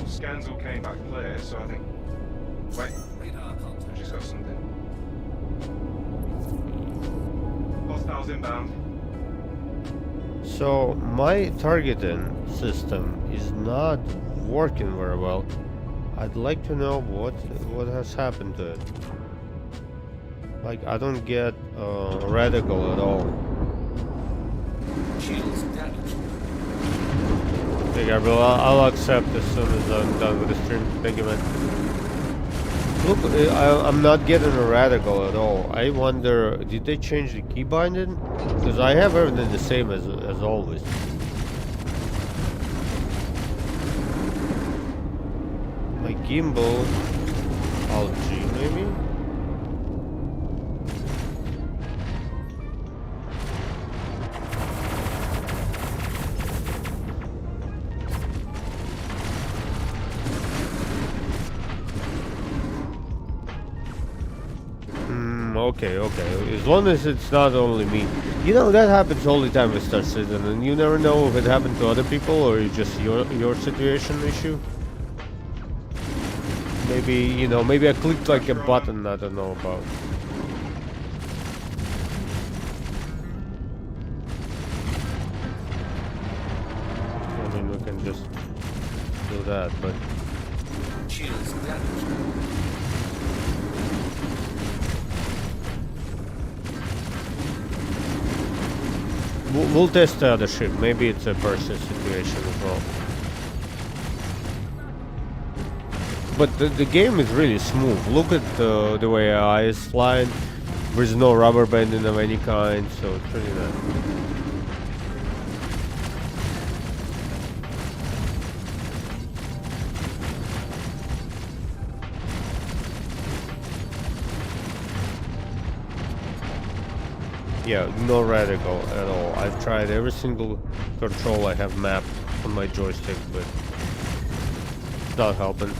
Scans all came back clear, so I think. Wait, Radar I contact. just got something. Hostiles inbound. So my targeting system is not working very well. I'd like to know what has happened to it. Like, I don't get radical at all. Shields damaged. Okay, Gabriel, I'll accept as soon as I'm done with the stream. Thank you, man. Look, I'm not getting a radical at all. I wonder, did they change the key binding? Because I have everything the same as always. My gimbal, Alt G maybe? Okay. As long as it's not only me. You know, that happens all the time with Star Citizen, and you never know if it happened to other people or it's just your situation issue. Maybe, you know, maybe I clicked like a button I don't know about. I mean, we can just do that, but... Shields damaged. We'll test the other ship. Maybe it's a Perseus situation as well. But the game is really smooth. Look at the way AI is flying. There's no rubber banding of any kind, so it's really nice. Yeah, no radical at all. I've tried every single control I have mapped on my joystick, but it's not helping.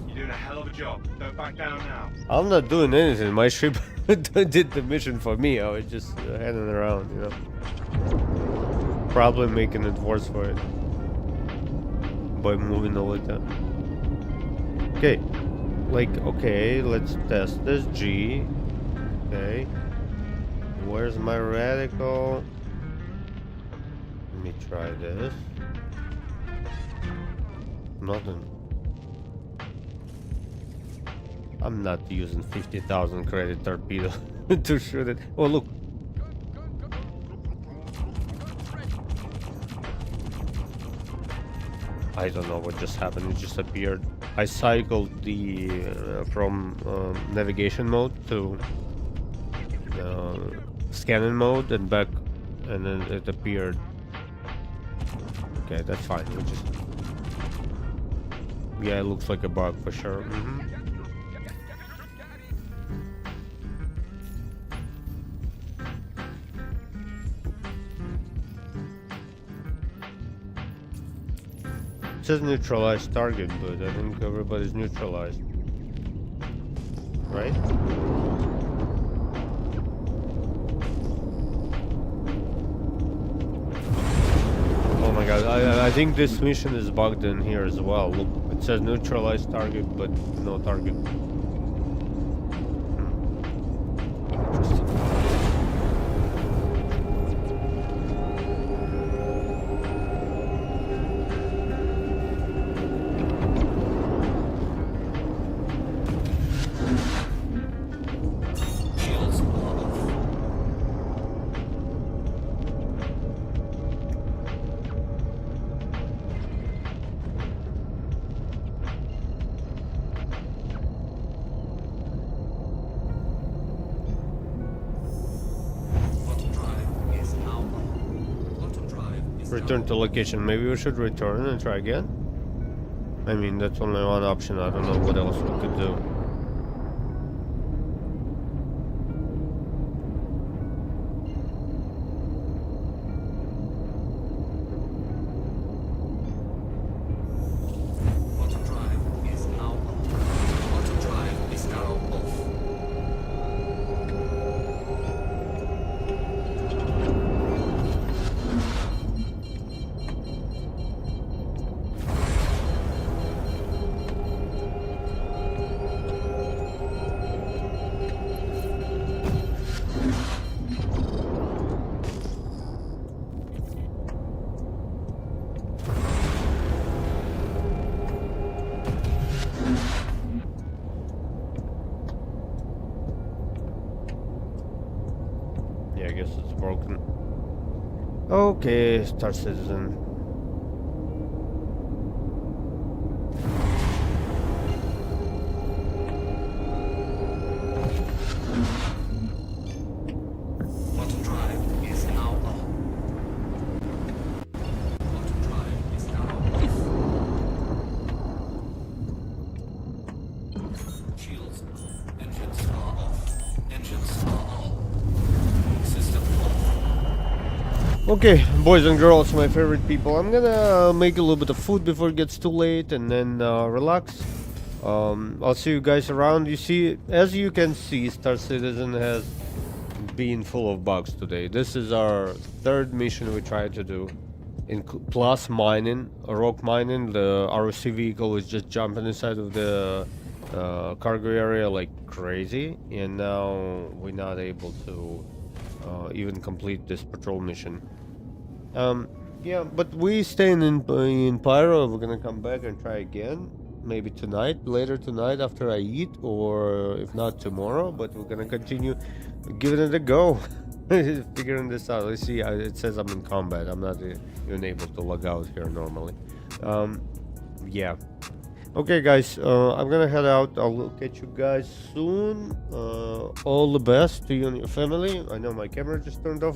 You're doing a hell of a job. Don't back down now. I'm not doing anything. My ship did the mission for me. I was just heading around, you know. Probably making it worse for it by moving all the time. Okay, like, okay, let's test this G. Okay. Where's my radical? Let me try this. Nothing. I'm not using 50,000 credit torpedo to shoot it. Oh, look. I don't know what just happened. It just appeared. I cycled the from navigation mode to scanning mode and back, and then it appeared. Okay, that's fine. We just, yeah, it looks like a bug for sure. It says neutralized target, but I think everybody's neutralized. Right? Oh my god, I think this mission is bugged in here as well. Look, it says neutralized target, but no target. Interesting. Shields are off. Quantum drive is now on. Quantum drive is Return to location. Maybe we should return and try again? I mean, that's only one option. I don't know what else we could do. Quantum drive is now on. Quantum drive is now off. Yeah, I guess it's broken. Okay, Star Citizen. Quantum drive is now on. Quantum drive is now off. Shields. Engines are off. Engines are on. System off. Okay, boys and girls, my favorite people. I'm gonna make a little bit of food before it gets too late and then relax. I'll see you guys around. You see, as you can see, Star Citizen has been full of bugs today. This is our third mission we tried to do. Plus mining, rock mining. The ROC vehicle is just jumping inside of the cargo area like crazy, and now we're not able to even complete this patrol mission. Yeah, but we staying in Pyro. We're gonna come back and try again. Maybe tonight, later tonight after I eat, or if not tomorrow. But we're gonna continue giving it a go, figuring this out. Let's see. It says I'm in combat. I'm not even able to log out here normally. Yeah. Okay, guys. I'm gonna head out. I'll catch you guys soon. All the best to you and your family. I know my camera just turned off.